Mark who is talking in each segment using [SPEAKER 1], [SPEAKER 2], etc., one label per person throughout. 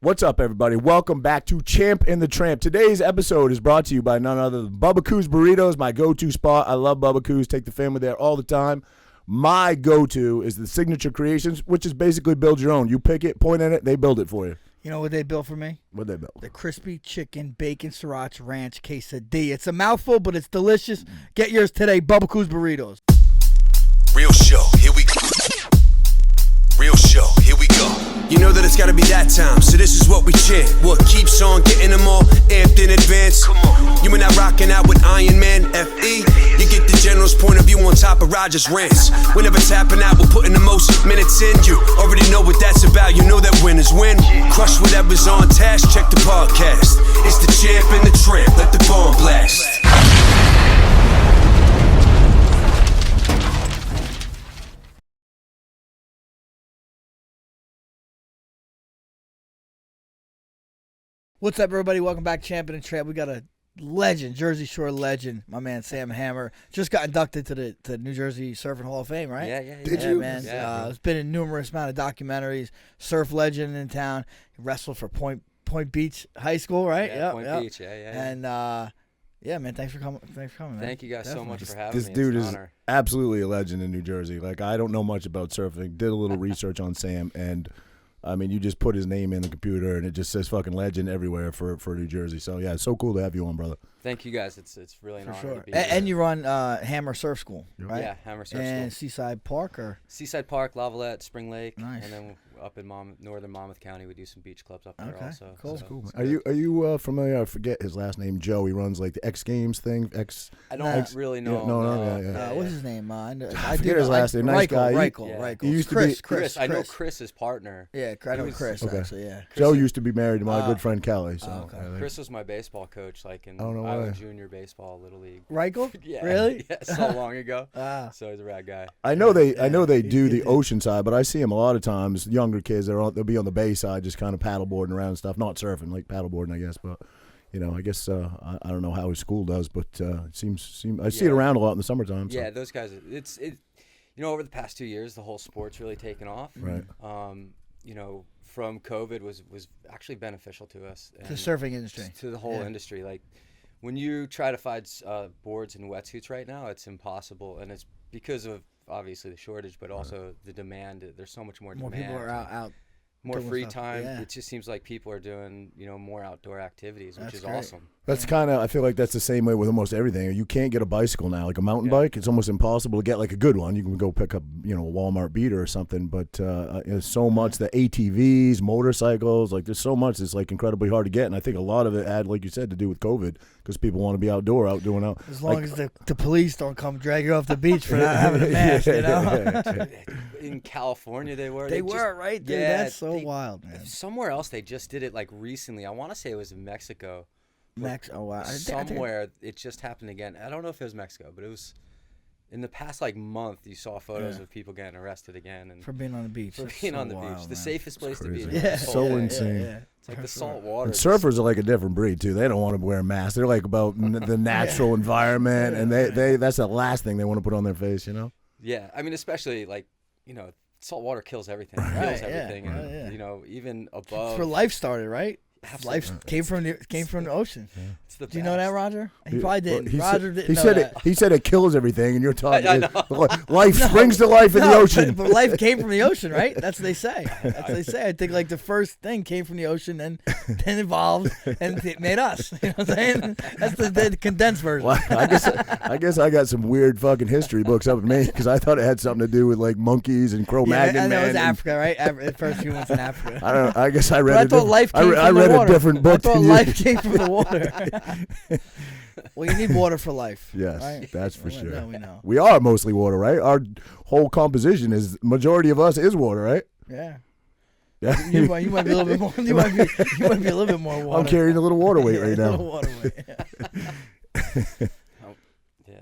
[SPEAKER 1] What's up, everybody? Welcome back to Champ and the Tramp. Today's episode is brought to you by none other than Bubba Coos Burritos, my go-to spot. I love Bubba Coos. Take the family there all the time. My go-to is the Signature Creations, which is basically build your own. You pick it, point at it, they build it for you.
[SPEAKER 2] You know what they built for me?
[SPEAKER 1] What'd they build?
[SPEAKER 2] The crispy chicken bacon sriracha ranch quesadilla. It's a mouthful, but it's delicious. Get yours today, Bubba Coos Burritos.
[SPEAKER 3] Real show, here we go. Real show, here we go. You know that it's gotta be that time, so this is what we chant. What keeps on getting them all amped in advance? Come on. You and I rocking out with Iron Man, F.E. You get the general's point of view on top of Roger's rants. We're never tapping out, we're putting the most minutes in. You already know what that's about, you know that winners win. Crush whatever's on task, check the podcast. It's the Champ and the Tramp, let the bomb blast.
[SPEAKER 2] What's up, everybody? Welcome back, Champion and Tramp. We got a legend, Jersey Shore legend, my man Sam Hammer. Just got inducted to the New Jersey Surfing Hall of Fame, right?
[SPEAKER 4] Yeah.
[SPEAKER 1] Did you?
[SPEAKER 2] Man.
[SPEAKER 4] Yeah.
[SPEAKER 2] It's been in numerous amount of documentaries. Surf legend in town. He wrestled for Point Beach High School, right?
[SPEAKER 4] Yeah, Point Beach, yeah.
[SPEAKER 2] And yeah, man, thanks for coming. Man.
[SPEAKER 4] Thank you guys so much for having
[SPEAKER 1] This
[SPEAKER 4] me.
[SPEAKER 1] dude
[SPEAKER 4] It's
[SPEAKER 1] is
[SPEAKER 4] an honor.
[SPEAKER 1] absolutely a legend in New Jersey. Like, I don't know much about surfing. Did a little research on Sam, and I mean, you just put his name in the computer, and it just says fucking legend everywhere for New Jersey. So, yeah, it's so cool to have you on, brother.
[SPEAKER 4] Thank you guys. It's really an honor
[SPEAKER 2] Sure.
[SPEAKER 4] to be here.
[SPEAKER 2] And you run Hammer Surf School, right?
[SPEAKER 4] Yeah, Hammer Surf
[SPEAKER 2] And
[SPEAKER 4] School.
[SPEAKER 2] Seaside Park, or
[SPEAKER 4] Seaside Park, Lavalette, Spring Lake,
[SPEAKER 2] Nice.
[SPEAKER 4] and then up in northern Monmouth County, we do some beach clubs up there
[SPEAKER 2] Okay,
[SPEAKER 4] also.
[SPEAKER 2] cool.
[SPEAKER 4] So
[SPEAKER 1] Cool.
[SPEAKER 4] it's
[SPEAKER 1] Are
[SPEAKER 4] good.
[SPEAKER 1] you familiar? I forget his last name. Joe. He runs like the X Games thing.
[SPEAKER 4] I don't really know.
[SPEAKER 1] Yeah.
[SPEAKER 2] what's his name? I
[SPEAKER 1] forget his last name. Nice guy.
[SPEAKER 2] Reichel.
[SPEAKER 1] He used to
[SPEAKER 2] Chris,
[SPEAKER 1] be-
[SPEAKER 2] Chris.
[SPEAKER 4] I know Chris's partner.
[SPEAKER 2] Yeah, I know
[SPEAKER 4] was-
[SPEAKER 2] Chris,
[SPEAKER 1] Okay.
[SPEAKER 2] actually, yeah.
[SPEAKER 1] Joe used to be married to my good friend Kelly. So
[SPEAKER 2] okay.
[SPEAKER 1] yeah,
[SPEAKER 4] Chris was my baseball coach, like in
[SPEAKER 1] Oh, no
[SPEAKER 4] Iowa
[SPEAKER 1] way.
[SPEAKER 4] Junior Baseball, Little League.
[SPEAKER 2] Reichel?
[SPEAKER 4] Yeah.
[SPEAKER 2] Really?
[SPEAKER 4] Yeah, so long ago.
[SPEAKER 2] Ah.
[SPEAKER 4] So he's a rad guy.
[SPEAKER 1] I know they
[SPEAKER 2] Yeah.
[SPEAKER 1] do the ocean side, but I see them a lot of times. Younger kids, they'll be on the bay side, just kind of paddleboarding around and stuff. Not surfing, like paddleboarding, I guess. But I guess I don't know how his school does, but it seems I see it
[SPEAKER 4] Yeah.
[SPEAKER 1] around a lot in the summertime. So.
[SPEAKER 4] Yeah, those guys. Over the past 2 years, the whole sport's really taken off.
[SPEAKER 1] Right.
[SPEAKER 4] From COVID was actually beneficial to us.
[SPEAKER 2] The
[SPEAKER 4] and
[SPEAKER 2] surfing industry.
[SPEAKER 4] to the whole
[SPEAKER 2] Yeah.
[SPEAKER 4] industry. Like when you try to find boards and wetsuits right now, it's impossible, and it's because of obviously the shortage, but also the demand. There's so much more
[SPEAKER 2] More
[SPEAKER 4] demand.
[SPEAKER 2] people are out.
[SPEAKER 4] More
[SPEAKER 2] doing
[SPEAKER 4] free
[SPEAKER 2] stuff.
[SPEAKER 4] time.
[SPEAKER 2] Yeah.
[SPEAKER 4] It just seems like people are doing more outdoor activities, which
[SPEAKER 2] That's
[SPEAKER 4] is
[SPEAKER 2] great.
[SPEAKER 4] awesome.
[SPEAKER 1] That's kind of, I feel like that's the same way with almost everything. You can't get a bicycle now, like a mountain bike. It's almost impossible to get like a good one. You can go pick up, a Walmart Beater or something, but there's so much, the ATVs, motorcycles, like there's so much that's like incredibly hard to get. And I think a lot of it had, like you said, to do with COVID because people want to be out doing out.
[SPEAKER 2] As long as the police don't come drag you off the beach for not having a mask,
[SPEAKER 4] In California, they were.
[SPEAKER 2] They
[SPEAKER 4] just-
[SPEAKER 2] were, right? Dude,
[SPEAKER 4] Yeah,
[SPEAKER 2] that's so wild, man.
[SPEAKER 4] Somewhere else, they just did it like recently. I want to say it was in Mexico.
[SPEAKER 2] Oh, wow. I think-
[SPEAKER 4] Somewhere it just happened again. I don't know if it was Mexico, but it was in the past like month. You saw photos of people getting arrested again and
[SPEAKER 2] For being on the beach.
[SPEAKER 4] for
[SPEAKER 2] That's
[SPEAKER 4] being
[SPEAKER 2] so
[SPEAKER 4] on the beach,
[SPEAKER 2] wild,
[SPEAKER 4] the
[SPEAKER 2] man.
[SPEAKER 4] safest place to be.
[SPEAKER 1] crazy.
[SPEAKER 4] In
[SPEAKER 2] Yeah.
[SPEAKER 1] So
[SPEAKER 4] Yeah.
[SPEAKER 1] insane.
[SPEAKER 2] Yeah.
[SPEAKER 4] It's like the salt water.
[SPEAKER 1] And surfers are like a different breed too. They don't want to wear masks. They're like about the natural environment, and they that's the last thing they want to put on their face.
[SPEAKER 4] Yeah, I mean, especially like salt water kills everything. It
[SPEAKER 2] Right,
[SPEAKER 4] kills
[SPEAKER 2] yeah.
[SPEAKER 4] everything.
[SPEAKER 2] Right,
[SPEAKER 4] And,
[SPEAKER 2] yeah.
[SPEAKER 4] even
[SPEAKER 2] That's
[SPEAKER 4] above.
[SPEAKER 2] where life started, right?
[SPEAKER 4] Absolutely.
[SPEAKER 2] Life came from the ocean.
[SPEAKER 4] It's the
[SPEAKER 2] Do you know that,
[SPEAKER 4] best.
[SPEAKER 2] Roger? He probably didn't.
[SPEAKER 1] He
[SPEAKER 2] Roger
[SPEAKER 1] said,
[SPEAKER 2] didn't
[SPEAKER 1] he
[SPEAKER 2] know
[SPEAKER 1] said
[SPEAKER 2] that.
[SPEAKER 1] He said it kills everything, and you're talking.
[SPEAKER 4] I know.
[SPEAKER 1] Life springs to life in the ocean.
[SPEAKER 2] But life came from the ocean, right? That's what they say. That's what they say. I think like the first thing came from the ocean, then evolved, and it made us. You know what I'm saying? That's the condensed version.
[SPEAKER 1] Well, I guess I got some weird fucking history books up with me because I thought it had something to do with like monkeys and Cro-Magnon
[SPEAKER 2] and that
[SPEAKER 1] man.
[SPEAKER 2] was
[SPEAKER 1] and-
[SPEAKER 2] Africa, right? The first humans in Africa.
[SPEAKER 1] I don't know. I guess I read.
[SPEAKER 2] But I
[SPEAKER 1] a
[SPEAKER 2] thought
[SPEAKER 1] different-
[SPEAKER 2] life came
[SPEAKER 1] I
[SPEAKER 2] from
[SPEAKER 1] read
[SPEAKER 2] the water.
[SPEAKER 1] a different book
[SPEAKER 2] I thought
[SPEAKER 1] than
[SPEAKER 2] life
[SPEAKER 1] you.
[SPEAKER 2] came from the water. Well, you need water for life.
[SPEAKER 1] Yes,
[SPEAKER 2] right?
[SPEAKER 1] that's for
[SPEAKER 2] Well,
[SPEAKER 1] sure.
[SPEAKER 2] no, we know.
[SPEAKER 1] We are mostly water, right? Our whole composition is majority of us is water, right?
[SPEAKER 2] Yeah.
[SPEAKER 1] Yeah.
[SPEAKER 2] You might be a little bit more. You might be a little bit more water.
[SPEAKER 1] I'm carrying a little water weight right
[SPEAKER 2] A little
[SPEAKER 1] now.
[SPEAKER 2] water weight.
[SPEAKER 4] Yeah.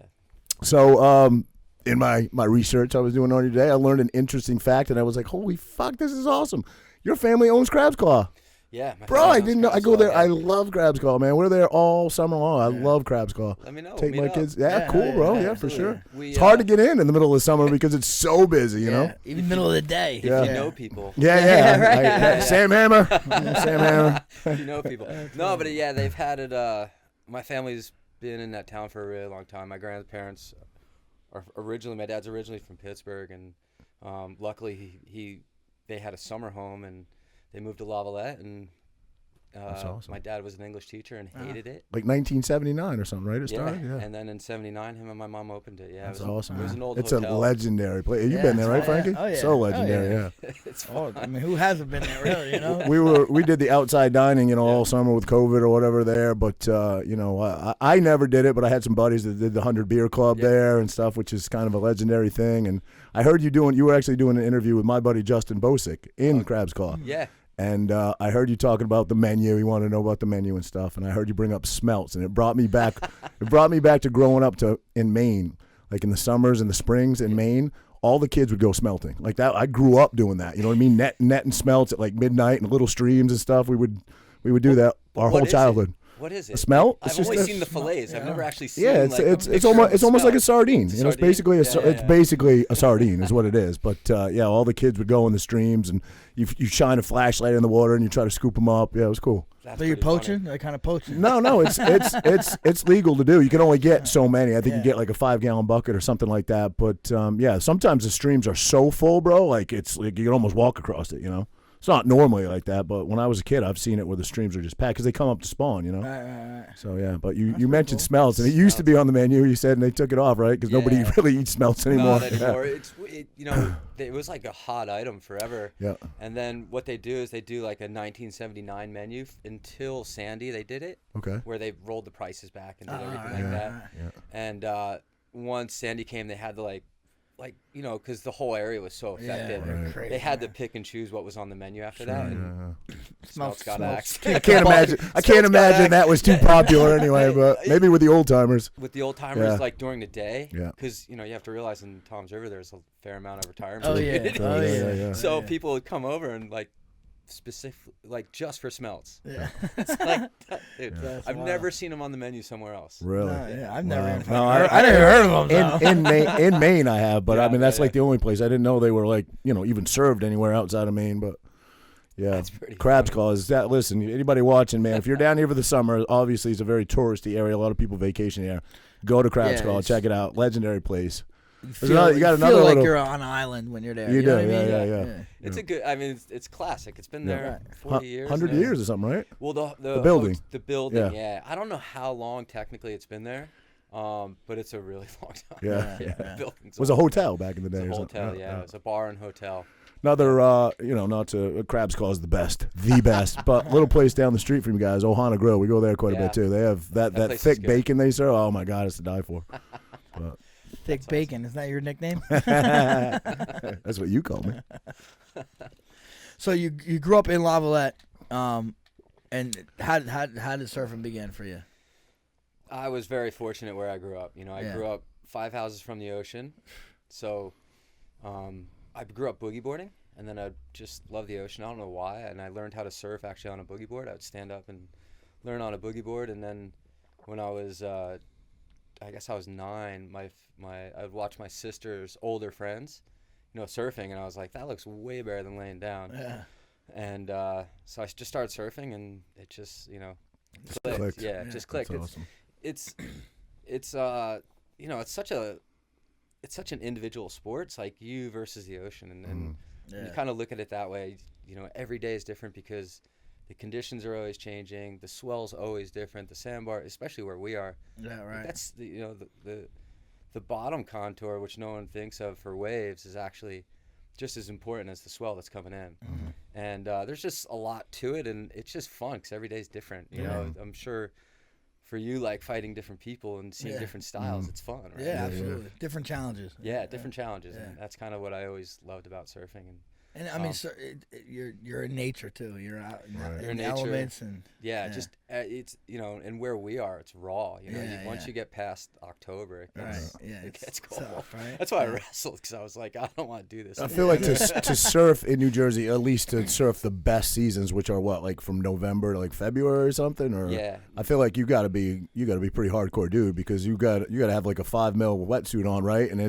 [SPEAKER 1] So, in my research I was doing on you today, I learned an interesting fact, and I was like, "Holy fuck, this is awesome! Your family owns Crab's Claw."
[SPEAKER 4] Yeah, my
[SPEAKER 1] Bro,
[SPEAKER 4] family
[SPEAKER 1] I
[SPEAKER 4] knows
[SPEAKER 1] didn't know. I
[SPEAKER 4] Crab's
[SPEAKER 1] go
[SPEAKER 4] Claw,
[SPEAKER 1] there.
[SPEAKER 4] yeah.
[SPEAKER 1] I love Crab's Claw, man. We're there all summer long. I love Crab's Claw.
[SPEAKER 4] Let me know.
[SPEAKER 1] Take
[SPEAKER 4] Meet
[SPEAKER 1] my
[SPEAKER 4] up.
[SPEAKER 1] kids. Yeah,
[SPEAKER 2] Yeah,
[SPEAKER 1] cool,
[SPEAKER 2] yeah,
[SPEAKER 1] bro.
[SPEAKER 2] yeah,
[SPEAKER 1] Yeah, for
[SPEAKER 2] absolutely.
[SPEAKER 1] sure.
[SPEAKER 4] We,
[SPEAKER 1] It's hard to get in the middle of summer because it's so busy, you know?
[SPEAKER 2] Even middle of the day.
[SPEAKER 1] Yeah.
[SPEAKER 4] If you know people.
[SPEAKER 1] Yeah.
[SPEAKER 2] right.
[SPEAKER 1] Sam Hammer. Sam Hammer.
[SPEAKER 4] If you know people. No, but yeah, they've had it. My family's been in that town for a really long time. My grandparents are originally, my dad's originally from Pittsburgh, and luckily they had a summer home, and they moved to Lavalette, and
[SPEAKER 1] That's awesome.
[SPEAKER 4] my dad was an English teacher and hated it.
[SPEAKER 1] Like 1979 or something, right? It started? Yeah.
[SPEAKER 4] And then in '79, him and my mom opened it. Yeah,
[SPEAKER 1] That's
[SPEAKER 4] it was
[SPEAKER 1] awesome.
[SPEAKER 4] It was an old
[SPEAKER 1] It's
[SPEAKER 4] hotel.
[SPEAKER 1] a legendary place. You've
[SPEAKER 2] Yeah,
[SPEAKER 1] been there, right,
[SPEAKER 2] yeah.
[SPEAKER 1] Frankie?
[SPEAKER 2] Oh, yeah.
[SPEAKER 1] So
[SPEAKER 2] Oh,
[SPEAKER 1] legendary, yeah.
[SPEAKER 4] It's
[SPEAKER 2] Oh,
[SPEAKER 4] fun.
[SPEAKER 2] I mean, who hasn't been there, really, you know?
[SPEAKER 1] We did the outside dining, all summer with COVID or whatever there. But I never did it, but I had some buddies that did the 100 Beer Club there and stuff, which is kind of a legendary thing. And I heard you were actually doing an interview with my buddy Justin Bosick in Crab's Claw.
[SPEAKER 4] Yeah.
[SPEAKER 1] And I heard you talking about the menu. You wanted to know about the menu and stuff. And I heard you bring up smelts, and it brought me back. It brought me back to growing up in Maine, like in the summers and the springs in Maine. All the kids would go smelting like that. I grew up doing that. You know what I mean? Netting smelts at like midnight and little streams and stuff. We would do that our
[SPEAKER 4] What
[SPEAKER 1] whole
[SPEAKER 4] is it?
[SPEAKER 1] childhood.
[SPEAKER 4] What is it?
[SPEAKER 1] A smelt?
[SPEAKER 4] I've
[SPEAKER 1] It's just
[SPEAKER 4] only
[SPEAKER 1] a
[SPEAKER 4] seen the fillets. I've never actually seen.
[SPEAKER 1] Yeah,
[SPEAKER 4] like,
[SPEAKER 1] it's almost like a sardine.
[SPEAKER 4] It's a
[SPEAKER 1] It's
[SPEAKER 4] sardine?
[SPEAKER 1] basically
[SPEAKER 4] Yeah, yeah,
[SPEAKER 1] it's
[SPEAKER 4] yeah.
[SPEAKER 1] basically a sardine is what it is. But all the kids would go in the streams, and you shine a flashlight in the water and you try to scoop them up. Yeah, it was cool.
[SPEAKER 4] That's
[SPEAKER 2] So you're
[SPEAKER 4] pretty funny.
[SPEAKER 2] poaching? Like kind of poaching?
[SPEAKER 1] No, it's legal to do. You can only get so many. I think you get like a 5-gallon bucket or something like that. But sometimes the streams are so full, bro. Like it's like you can almost walk across it. It's not normally like that, but when I was a kid, I've seen it where the streams are just packed because they come up to spawn.
[SPEAKER 2] Right.
[SPEAKER 1] So yeah, but you mentioned smelts, and it used to be on the menu. You said, and they took it off, right? Because nobody
[SPEAKER 4] Yeah.
[SPEAKER 1] really eats smelts anymore.
[SPEAKER 4] Not anymore. It was like a hot item forever.
[SPEAKER 1] Yeah.
[SPEAKER 4] And then what they do is they do like a 1979 menu until Sandy. They did it.
[SPEAKER 1] Okay.
[SPEAKER 4] Where they rolled the prices back and did everything like that.
[SPEAKER 1] Yeah.
[SPEAKER 4] And once Sandy came, they had to like because the whole area was so affected.
[SPEAKER 2] they're crazy,
[SPEAKER 4] They had to pick and choose what was on the menu after that. And Smelts got axed.
[SPEAKER 1] I can't imagine. I can't imagine that was too popular anyway. But maybe with the old timers.
[SPEAKER 4] With the old timers,
[SPEAKER 1] Yeah.
[SPEAKER 4] like during the day,
[SPEAKER 1] Yeah.
[SPEAKER 4] because you have to realize in Tom's River there's a fair amount of retirement.
[SPEAKER 2] Oh, yeah.
[SPEAKER 1] Yeah.
[SPEAKER 4] So people would come over and like specific, like just for smelts.
[SPEAKER 2] Yeah.
[SPEAKER 4] It's like, dude,
[SPEAKER 2] That's
[SPEAKER 4] I've
[SPEAKER 2] wild.
[SPEAKER 4] never seen them on the menu somewhere else.
[SPEAKER 1] Really?
[SPEAKER 2] I've never.
[SPEAKER 1] Wow.
[SPEAKER 2] Even
[SPEAKER 1] No,
[SPEAKER 2] I never heard of them. though.
[SPEAKER 1] in Maine I have, but I
[SPEAKER 4] Yeah,
[SPEAKER 1] mean that's
[SPEAKER 4] yeah,
[SPEAKER 1] like the only place. I didn't know they were like even served anywhere outside of Maine. But yeah,
[SPEAKER 4] That's pretty
[SPEAKER 1] Crab's
[SPEAKER 4] funny.
[SPEAKER 1] Claw is that. Listen, anybody watching, man, if you're down here for the summer, obviously it's a very touristy area. A lot of people vacation here. Go to Crab's
[SPEAKER 2] Yeah,
[SPEAKER 1] Claw,
[SPEAKER 2] it's-
[SPEAKER 1] check it out. Legendary place.
[SPEAKER 2] You
[SPEAKER 1] There's another- you got
[SPEAKER 2] feel
[SPEAKER 1] another
[SPEAKER 2] like
[SPEAKER 1] little-
[SPEAKER 2] you're on an island when you're there.
[SPEAKER 1] You
[SPEAKER 2] know
[SPEAKER 1] do,
[SPEAKER 2] what I mean?
[SPEAKER 1] yeah.
[SPEAKER 4] It's a good. I mean, it's classic. It's been there 40 years.
[SPEAKER 1] 100
[SPEAKER 4] now.
[SPEAKER 1] years or something, right?
[SPEAKER 4] Well, the
[SPEAKER 1] building.
[SPEAKER 4] The building.
[SPEAKER 1] Yeah.
[SPEAKER 4] Yeah. I don't know how long technically it's been there, but it's a really long time.
[SPEAKER 1] Yeah.
[SPEAKER 4] The building's
[SPEAKER 1] It was a
[SPEAKER 4] old.
[SPEAKER 1] hotel back in the day.
[SPEAKER 4] It's a
[SPEAKER 1] or something.
[SPEAKER 4] hotel. Yeah. It was a bar and hotel.
[SPEAKER 1] Another, not to Crab's Claw is the best, but little place down the street from you guys, Ohana Grill. We go there quite a
[SPEAKER 4] Yeah.
[SPEAKER 1] bit too. They have that
[SPEAKER 4] place is
[SPEAKER 1] thick
[SPEAKER 4] good.
[SPEAKER 1] bacon they serve. Oh my God, it's to die for. But
[SPEAKER 2] Thick bacon. Is that your nickname?
[SPEAKER 1] that's what you call me.
[SPEAKER 2] So you grew up in Lavalette, and how did surfing begin for you?
[SPEAKER 4] I was very fortunate where I grew up. I
[SPEAKER 2] Yeah.
[SPEAKER 4] grew up 5 houses from the ocean, so I grew up boogie boarding, and then I just loved the ocean. I don't know why, and I learned how to surf actually on a boogie board. I would stand up and learn on a boogie board, and then when I was, I guess I was 9, I would watch my sister's older friends, surfing, and I was like, that looks way better than laying down.
[SPEAKER 2] Yeah.
[SPEAKER 4] And so I just started surfing, and it just clicked.
[SPEAKER 1] clicked.
[SPEAKER 4] Yeah, it just clicked.
[SPEAKER 1] That's awesome.
[SPEAKER 4] It's it's such an individual sport. It's like you versus the ocean, and
[SPEAKER 2] Yeah.
[SPEAKER 4] you kind of look at it that way. Every day is different because the conditions are always changing. The swell's always different. The sandbar, especially where we are,
[SPEAKER 2] Yeah, right.
[SPEAKER 4] that's the bottom contour, which no one thinks of for waves, is actually just as important as the swell that's coming in. And there's just a lot to it, and it's just fun because every day's different. I'm sure for you, like fighting different people and seeing different styles, it's fun, right?
[SPEAKER 2] Yeah, absolutely. Different challenges.
[SPEAKER 4] Yeah, different challenges,
[SPEAKER 2] Yeah.
[SPEAKER 4] and that's kind of what I always loved about surfing. And
[SPEAKER 2] And I mean, you're in nature too. You're out in,
[SPEAKER 1] Right.
[SPEAKER 2] in
[SPEAKER 4] You're in
[SPEAKER 2] the
[SPEAKER 4] nature.
[SPEAKER 2] elements and
[SPEAKER 4] just it's and where we are, it's raw. Once
[SPEAKER 2] Yeah.
[SPEAKER 4] you get past October, it gets,
[SPEAKER 2] right. Yeah,
[SPEAKER 4] it gets cold.
[SPEAKER 2] tough, right?
[SPEAKER 4] That's why I wrestled, because I was like, I don't want to do this.
[SPEAKER 1] I feel like to surf in New Jersey, at least to surf the best seasons, which are what, like from November to like February or something, or
[SPEAKER 4] Yeah.
[SPEAKER 1] I feel like you got to be pretty hardcore, dude, because you got to have like a 5 mil wetsuit on, right? And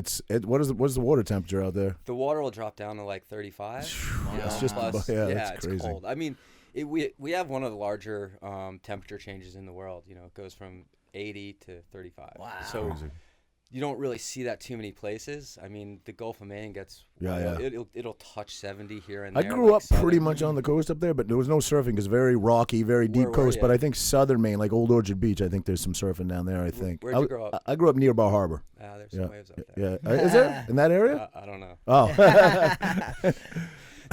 [SPEAKER 1] what's the water temperature out there?
[SPEAKER 4] The water will drop down to like 35.
[SPEAKER 1] That's just
[SPEAKER 4] plus,
[SPEAKER 1] that's
[SPEAKER 4] it's
[SPEAKER 1] crazy.
[SPEAKER 4] cold. I mean, we have one of the larger temperature changes in the world. It goes from 80 to 35.
[SPEAKER 2] Wow.
[SPEAKER 4] So
[SPEAKER 1] Crazy.
[SPEAKER 4] you don't really see that too many places. I mean, the Gulf of Maine gets it'll touch 70 here and
[SPEAKER 1] I
[SPEAKER 4] there.
[SPEAKER 1] grew
[SPEAKER 4] like
[SPEAKER 1] up pretty
[SPEAKER 4] southern-
[SPEAKER 1] much on the coast up there, but there was no surfing because very rocky, very deep
[SPEAKER 4] Where were
[SPEAKER 1] coast.
[SPEAKER 4] ya?
[SPEAKER 1] But I think southern Maine, like Old Orchard Beach, I think there's some surfing down there. I think.
[SPEAKER 4] Where'd you grow up?
[SPEAKER 1] I grew up near Bar Harbor.
[SPEAKER 4] There's some
[SPEAKER 1] Yeah,
[SPEAKER 4] waves up there.
[SPEAKER 1] yeah. Is there in that area?
[SPEAKER 4] I don't know.
[SPEAKER 1] Oh,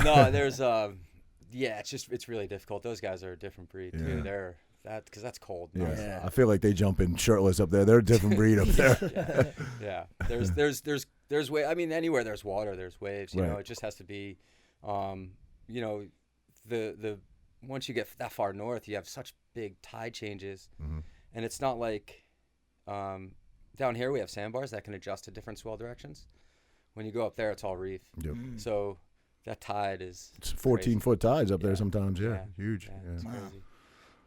[SPEAKER 4] No, there's it's really difficult. Those guys are a different breed too. They're because that's cold.
[SPEAKER 1] yeah. I feel like they jump in shirtless up there. They're a different breed up there.
[SPEAKER 4] Yeah. There's way. I mean, anywhere there's water, there's waves. You know,
[SPEAKER 1] Right.
[SPEAKER 4] it just has to be, the once you get that far north, you have such big tide changes, and it's not like, down here we have sandbars that can adjust to different swell directions. When you go up there, it's all reef.
[SPEAKER 1] Yep.
[SPEAKER 4] So that tide is
[SPEAKER 1] It's 14-foot tides up there
[SPEAKER 4] Yeah.
[SPEAKER 1] sometimes. Yeah,
[SPEAKER 4] Yeah.
[SPEAKER 1] huge.
[SPEAKER 4] Yeah, it's crazy.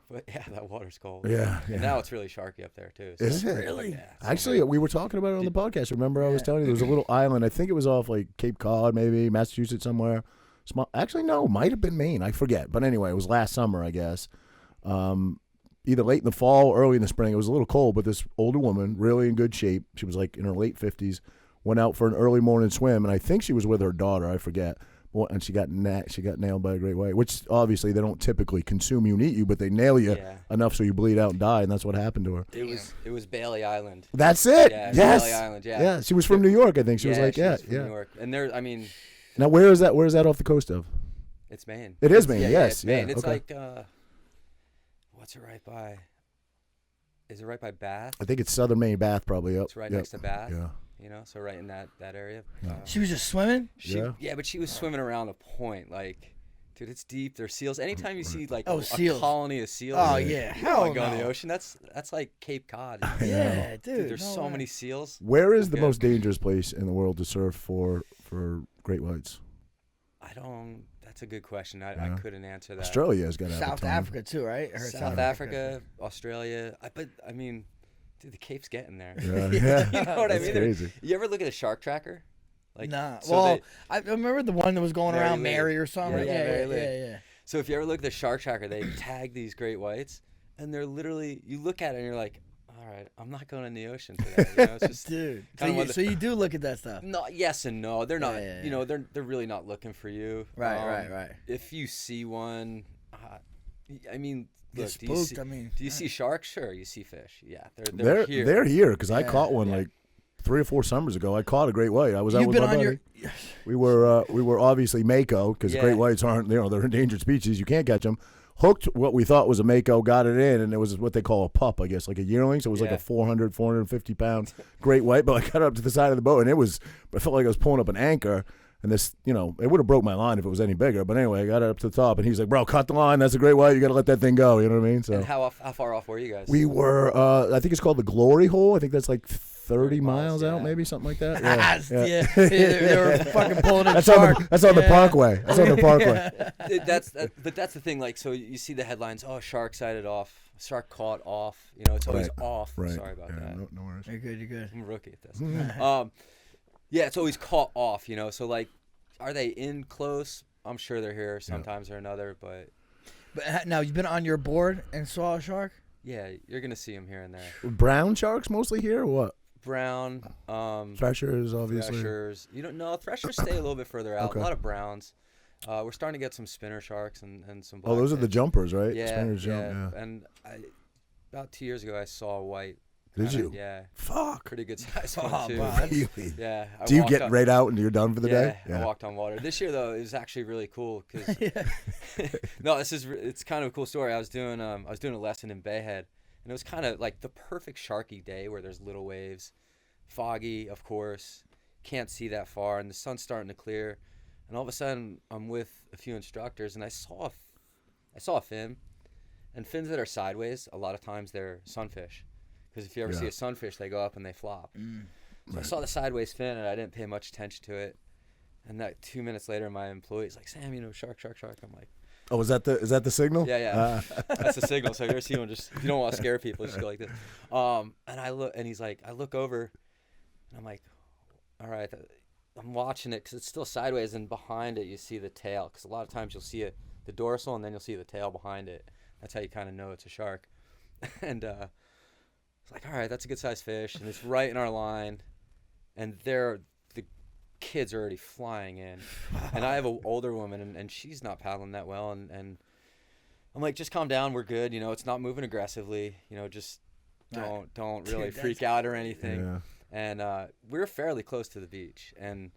[SPEAKER 4] But yeah, that water's cold.
[SPEAKER 1] Yeah,
[SPEAKER 4] And now it's really sharky up there too. So
[SPEAKER 1] Is it?
[SPEAKER 2] Really?
[SPEAKER 4] Yeah, so
[SPEAKER 1] Actually, we were talking about it on the podcast. Remember, I was telling you there was a little island. I think it was off like Cape Cod, maybe Massachusetts somewhere. Small. Actually, no, might have been Maine. I forget. But anyway, it was last summer, I guess. Either late in the fall or early in the spring. It was a little cold, but this older woman, really in good shape. She was like in her late 50s. Went out for an early morning swim, and I think she was with her daughter. I forget. And she got nailed by a great white, which obviously they don't typically consume you and eat you, but they nail you enough so you bleed out and die, and that's what happened to her.
[SPEAKER 4] It was Bailey Island.
[SPEAKER 1] That's it.
[SPEAKER 4] Yeah,
[SPEAKER 1] Yes.
[SPEAKER 4] Bailey Island. Yeah.
[SPEAKER 1] Yeah. She was from New York, I think. She was like,
[SPEAKER 4] she was from
[SPEAKER 1] yeah.
[SPEAKER 4] New York. And there, I mean,
[SPEAKER 1] Now, where is that? Where is that off the coast of?
[SPEAKER 4] it's Maine.
[SPEAKER 1] It is Maine.
[SPEAKER 4] Yeah,
[SPEAKER 1] yes.
[SPEAKER 4] it's Maine.
[SPEAKER 1] Yeah,
[SPEAKER 4] It's
[SPEAKER 1] okay.
[SPEAKER 4] like, what's it right by? Is it right by Bath?
[SPEAKER 1] I think it's Southern Maine, Bath, probably. Yep.
[SPEAKER 4] It's right
[SPEAKER 1] Yep.
[SPEAKER 4] next to Bath.
[SPEAKER 1] Yeah.
[SPEAKER 4] So right in that area.
[SPEAKER 2] She was just swimming.
[SPEAKER 1] Yeah.
[SPEAKER 4] But she was swimming around a point, like, dude, it's deep. There's seals. Anytime you see like a
[SPEAKER 2] seals.
[SPEAKER 4] colony of seals,
[SPEAKER 2] Oh yeah,
[SPEAKER 4] you don't wanna
[SPEAKER 2] hell
[SPEAKER 4] go in the
[SPEAKER 2] no.
[SPEAKER 4] ocean. That's like Cape Cod.
[SPEAKER 2] Yeah, dude.
[SPEAKER 4] Dude, there's
[SPEAKER 2] no
[SPEAKER 4] so
[SPEAKER 2] way.
[SPEAKER 4] many seals.
[SPEAKER 1] Where is the
[SPEAKER 4] Okay.
[SPEAKER 1] most dangerous place in the world to surf for great whites?
[SPEAKER 4] That's a good question. I
[SPEAKER 1] Yeah.
[SPEAKER 4] couldn't answer that.
[SPEAKER 1] Australia has got to have a
[SPEAKER 2] South
[SPEAKER 1] ton.
[SPEAKER 2] Africa too, right? I heard
[SPEAKER 4] South Africa, Australia. But I mean, dude, the Cape's getting there.
[SPEAKER 1] Yeah. Yeah.
[SPEAKER 4] You know what
[SPEAKER 1] That's
[SPEAKER 4] I mean?
[SPEAKER 1] crazy.
[SPEAKER 4] You ever look at a shark tracker? Like,
[SPEAKER 2] Nah.
[SPEAKER 4] so
[SPEAKER 2] Well,
[SPEAKER 4] they-
[SPEAKER 2] I remember the one that was going
[SPEAKER 4] Mary
[SPEAKER 2] around
[SPEAKER 4] Lee.
[SPEAKER 2] Mary or something.
[SPEAKER 4] Yeah,
[SPEAKER 2] Yeah,
[SPEAKER 4] Mary
[SPEAKER 2] yeah,
[SPEAKER 4] Lee.
[SPEAKER 2] yeah.
[SPEAKER 4] So if you ever look at the shark tracker, they tag these great whites, and they're literally, you look at it and you're like, all right, I'm not going in the ocean today. It's just
[SPEAKER 2] Dude. So
[SPEAKER 4] kinda
[SPEAKER 2] you,
[SPEAKER 4] one of
[SPEAKER 2] so you do look at that stuff.
[SPEAKER 4] no, yes and no. They're not.
[SPEAKER 2] Yeah, yeah,
[SPEAKER 4] You know, they're really not looking for you.
[SPEAKER 2] Right.
[SPEAKER 4] If you see one, I mean,
[SPEAKER 2] Get
[SPEAKER 4] look, do you
[SPEAKER 2] spooked.
[SPEAKER 4] see,
[SPEAKER 2] I mean,
[SPEAKER 4] do you see sharks? Sure, you see fish. Yeah,
[SPEAKER 1] They're
[SPEAKER 4] here.
[SPEAKER 1] They're here because I
[SPEAKER 2] Yeah.
[SPEAKER 1] caught one
[SPEAKER 4] Yeah.
[SPEAKER 1] like 3 or 4 summers ago. I caught a great white. I was out
[SPEAKER 2] You've
[SPEAKER 1] with
[SPEAKER 2] been
[SPEAKER 1] my
[SPEAKER 2] on
[SPEAKER 1] buddy.
[SPEAKER 2] your.
[SPEAKER 1] We were obviously mako because
[SPEAKER 4] Yeah.
[SPEAKER 1] great whites aren't, they're endangered species. You can't catch them. Hooked what we thought was a mako, got it in, and it was what they call a pup, I guess, like a yearling. So it was like
[SPEAKER 4] Yeah.
[SPEAKER 1] a 450 pound great white. But I got up to the side of the boat, and I felt like I was pulling up an anchor. And this, it would have broke my line if it was any bigger. But anyway, I got it up to the top, and he's like, "Bro, cut the line. That's a great white. You got to let that thing go." You know what I mean? So
[SPEAKER 4] And how far off were you guys?
[SPEAKER 1] we were, I think it's called the Glory Hole. I think that's like 30 miles
[SPEAKER 4] miles,
[SPEAKER 1] out,
[SPEAKER 4] yeah.
[SPEAKER 1] maybe something like that.
[SPEAKER 2] Yeah. They were fucking pulling a
[SPEAKER 1] That's
[SPEAKER 2] shark.
[SPEAKER 1] on the
[SPEAKER 2] Yeah.
[SPEAKER 1] Parkway. That's on the Parkway.
[SPEAKER 4] But that's the thing. Like, so you see the headlines. Oh, shark sighted off. Shark caught off. It's always
[SPEAKER 1] Right.
[SPEAKER 4] off.
[SPEAKER 1] Right.
[SPEAKER 4] Sorry about that.
[SPEAKER 1] No worries.
[SPEAKER 2] You're good. You're good.
[SPEAKER 4] I'm a rookie at this. Yeah, it's always caught off. So like, are they in close? I'm sure they're here sometimes or another. But
[SPEAKER 2] But now you've been on your board and saw a shark.
[SPEAKER 4] yeah, you're gonna see them here and there.
[SPEAKER 1] Brown sharks mostly here or what?
[SPEAKER 4] Brown,
[SPEAKER 1] Threshers, obviously.
[SPEAKER 4] threshers. Threshers stay a little bit further out.
[SPEAKER 1] Okay.
[SPEAKER 4] A lot of browns. We're starting to get some spinner sharks and some.
[SPEAKER 1] Oh, those are the
[SPEAKER 4] blackfin.
[SPEAKER 1] jumpers, right?
[SPEAKER 4] Yeah,
[SPEAKER 1] Spinners
[SPEAKER 4] yeah.
[SPEAKER 1] jump,
[SPEAKER 4] And about 2 years ago, I saw a white.
[SPEAKER 1] Did
[SPEAKER 4] kinda-
[SPEAKER 1] you?
[SPEAKER 4] Yeah,
[SPEAKER 1] Fuck.
[SPEAKER 4] pretty good size
[SPEAKER 2] Oh,
[SPEAKER 4] one too.
[SPEAKER 2] man.
[SPEAKER 1] Really?
[SPEAKER 4] Yeah. I
[SPEAKER 1] Do you
[SPEAKER 4] walked
[SPEAKER 1] get
[SPEAKER 4] on-
[SPEAKER 1] right out and you're done for the
[SPEAKER 4] yeah,
[SPEAKER 1] day?
[SPEAKER 4] I walked on water. This year though, it was actually really cool because no, it's kind of a cool story. I was doing a lesson in Bayhead, and it was kind of like the perfect sharky day where there's little waves, foggy, of course, can't see that far, and the sun's starting to clear. And all of a sudden, I'm with a few instructors, and I saw a fin. And fins that are sideways, a lot of times they're sunfish. Because if you ever see a sunfish, they go up and they flop. So I saw the sideways fin, and I didn't pay much attention to it. And that 2 minutes later, my employee's like, Sam, shark, shark, shark. I'm like,
[SPEAKER 1] oh, is that the signal?
[SPEAKER 4] Yeah. That's the signal. So if you ever see one, if you don't want to scare people, just go like this. And I look, and he's like, I look over, and I'm like, all right. I'm watching it because it's still sideways, and behind it you see the tail. Because a lot of times you'll see the dorsal, and then you'll see the tail behind it. That's how you kind of know it's a shark. And it's like, all right, that's a good sized fish, and it's right in our line, and the kids are already flying in, and I have an older woman, and she's not paddling that well, and I'm like, just calm down, we're good, it's not moving aggressively, just don't really freak out or anything.
[SPEAKER 1] Yeah.
[SPEAKER 4] And we're fairly close to the beach, and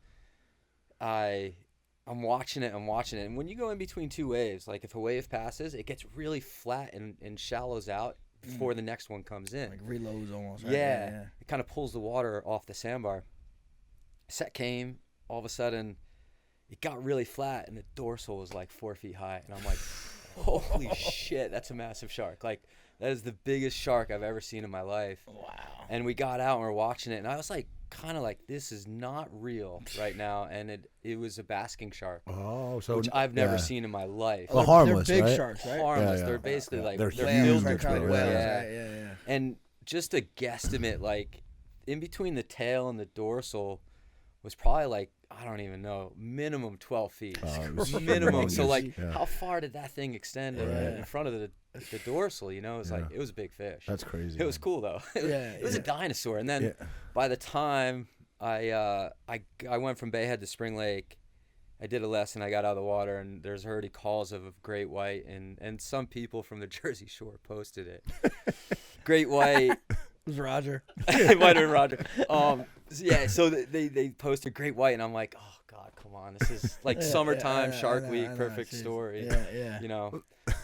[SPEAKER 4] I'm watching it, and when you go in between two waves, like if a wave passes, it gets really flat and shallows out before the next one comes in.
[SPEAKER 2] Like reloads almost. Right?
[SPEAKER 4] Yeah. It kind of pulls the water off the sandbar. Set came, all of a sudden, it got really flat, and the dorsal was like 4 feet high, and I'm like, holy shit, that's a massive shark. Like, that is the biggest shark I've ever seen in my life.
[SPEAKER 2] Wow.
[SPEAKER 4] And we got out, and we're watching it, and I was like, kind of like, this is not real right now, and it was a basking shark.
[SPEAKER 1] Oh, so
[SPEAKER 4] which I've never seen in my life.
[SPEAKER 1] Well, harmless,
[SPEAKER 2] they're big
[SPEAKER 1] right?
[SPEAKER 2] sharks, right?
[SPEAKER 4] Harmless.
[SPEAKER 1] Yeah.
[SPEAKER 4] They're basically like
[SPEAKER 1] They're
[SPEAKER 2] Whales,
[SPEAKER 1] huge.
[SPEAKER 2] right? Kind of
[SPEAKER 1] Yeah.
[SPEAKER 2] whales,
[SPEAKER 4] Yeah.
[SPEAKER 2] right? Yeah.
[SPEAKER 4] And just a guesstimate, like in between the tail and the dorsal was probably like, I don't even know, minimum 12 feet.
[SPEAKER 1] It was
[SPEAKER 4] Minimum. So like,
[SPEAKER 1] Yeah.
[SPEAKER 4] how far did that thing extend in front of the dorsal? It was like, it was a big fish.
[SPEAKER 1] That's crazy.
[SPEAKER 4] It was cool though. It was a dinosaur. And then by the time I went from Bay Head to Spring Lake, I did a lesson, I got out of the water, and there's already calls of a great white, and some people from the Jersey Shore posted it. Great white.
[SPEAKER 2] It was Roger.
[SPEAKER 4] It might have been Roger. So they posted great white, and I'm like, oh God, come on, this is like summertime Shark Week, perfect story.
[SPEAKER 2] Yeah.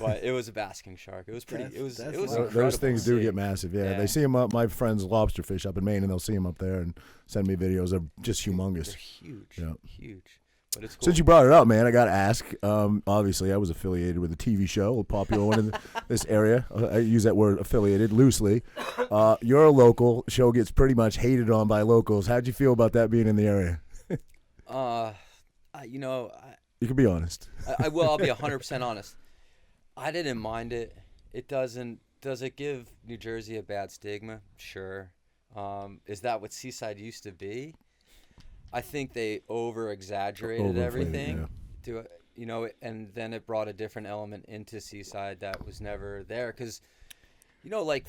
[SPEAKER 4] But it was a basking shark. It was pretty. It was
[SPEAKER 1] Those
[SPEAKER 4] incredible
[SPEAKER 1] things
[SPEAKER 4] to
[SPEAKER 1] do
[SPEAKER 4] see.
[SPEAKER 1] get massive. Yeah, they see them up. My friends lobster fish up in Maine, and they'll see them up there and send me videos. They're just humongous.
[SPEAKER 4] They're huge.
[SPEAKER 1] Yeah.
[SPEAKER 4] Huge. But it's cool.
[SPEAKER 1] Since you brought it up, man, I got to ask. Obviously, I was affiliated with a TV show, a popular one in this area. I use that word affiliated loosely. You're a local. Show gets pretty much hated on by locals. How'd you feel about that being in the area?
[SPEAKER 4] You
[SPEAKER 1] can be honest.
[SPEAKER 4] I will. I'll be 100% honest. I didn't mind it. It doesn't. Does it give New Jersey a bad stigma? Sure. Is that what Seaside used to be? I think they over-exaggerated everything. And then it brought a different element into Seaside that was never there. Because, like,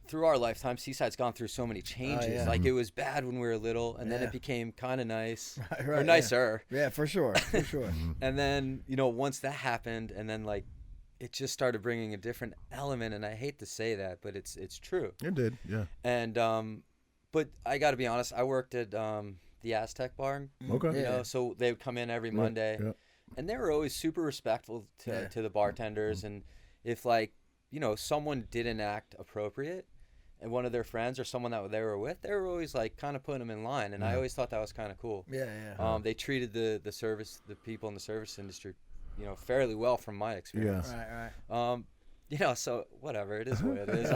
[SPEAKER 4] through our lifetime, Seaside's gone through so many changes.
[SPEAKER 2] yeah.
[SPEAKER 4] Like, it was bad when we were little, and then it became kind of nice.
[SPEAKER 2] Right,
[SPEAKER 4] or nicer.
[SPEAKER 2] Yeah, for sure.
[SPEAKER 4] And then, once that happened, and then, like, it just started bringing a different element, and I hate to say that, but it's true.
[SPEAKER 1] It did, yeah.
[SPEAKER 4] And, but I got to be honest, I worked at the Aztec Bar.
[SPEAKER 1] Okay.
[SPEAKER 4] So they would come in every Monday, and they were always super respectful to the bartenders. And if someone didn't act appropriate, and one of their friends or someone that they were with, they were always like kind of putting them in line. And I always thought that was kind of cool.
[SPEAKER 2] Yeah.
[SPEAKER 4] They treated the people in the service industry, fairly well from my experience.
[SPEAKER 2] Right.
[SPEAKER 4] So whatever, it is what it is.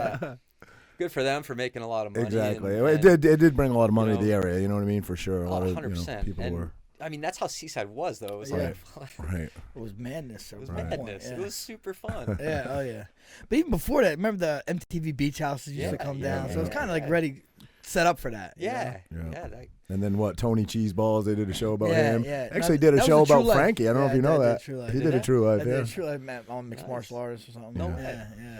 [SPEAKER 4] Good for them for making a lot of money.
[SPEAKER 1] Exactly.
[SPEAKER 4] And
[SPEAKER 1] it did bring a lot of money to the area. You know what I mean? For sure. A lot of
[SPEAKER 4] 100%.
[SPEAKER 1] people were.
[SPEAKER 4] I mean, that's how Seaside was, though. It was
[SPEAKER 1] Right.
[SPEAKER 4] like,
[SPEAKER 1] Right.
[SPEAKER 2] It was madness.
[SPEAKER 4] It was madness.
[SPEAKER 2] Yeah.
[SPEAKER 4] It was super fun.
[SPEAKER 2] Yeah. Oh yeah. But even before that, remember the MTV beach houses used to come down, so it's kind of like ready, set up for that.
[SPEAKER 4] Yeah.
[SPEAKER 1] And then what? Tony Cheeseballs. They did a show about
[SPEAKER 2] Yeah,
[SPEAKER 1] him.
[SPEAKER 2] yeah.
[SPEAKER 1] Actually,
[SPEAKER 2] That
[SPEAKER 1] did a
[SPEAKER 2] was
[SPEAKER 1] show
[SPEAKER 2] a True
[SPEAKER 1] about
[SPEAKER 2] Life.
[SPEAKER 1] Frankie. I don't know if you know that. He did a True Life.
[SPEAKER 2] I
[SPEAKER 1] Yeah.
[SPEAKER 2] did True Life on mixed martial artists or something.
[SPEAKER 4] No
[SPEAKER 2] Yeah.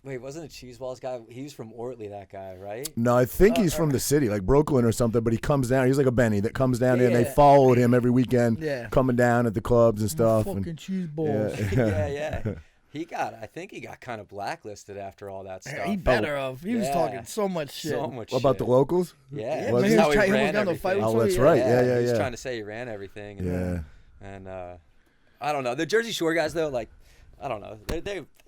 [SPEAKER 4] Wait, wasn't it Cheeseballs guy? He was from Ortley, that guy, right?
[SPEAKER 1] No, I think he's from the city, like Brooklyn or something. But he comes down. He's like a Benny that comes down there, and they followed him every weekend, coming down at the clubs and stuff.
[SPEAKER 2] Fucking cheese balls.
[SPEAKER 4] Yeah. I think he got kind of blacklisted after all that stuff.
[SPEAKER 2] He better have. He was talking so much shit.
[SPEAKER 4] So much
[SPEAKER 1] What about the locals?
[SPEAKER 4] Yeah.
[SPEAKER 1] Was
[SPEAKER 2] he
[SPEAKER 1] he?
[SPEAKER 2] was
[SPEAKER 4] how
[SPEAKER 2] trying
[SPEAKER 4] ran
[SPEAKER 2] to fight with
[SPEAKER 4] everything.
[SPEAKER 1] Oh, that's
[SPEAKER 2] somebody.
[SPEAKER 1] right. Yeah.
[SPEAKER 4] He was trying to say he ran everything. And I don't know. The Jersey Shore guys, though, like, I don't know.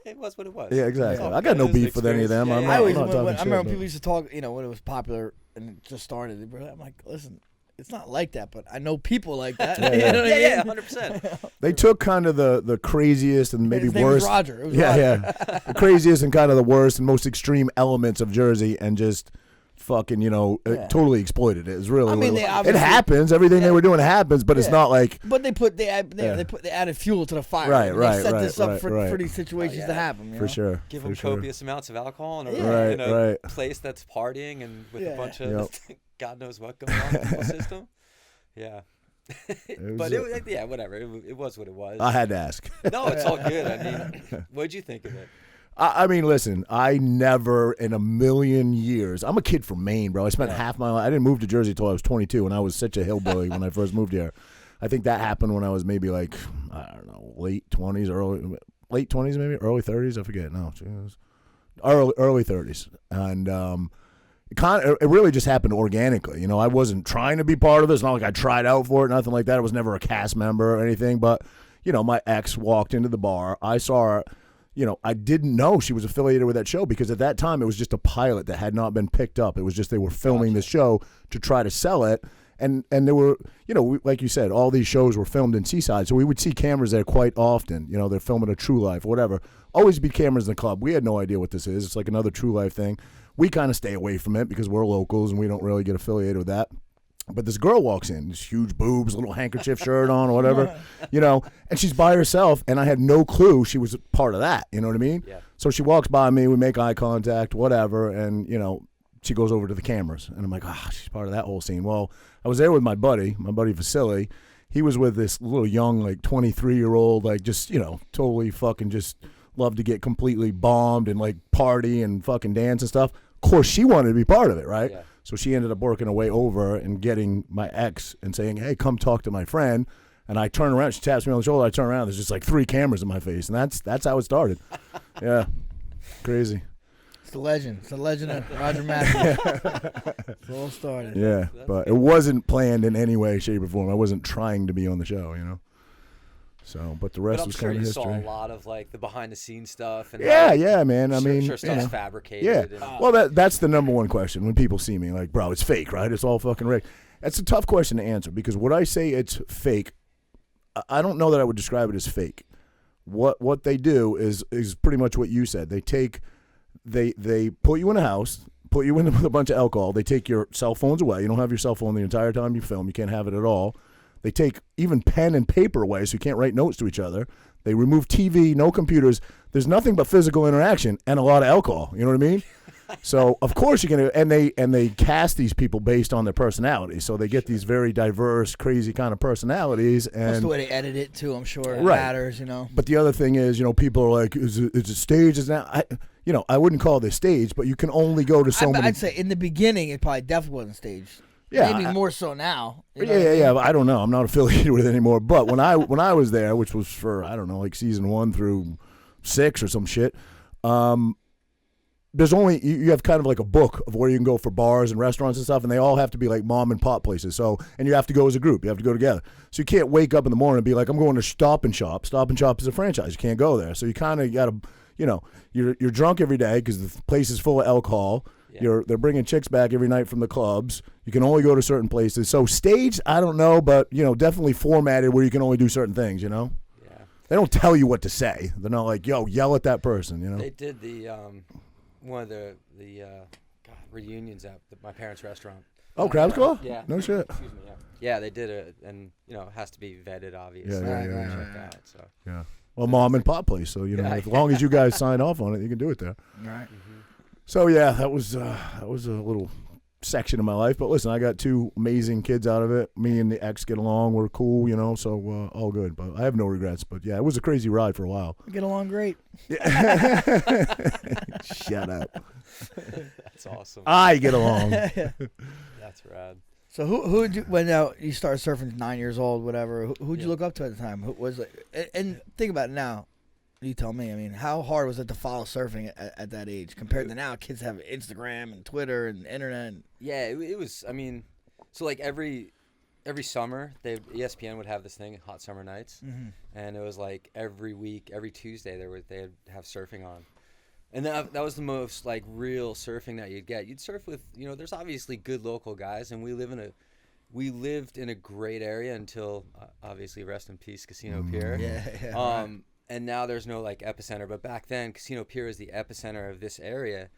[SPEAKER 4] It was what it was.
[SPEAKER 1] Yeah, exactly.
[SPEAKER 4] All
[SPEAKER 1] I got no
[SPEAKER 4] good. It was
[SPEAKER 1] beef with any of them.
[SPEAKER 4] experience.
[SPEAKER 1] I'm
[SPEAKER 4] Yeah,
[SPEAKER 1] not,
[SPEAKER 2] I
[SPEAKER 1] I'm not talking
[SPEAKER 2] remember
[SPEAKER 1] shit,
[SPEAKER 2] when
[SPEAKER 1] but-
[SPEAKER 2] people used to talk, when it was popular and it just started. I'm like, listen, it's not like that, but I know people like that.
[SPEAKER 1] Yeah,
[SPEAKER 2] You know what I mean?
[SPEAKER 4] Yeah, 100%.
[SPEAKER 1] They took kind of the craziest and maybe
[SPEAKER 2] His name was
[SPEAKER 1] worst.
[SPEAKER 2] Roger. It was
[SPEAKER 1] Yeah,
[SPEAKER 2] Roger.
[SPEAKER 1] yeah. The craziest and kind of the worst and most extreme elements of Jersey and just fucking, totally exploited it. It's really
[SPEAKER 2] I mean, they
[SPEAKER 1] it
[SPEAKER 2] obviously-
[SPEAKER 1] happens. Everything they were doing happens, but it's
[SPEAKER 2] Yeah.
[SPEAKER 1] not like
[SPEAKER 2] But they added fuel to the fire.
[SPEAKER 1] Right,
[SPEAKER 2] They
[SPEAKER 1] right,
[SPEAKER 2] set
[SPEAKER 1] right,
[SPEAKER 2] this up
[SPEAKER 1] right,
[SPEAKER 2] for,
[SPEAKER 1] right.
[SPEAKER 2] for these situations to happen. You
[SPEAKER 1] for
[SPEAKER 2] know?
[SPEAKER 1] sure.
[SPEAKER 4] Give
[SPEAKER 1] for
[SPEAKER 4] them
[SPEAKER 1] sure.
[SPEAKER 4] copious amounts of alcohol in a,
[SPEAKER 1] Right,
[SPEAKER 4] in a
[SPEAKER 1] right.
[SPEAKER 4] place that's partying and with
[SPEAKER 2] Yeah.
[SPEAKER 4] a bunch of God knows what going on in the system. Yeah. But whatever. It was what it was.
[SPEAKER 1] I had to ask.
[SPEAKER 4] No, it's all good. I mean, what'd you think of it?
[SPEAKER 1] I mean, listen, I never in a million years. I'm a kid from Maine, bro. I spent half my life. I didn't move to Jersey until I was 22, and I was such a hillbilly when I first moved here. I think that happened when I was maybe like, I don't know, late 20s, late 20s maybe, early 30s. I forget. No, early 30s, and it really just happened organically. I wasn't trying to be part of it. It's not like I tried out for it, nothing like that. I was never a cast member or anything. But my ex walked into the bar. I saw her. I didn't know she was affiliated with that show because at that time it was just a pilot that had not been picked up. It was just they were filming the show to try to sell it. And there were, like you said, all these shows were filmed in Seaside. So we would see cameras there quite often. They're filming a True Life, whatever. Always be cameras in the club. We had no idea what this is. It's like another True Life thing. We kind of stay away from it because we're locals and we don't really get affiliated with that. But this girl walks in, this huge boobs, little handkerchief shirt on or whatever, and she's by herself, and I had no clue she was part of that, you know what I mean?
[SPEAKER 4] Yeah.
[SPEAKER 1] So she walks by me, we make eye contact, whatever, and, she goes over to the cameras, and I'm like, she's part of that whole scene. Well, I was there with my buddy Vasily. He was with this little young, like, 23-year-old, like, just, totally fucking just loved to get completely bombed and, like, party and fucking dance and stuff. Of course, she wanted to be part of it, right?
[SPEAKER 4] Yeah.
[SPEAKER 1] So she ended up working her way over and getting my ex and saying, hey, come talk to my friend. And I turn around. She taps me on the shoulder. I turn around. There's just like 3 cameras in my face. And that's how it started. Yeah. Crazy.
[SPEAKER 2] It's the legend. It's the legend of Roger Matthews. It's all started.
[SPEAKER 1] Yeah. But it wasn't planned in any way, shape, or form. I wasn't trying to be on the show, So, but the rest
[SPEAKER 4] But I'm
[SPEAKER 1] was
[SPEAKER 4] sure
[SPEAKER 1] kind of
[SPEAKER 4] you
[SPEAKER 1] history.
[SPEAKER 4] saw a lot of like the behind the scenes stuff. And
[SPEAKER 1] Yeah, man. I mean,
[SPEAKER 4] sure stuff's fabricated.
[SPEAKER 1] Yeah.
[SPEAKER 4] And,
[SPEAKER 1] Well, that's the number one question when people see me. Like, bro, it's fake, right? It's all fucking rigged. That's a tough question to answer because would I say it's fake? I don't know that I would describe it as fake. What they do is pretty much what you said. They put you in a house, put you in with a bunch of alcohol. They take your cell phones away. You don't have your cell phone the entire time you film. You can't have it at all. They take even pen and paper away so you can't write notes to each other. They remove TV, no computers. There's nothing but physical interaction and a lot of alcohol. You know what I mean? So of course you're gonna and they cast these people based on their personalities. So they get these very diverse, crazy kind of personalities. And
[SPEAKER 2] That's the way they edit it too. I'm sure it
[SPEAKER 1] Right.
[SPEAKER 2] matters.
[SPEAKER 1] But the other thing is, people are like, is it staged? Is that I wouldn't call this staged, but you can only go to so many.
[SPEAKER 2] I'd say in the beginning it probably definitely wasn't staged.
[SPEAKER 1] Yeah,
[SPEAKER 2] Maybe more so now.
[SPEAKER 1] Yeah. But I don't know. I'm not affiliated with it anymore. But when I was there, which was for I don't know, like season 1 through 6 or some shit. There's only you have kind of like a book of where you can go for bars and restaurants and stuff, and they all have to be like mom and pop places. So, and you have to go as a group. You have to go together. So you can't wake up in the morning and be like, I'm going to Stop and Shop. Stop and Shop is a franchise. You can't go there. So you kind of got to, you're drunk every day because the place is full of alcohol. Yeah. They're bringing chicks back every night from the clubs. You can only go to certain places. So staged, I don't know, but definitely formatted where you can only do certain things.
[SPEAKER 4] Yeah.
[SPEAKER 1] They don't tell you what to say. They're not like, yo, yell at that person.
[SPEAKER 4] They did the one of the reunions at my parents' restaurant.
[SPEAKER 1] Oh, Crab's Claw?
[SPEAKER 4] Yeah.
[SPEAKER 1] No shit.
[SPEAKER 4] Excuse me. Yeah, they did it, and it has to be vetted, obviously.
[SPEAKER 1] Yeah.
[SPEAKER 4] Check out, so.
[SPEAKER 1] Yeah. Well, mom and pop place. So as long as you guys sign off on it, you can do it there.
[SPEAKER 2] Right.
[SPEAKER 4] Mm-hmm.
[SPEAKER 1] So yeah, that was a little section of my life. But listen, I got 2 amazing kids out of it. Me and the ex get along. We're cool, so all good. But I have no regrets. But yeah, it was a crazy ride for a while.
[SPEAKER 2] We get along great.
[SPEAKER 1] Shut up.
[SPEAKER 4] That's awesome.
[SPEAKER 1] I get along.
[SPEAKER 4] That's rad.
[SPEAKER 2] So who did you, when you started surfing 9 years old, whatever? Who'd you look up to at the time? Who was it? And think about it now. You tell me. I mean, how hard was it to follow surfing at that age compared to now? Kids have Instagram and Twitter and internet. And
[SPEAKER 4] Yeah, it was. I mean, so like every summer, ESPN would have this thing, Hot Summer Nights, and it was like every week, every Tuesday they'd have surfing on, and that was the most like real surfing that you'd get. You'd surf with there's obviously good local guys, and we live in we lived in a great area until obviously rest in peace Casino Pier.
[SPEAKER 2] Yeah.
[SPEAKER 4] And now there's no like epicenter, but back then Casino Pier is the epicenter of this area,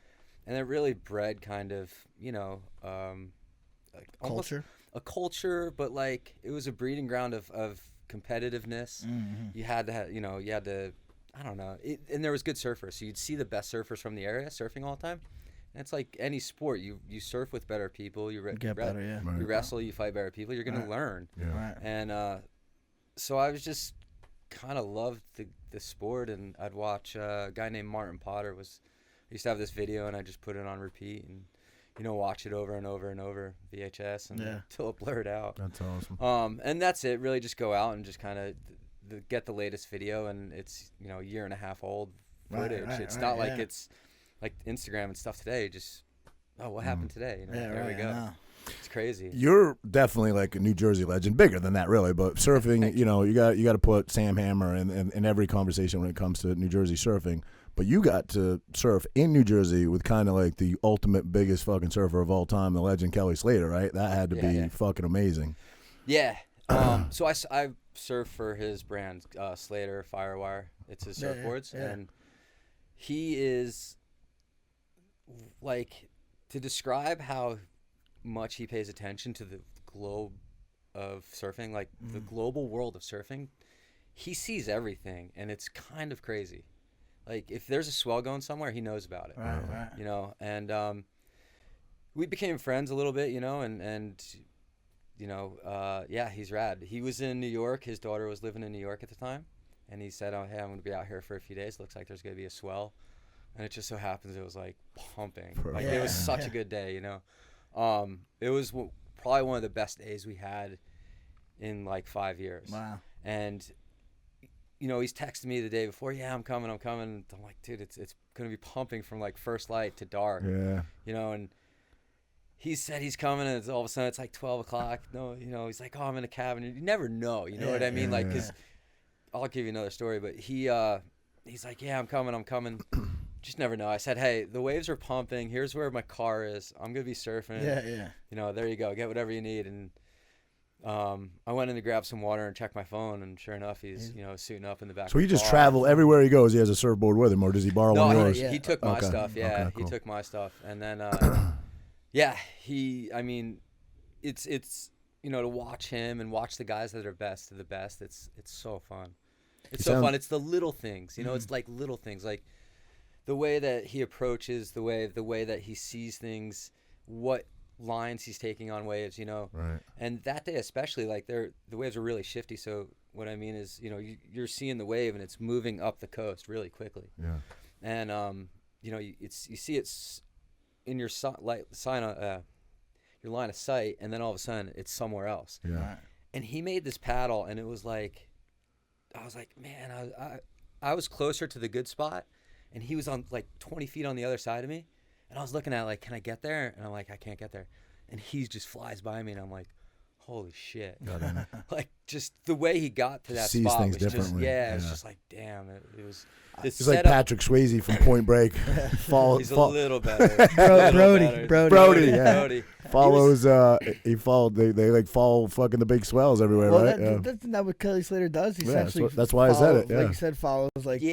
[SPEAKER 4] and it really bred kind of like almost
[SPEAKER 2] Culture.
[SPEAKER 4] a culture, but like it was a breeding ground of competitiveness. You had to I don't know, and there was good surfers, so you'd see the best surfers from the area surfing all the time. And it's like any sport, you surf with better people, you
[SPEAKER 2] Get better, yeah.
[SPEAKER 1] Right.
[SPEAKER 4] you wrestle, you fight better people, you're gonna learn.
[SPEAKER 1] Yeah.
[SPEAKER 2] Right.
[SPEAKER 4] And so I was just kind of loved the sport, and I'd watch a guy named Martin Potter. I used to have this video, and I just put it on repeat and watch it over and over and over, VHS, and until it blurred out.
[SPEAKER 1] That's awesome.
[SPEAKER 4] And that's it. Really, just go out and just kind of get the latest video, and it's a year and a half old footage. It's not like it's like Instagram and stuff today. Just what happened today? There we go. It's crazy.
[SPEAKER 1] You're definitely like a New Jersey legend, bigger than that really, but surfing, you got to put Sam Hammer in every conversation when it comes to New Jersey surfing. But you got to surf in New Jersey with kind of like the ultimate biggest fucking surfer of all time, the legend Kelly Slater, right? That had to be fucking amazing.
[SPEAKER 4] Yeah. So I surf for his brand, Slater Firewire. It's his surfboards, and he is like, to describe how much he pays attention to the globe of surfing, like the global world of surfing. He sees everything, and it's kind of crazy. Like if there's a swell going somewhere, he knows about it.
[SPEAKER 2] Right.
[SPEAKER 4] And we became friends a little bit, and he's rad. He was in New York. His daughter was living in New York at the time, and he said, "Oh, hey, I'm going to be out here for a few days. Looks like there's going to be a swell." And it just so happens it was like pumping. Like it was such a good day, It was probably one of the best days we had in like 5 years.
[SPEAKER 2] Wow.
[SPEAKER 4] And he's texting me the day before, "Yeah, I'm coming. I'm like, dude, it's going to be pumping from like first light to dark.
[SPEAKER 1] Yeah.
[SPEAKER 4] And he said he's coming, and all of a sudden it's like 12 o'clock. No, he's like, "Oh, I'm in a cabin." You never know, you know what I mean? Like, because I'll give you another story, but he's like, "Yeah, I'm coming. Just never know." I said, "Hey, the waves are pumping. Here's where my car is. I'm going to be surfing.
[SPEAKER 2] Yeah.
[SPEAKER 4] There you go. Get whatever you need." And I went in to grab some water and check my phone, and sure enough, he's suiting up in the back.
[SPEAKER 1] So
[SPEAKER 4] of
[SPEAKER 1] he
[SPEAKER 4] the
[SPEAKER 1] just
[SPEAKER 4] car.
[SPEAKER 1] travel everywhere he goes. He has a surfboard with him, or does he borrow one of yours?
[SPEAKER 4] He took my
[SPEAKER 1] Okay.
[SPEAKER 4] stuff. Yeah,
[SPEAKER 1] Okay, cool.
[SPEAKER 4] he took my stuff, and then it's to watch him and watch the guys that are best to the best. It's so fun. It's so fun. It's the little things. It's like little things, like the way that he approaches, the way that he sees things, what lines he's taking on waves,
[SPEAKER 1] Right.
[SPEAKER 4] And that day especially, like the waves are really shifty. So what I mean is, you're seeing the wave and it's moving up the coast really quickly.
[SPEAKER 1] Yeah.
[SPEAKER 4] And you see it's in your your line of sight, and then all of a sudden it's somewhere else.
[SPEAKER 1] Yeah.
[SPEAKER 2] Right.
[SPEAKER 4] And he made this paddle, and it was like, I was like, man, I was closer to the good spot, and he was on like 20 feet on the other side of me, and I was looking at like, can I get there? And I'm like, I can't get there, and he just flies by me, and I'm like, holy shit. Like just the way he got to that
[SPEAKER 1] Sees
[SPEAKER 4] spot
[SPEAKER 1] things
[SPEAKER 4] was just
[SPEAKER 1] differently.
[SPEAKER 4] it was just like, damn, it was.
[SPEAKER 1] It's like Patrick Swayze from Point Break.
[SPEAKER 4] He's a little better.
[SPEAKER 2] Brody.
[SPEAKER 1] Yeah.
[SPEAKER 4] Brody.
[SPEAKER 1] Follows. He followed. They like follow fucking the big swells everywhere,
[SPEAKER 2] Well,
[SPEAKER 1] right?
[SPEAKER 2] that's not what Kelly Slater does. He
[SPEAKER 1] Yeah,
[SPEAKER 2] essentially
[SPEAKER 1] that's why I said it. Yeah.
[SPEAKER 2] Like you said, follows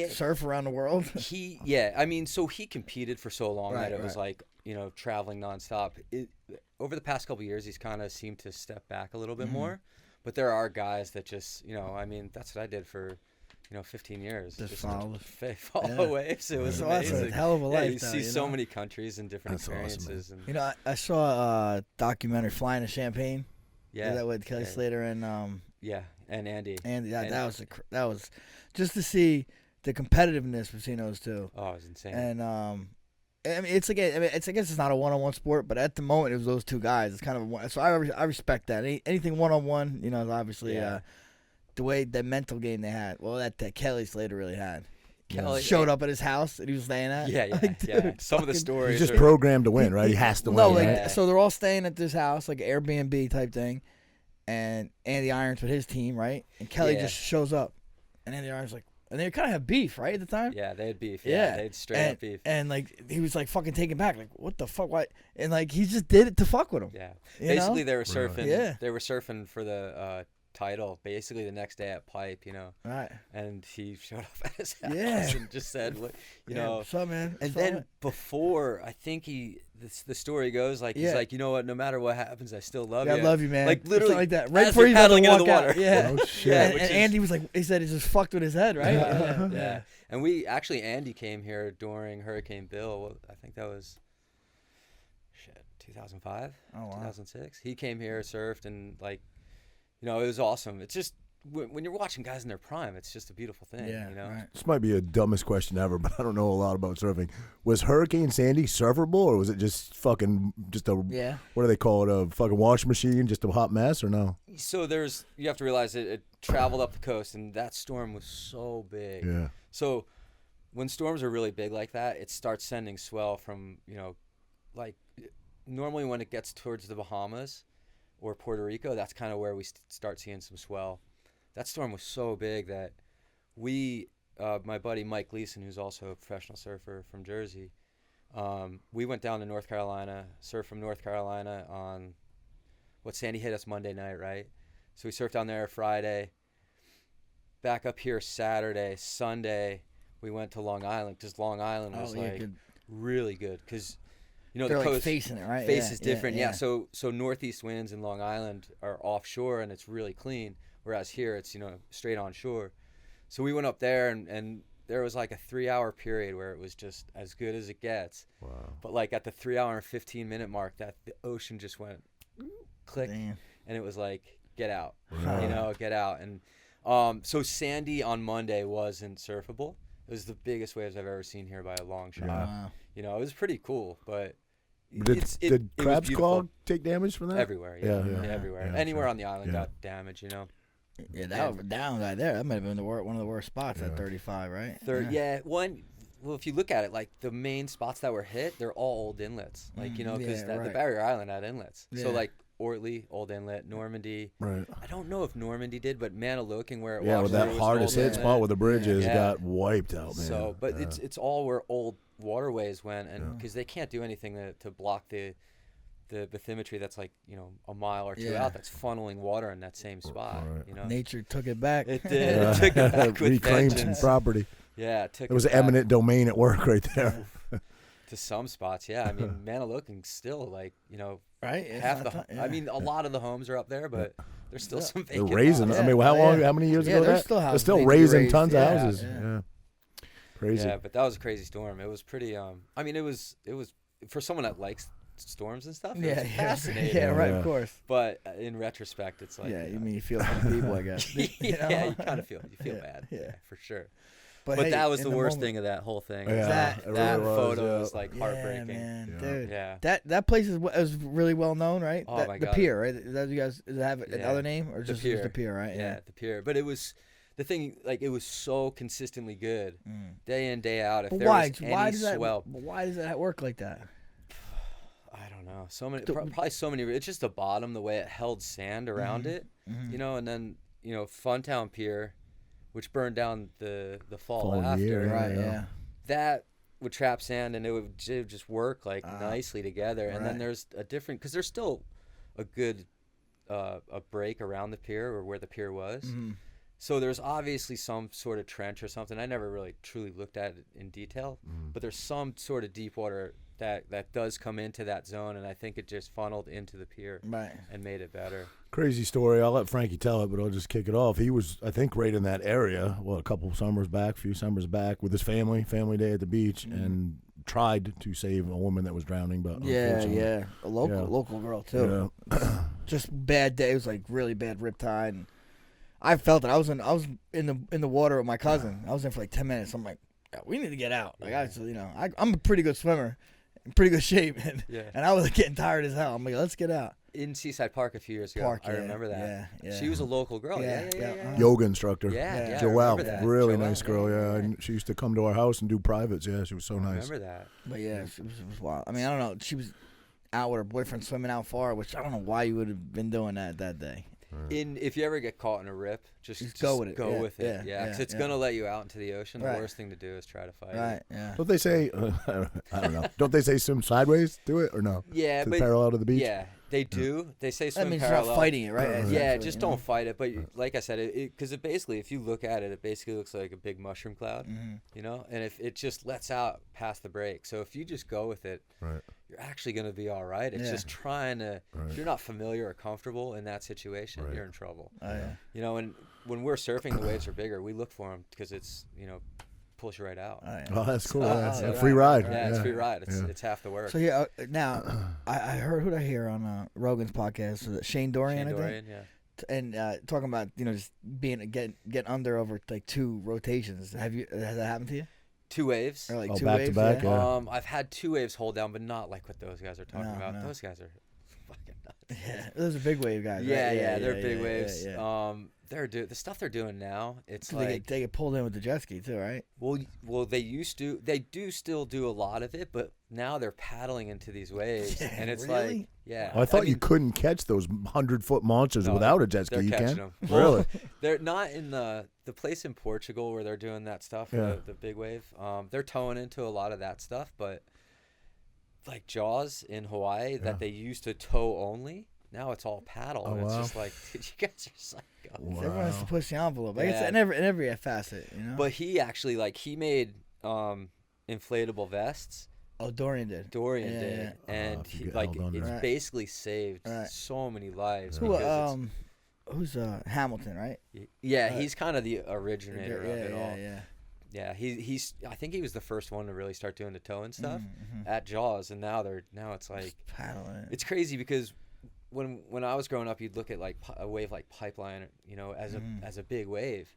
[SPEAKER 2] surf around the world.
[SPEAKER 4] So he competed for so long that it was like, traveling nonstop. Over the past couple of years, he's kind of seemed to step back a little bit more. But there are guys that just, that's what I did for 15 years.
[SPEAKER 2] Just follow
[SPEAKER 4] waves. It was
[SPEAKER 2] So
[SPEAKER 4] amazing.
[SPEAKER 2] that's a hell of a life,
[SPEAKER 4] you
[SPEAKER 2] though,
[SPEAKER 4] see so many countries and different
[SPEAKER 1] That's awesome,
[SPEAKER 4] experiences. And
[SPEAKER 2] I saw a documentary, Flying to Champagne.
[SPEAKER 4] yeah,
[SPEAKER 2] Is that with Kelly Slater and
[SPEAKER 4] and Andy.
[SPEAKER 2] that was just to see the competitiveness between those two.
[SPEAKER 4] Oh, it was insane.
[SPEAKER 2] And I mean, I guess it's not a one-on-one sport, but at the moment it was those two guys. It's kind of a one. So I respect that. Anything one-on-one, is obviously the way the mental game they had. Well, that Kelly Slater really had.
[SPEAKER 4] Kelly
[SPEAKER 2] Showed up at his house that he was staying at.
[SPEAKER 4] Yeah.
[SPEAKER 2] Dude,
[SPEAKER 4] Some of the stories.
[SPEAKER 1] He's just
[SPEAKER 4] are,
[SPEAKER 1] programmed to win, right? He has to win.
[SPEAKER 2] No,
[SPEAKER 1] right?
[SPEAKER 2] so they're all staying at this house, like an Airbnb type thing, and Andy Irons with his team, right? And Kelly just shows up, and Andy Irons like, and they kind of have beef, right, at the time.
[SPEAKER 4] Yeah, they had beef. Yeah, they had straight up beef.
[SPEAKER 2] And like he was like fucking taken back, like what the fuck, why? And like he just did it to fuck with him.
[SPEAKER 4] Yeah,
[SPEAKER 2] you
[SPEAKER 4] basically
[SPEAKER 2] know?
[SPEAKER 4] they were surfing.
[SPEAKER 1] Right.
[SPEAKER 2] Yeah.
[SPEAKER 4] They were surfing for the title. Basically the next day at Pipe, you know.
[SPEAKER 2] Right.
[SPEAKER 4] And he showed up at his house
[SPEAKER 2] Yeah.
[SPEAKER 4] and just said, "Look, you
[SPEAKER 2] Yeah,
[SPEAKER 4] know."
[SPEAKER 2] what's up, man?
[SPEAKER 4] And
[SPEAKER 2] What's up,
[SPEAKER 4] then
[SPEAKER 2] man?
[SPEAKER 4] before, I think the story goes like he's
[SPEAKER 2] Yeah.
[SPEAKER 4] like, you know what? No matter what happens, I still love
[SPEAKER 2] Yeah,
[SPEAKER 4] you.
[SPEAKER 2] I love you, man.
[SPEAKER 4] Like
[SPEAKER 2] Something
[SPEAKER 4] literally
[SPEAKER 2] like that. Right
[SPEAKER 4] as
[SPEAKER 2] before
[SPEAKER 4] they're
[SPEAKER 2] he's about to
[SPEAKER 4] paddling into
[SPEAKER 2] walk
[SPEAKER 4] the
[SPEAKER 2] out.
[SPEAKER 4] water.
[SPEAKER 2] Yeah.
[SPEAKER 1] Oh shit.
[SPEAKER 4] Yeah,
[SPEAKER 2] and
[SPEAKER 4] which is-
[SPEAKER 2] Andy was like, he said he just fucked with his head, right?
[SPEAKER 4] Yeah. And Andy came here during Hurricane Bill. Well, I think that was 2005,
[SPEAKER 2] Oh, wow.
[SPEAKER 4] 2006. He came here, surfed, and like, you know, it was awesome. It's just when you're watching guys in their prime, it's just a beautiful thing.
[SPEAKER 2] Yeah,
[SPEAKER 4] you know.
[SPEAKER 2] right.
[SPEAKER 1] This might be the dumbest question ever, but I don't know a lot about surfing. Was Hurricane Sandy surfable, or was it just a
[SPEAKER 2] Yeah.
[SPEAKER 1] what do they call it, a fucking washing machine, just a hot mess, or no?
[SPEAKER 4] So you have to realize it traveled up the coast, and that storm was so big.
[SPEAKER 1] Yeah.
[SPEAKER 4] So when storms are really big like that, it starts sending swell from, you know, like normally when it gets towards the Bahamas or Puerto Rico, that's kind of where we start seeing some swell. That storm was so big that my buddy Mike Gleason, who's also a professional surfer from Jersey, we went down to North Carolina, surfed from North Carolina on Sandy hit us Monday night, right? So we surfed down there Friday, back up here Saturday, Sunday we went to Long Island because Long Island was
[SPEAKER 2] good.
[SPEAKER 4] really good because, you know,
[SPEAKER 2] They're
[SPEAKER 4] the
[SPEAKER 2] like
[SPEAKER 4] coast
[SPEAKER 2] facing it, right?
[SPEAKER 4] face is different. Yeah. So northeast winds in Long Island are offshore and it's really clean, whereas here it's, you know, straight on shore. So we went up there and there was like a 3-hour period where it was just as good as it gets.
[SPEAKER 1] Wow.
[SPEAKER 4] But like at the 3-hour and 15-minute mark, that the ocean just went click,
[SPEAKER 2] Damn.
[SPEAKER 4] and it was like, get out,
[SPEAKER 1] Right.
[SPEAKER 4] you know, get out. And so Sandy on Monday wasn't surfable. It was the biggest waves I've ever seen here by a long shot.
[SPEAKER 1] Yeah.
[SPEAKER 2] Wow.
[SPEAKER 4] You know, it was pretty cool, but
[SPEAKER 1] Did
[SPEAKER 4] it was
[SPEAKER 1] Crab's
[SPEAKER 4] beautiful.
[SPEAKER 1] Claw take damage from that?
[SPEAKER 4] Everywhere,
[SPEAKER 1] Yeah.
[SPEAKER 4] everywhere.
[SPEAKER 1] Yeah,
[SPEAKER 4] Anywhere
[SPEAKER 1] sure.
[SPEAKER 4] on the island
[SPEAKER 1] Yeah.
[SPEAKER 4] got damage, you know.
[SPEAKER 2] Yeah, that was down right there. That might have been one of the worst spots at 35, right?
[SPEAKER 4] Well, if you look at it, like the main spots that were hit, they're all old inlets. Like, you know, because
[SPEAKER 2] yeah,
[SPEAKER 4] the
[SPEAKER 2] right.
[SPEAKER 4] Barrier Island had inlets.
[SPEAKER 2] Yeah.
[SPEAKER 4] So like Ortley, old inlet, Normandy.
[SPEAKER 1] Right.
[SPEAKER 4] I don't know if Normandy did, but Maniloking where it
[SPEAKER 1] Yeah,
[SPEAKER 4] washed
[SPEAKER 1] with
[SPEAKER 4] through
[SPEAKER 1] that
[SPEAKER 4] was an
[SPEAKER 1] hardest
[SPEAKER 4] old
[SPEAKER 1] hit
[SPEAKER 4] inlet.
[SPEAKER 1] spot where the bridge is,
[SPEAKER 4] Yeah.
[SPEAKER 1] got wiped out, man.
[SPEAKER 4] So, but
[SPEAKER 1] Yeah.
[SPEAKER 4] it's all where old waterways went, and because they can't do anything to block the bathymetry that's like, you know, a mile or two
[SPEAKER 2] Yeah.
[SPEAKER 4] out that's funneling water in that same spot.
[SPEAKER 1] Right.
[SPEAKER 4] You know,
[SPEAKER 2] Nature took it back.
[SPEAKER 4] it did. It took it back with
[SPEAKER 1] reclaimed some
[SPEAKER 4] vengeance.
[SPEAKER 1] property.
[SPEAKER 4] Yeah, it took
[SPEAKER 1] It was
[SPEAKER 4] it
[SPEAKER 1] an
[SPEAKER 4] back
[SPEAKER 1] eminent domain at work right there.
[SPEAKER 4] to some spots. Yeah, I mean, Maniloking still, like, you know,
[SPEAKER 2] Right? It's
[SPEAKER 4] half
[SPEAKER 2] not
[SPEAKER 4] the. I mean, a lot of the homes are up there, but there's still some
[SPEAKER 1] They're
[SPEAKER 4] vacant
[SPEAKER 1] raising.
[SPEAKER 4] lots.
[SPEAKER 1] I mean, how
[SPEAKER 2] Yeah.
[SPEAKER 1] long? How many years
[SPEAKER 2] Yeah,
[SPEAKER 1] ago?
[SPEAKER 2] they're
[SPEAKER 1] that?
[SPEAKER 2] still
[SPEAKER 1] They're
[SPEAKER 2] houses
[SPEAKER 1] still
[SPEAKER 2] need to be
[SPEAKER 1] raising
[SPEAKER 2] raised.
[SPEAKER 1] tons of
[SPEAKER 2] Yeah.
[SPEAKER 1] houses.
[SPEAKER 2] Yeah.
[SPEAKER 1] Yeah. Crazy.
[SPEAKER 4] Yeah, but that was a crazy storm. It was pretty. I mean, it was for someone that likes storms and stuff. It was fascinating.
[SPEAKER 2] Yeah, right,
[SPEAKER 1] Yeah.
[SPEAKER 2] of course.
[SPEAKER 4] But in retrospect, it's like,
[SPEAKER 2] Yeah,
[SPEAKER 4] you
[SPEAKER 2] you
[SPEAKER 4] know,
[SPEAKER 2] mean you feel for the people, I guess. You know?
[SPEAKER 4] yeah, you kind of feel
[SPEAKER 2] Yeah,
[SPEAKER 4] bad.
[SPEAKER 2] yeah.
[SPEAKER 4] For sure.
[SPEAKER 2] But,
[SPEAKER 4] But
[SPEAKER 2] hey,
[SPEAKER 4] that was
[SPEAKER 2] in
[SPEAKER 4] the worst
[SPEAKER 2] moment-
[SPEAKER 4] thing of that whole thing.
[SPEAKER 1] Yeah,
[SPEAKER 2] That-
[SPEAKER 1] it
[SPEAKER 4] that
[SPEAKER 1] really was,
[SPEAKER 4] photo
[SPEAKER 1] yeah.
[SPEAKER 4] is like
[SPEAKER 2] Yeah,
[SPEAKER 4] heartbreaking.
[SPEAKER 2] man,
[SPEAKER 1] Yeah.
[SPEAKER 2] dude.
[SPEAKER 4] Yeah.
[SPEAKER 2] That place is really well known, right?
[SPEAKER 4] Oh,
[SPEAKER 2] That-
[SPEAKER 4] my
[SPEAKER 2] the
[SPEAKER 4] God.
[SPEAKER 2] Pier, right? Does you guys does it have
[SPEAKER 4] Yeah.
[SPEAKER 2] another name or
[SPEAKER 4] The
[SPEAKER 2] just
[SPEAKER 4] Pier.
[SPEAKER 2] the Pier, right?
[SPEAKER 4] Yeah, the Pier. But it was the thing. Like, it was so consistently good,
[SPEAKER 2] Mm.
[SPEAKER 4] day in, day out. If
[SPEAKER 2] But
[SPEAKER 4] there
[SPEAKER 2] why?
[SPEAKER 4] was
[SPEAKER 2] Why
[SPEAKER 4] any
[SPEAKER 2] does that?
[SPEAKER 4] swell,
[SPEAKER 2] Why does that work like that?
[SPEAKER 4] I don't know. So many,
[SPEAKER 2] The-
[SPEAKER 4] probably so many. It's just the bottom, the way it held sand around it,
[SPEAKER 2] Mhm.
[SPEAKER 4] you know. And then, you know, Funtown Pier, which burned down the fall
[SPEAKER 1] Following
[SPEAKER 4] after.
[SPEAKER 1] year,
[SPEAKER 2] Right.
[SPEAKER 1] yeah.
[SPEAKER 2] Yeah.
[SPEAKER 4] That would trap sand, and it would just work like nicely together. And then
[SPEAKER 2] right.
[SPEAKER 4] there's a different, because there's still a good a break around the pier or where the pier was.
[SPEAKER 2] Mhm.
[SPEAKER 4] So there's obviously some sort of trench or something. I never really truly looked at it in detail, but there's some sort of deep water that does come into that zone, and I think it just funneled into the pier
[SPEAKER 2] Right.
[SPEAKER 4] and made it better.
[SPEAKER 1] Crazy story. I'll let Frankie tell it, but I'll just kick it off. He was, I think, right in that area, a few summers back, with his family day at the beach, and tried to save a woman that was drowning, but
[SPEAKER 2] Yeah,
[SPEAKER 1] unfortunately-
[SPEAKER 2] yeah. A local girl too. Just bad day. It was like really bad riptide. And I felt it. I was in the water with my cousin. I was in for like 10 minutes. I'm like, yeah, we need to get out. Like I'm a pretty good swimmer, in pretty good shape, and
[SPEAKER 4] Yeah.
[SPEAKER 2] I was getting tired as hell. I'm like, let's get out.
[SPEAKER 4] In Seaside Park a few years ago, I remember that.
[SPEAKER 2] Yeah.
[SPEAKER 4] She was a local girl.
[SPEAKER 2] Yeah,
[SPEAKER 4] Yeah.
[SPEAKER 2] yeah.
[SPEAKER 1] Yoga instructor.
[SPEAKER 4] Yeah, I
[SPEAKER 1] Joelle,
[SPEAKER 4] remember that.
[SPEAKER 1] really
[SPEAKER 4] Joelle,
[SPEAKER 1] nice girl. Yeah, and she used to come to our house and do privates. Yeah, she was so
[SPEAKER 4] I
[SPEAKER 1] nice.
[SPEAKER 4] remember that.
[SPEAKER 2] But yeah, it was wild. I mean, I don't know. She was out with her boyfriend swimming out far, which I don't know why you would have been doing that day.
[SPEAKER 4] If you ever get caught in a rip, just
[SPEAKER 2] go with it.
[SPEAKER 4] Go with it.
[SPEAKER 2] Yeah,
[SPEAKER 4] Because it's gonna let you out into the ocean.
[SPEAKER 2] Right.
[SPEAKER 4] The worst thing to do is try to fight
[SPEAKER 2] Right.
[SPEAKER 4] it.
[SPEAKER 2] Yeah.
[SPEAKER 1] Don't they say? I don't know. Don't they say swim sideways? Do it or no?
[SPEAKER 4] Yeah,
[SPEAKER 1] To
[SPEAKER 4] but
[SPEAKER 1] parallel to the beach.
[SPEAKER 4] yeah, they do. They say
[SPEAKER 2] That
[SPEAKER 4] swim
[SPEAKER 2] means
[SPEAKER 4] parallel.
[SPEAKER 2] you're not fighting it, right?
[SPEAKER 1] Yeah,
[SPEAKER 2] Essentially,
[SPEAKER 4] Yeah, just
[SPEAKER 2] you know?
[SPEAKER 4] don't fight it. But like I said, because it basically, if you look at it, it basically looks like a big mushroom cloud, you know. And if it just lets out past the break, so if you just go with it,
[SPEAKER 1] Right.
[SPEAKER 4] you're actually gonna be all right. It's
[SPEAKER 2] Yeah.
[SPEAKER 4] just trying to.
[SPEAKER 1] Right.
[SPEAKER 4] If you're not familiar or comfortable in that situation,
[SPEAKER 1] Right.
[SPEAKER 4] you're in trouble.
[SPEAKER 2] Oh, yeah.
[SPEAKER 4] You know, and when we're surfing, the waves are bigger. We look for them because it's pulls you right out.
[SPEAKER 2] Oh, yeah.
[SPEAKER 1] Oh, that's cool.
[SPEAKER 2] Oh,
[SPEAKER 1] That's a
[SPEAKER 2] right,
[SPEAKER 1] free
[SPEAKER 2] right,
[SPEAKER 1] ride.
[SPEAKER 2] right.
[SPEAKER 4] Yeah, it's free ride. It's
[SPEAKER 1] Yeah.
[SPEAKER 4] it's half the work.
[SPEAKER 2] So yeah, now I heard who did I hear on Rogan's podcast? Was it Shane Dorian,
[SPEAKER 4] Shane
[SPEAKER 2] I think?
[SPEAKER 4] Dorian, yeah.
[SPEAKER 2] And talking about just getting under over like 2 rotations. Has that happened to you?
[SPEAKER 4] 2 waves.
[SPEAKER 2] Or like
[SPEAKER 1] Oh,
[SPEAKER 2] 2
[SPEAKER 1] back to
[SPEAKER 2] waves?
[SPEAKER 1] back,
[SPEAKER 2] Yeah.
[SPEAKER 1] yeah.
[SPEAKER 4] I've had 2 waves hold down, but not like what those guys are talking
[SPEAKER 2] No,
[SPEAKER 4] about.
[SPEAKER 2] no.
[SPEAKER 4] Those guys are fucking nuts.
[SPEAKER 2] Yeah, those are big wave guys.
[SPEAKER 4] Yeah,
[SPEAKER 2] right?
[SPEAKER 4] yeah, they're big
[SPEAKER 2] yeah,
[SPEAKER 4] waves.
[SPEAKER 2] yeah.
[SPEAKER 4] The stuff they're doing now, it's
[SPEAKER 2] 'Cause
[SPEAKER 4] like
[SPEAKER 2] they get pulled in with the jet ski too, right?
[SPEAKER 4] well, they do still do a lot of it, but now they're paddling into these waves, and it's
[SPEAKER 2] Really?
[SPEAKER 4] like, yeah.
[SPEAKER 1] Oh, I thought you
[SPEAKER 4] mean,
[SPEAKER 1] couldn't catch those 100-foot monsters
[SPEAKER 4] no,
[SPEAKER 1] without a jet ski.
[SPEAKER 4] they're
[SPEAKER 1] You
[SPEAKER 4] catching
[SPEAKER 1] can.
[SPEAKER 4] them.
[SPEAKER 1] Really?
[SPEAKER 4] They're not in the place in Portugal where they're doing that stuff,
[SPEAKER 1] Yeah.
[SPEAKER 4] the big wave. They're towing into a lot of that stuff, but like Jaws in Hawaii that they used to tow only, now it's all paddle.
[SPEAKER 1] Oh,
[SPEAKER 4] and it's
[SPEAKER 1] wow.
[SPEAKER 4] just like, dude, you guys are psycho.
[SPEAKER 2] Everyone has to push the envelope. I guess
[SPEAKER 4] Yeah.
[SPEAKER 2] in every facet, you know.
[SPEAKER 4] But he actually he made inflatable vests.
[SPEAKER 2] Oh, Dorian did.
[SPEAKER 4] Dorian
[SPEAKER 2] Yeah,
[SPEAKER 4] did,
[SPEAKER 2] yeah.
[SPEAKER 4] and
[SPEAKER 1] if you
[SPEAKER 4] he,
[SPEAKER 1] get
[SPEAKER 4] like
[SPEAKER 1] held under.
[SPEAKER 4] it's
[SPEAKER 2] Right.
[SPEAKER 4] basically saved
[SPEAKER 2] Right.
[SPEAKER 4] so many lives.
[SPEAKER 2] Who
[SPEAKER 4] because
[SPEAKER 2] who's Hamilton, right?
[SPEAKER 4] yeah, he's kind of the originator
[SPEAKER 2] yeah,
[SPEAKER 4] of it
[SPEAKER 2] yeah,
[SPEAKER 4] all.
[SPEAKER 2] yeah.
[SPEAKER 4] Yeah, he's. I think he was the first one to really start doing the towing stuff
[SPEAKER 2] Mhm.
[SPEAKER 4] at Jaws, and now it's like
[SPEAKER 2] Paddling.
[SPEAKER 4] it's crazy because when I was growing up, you'd look at like a wave like Pipeline, as a big wave,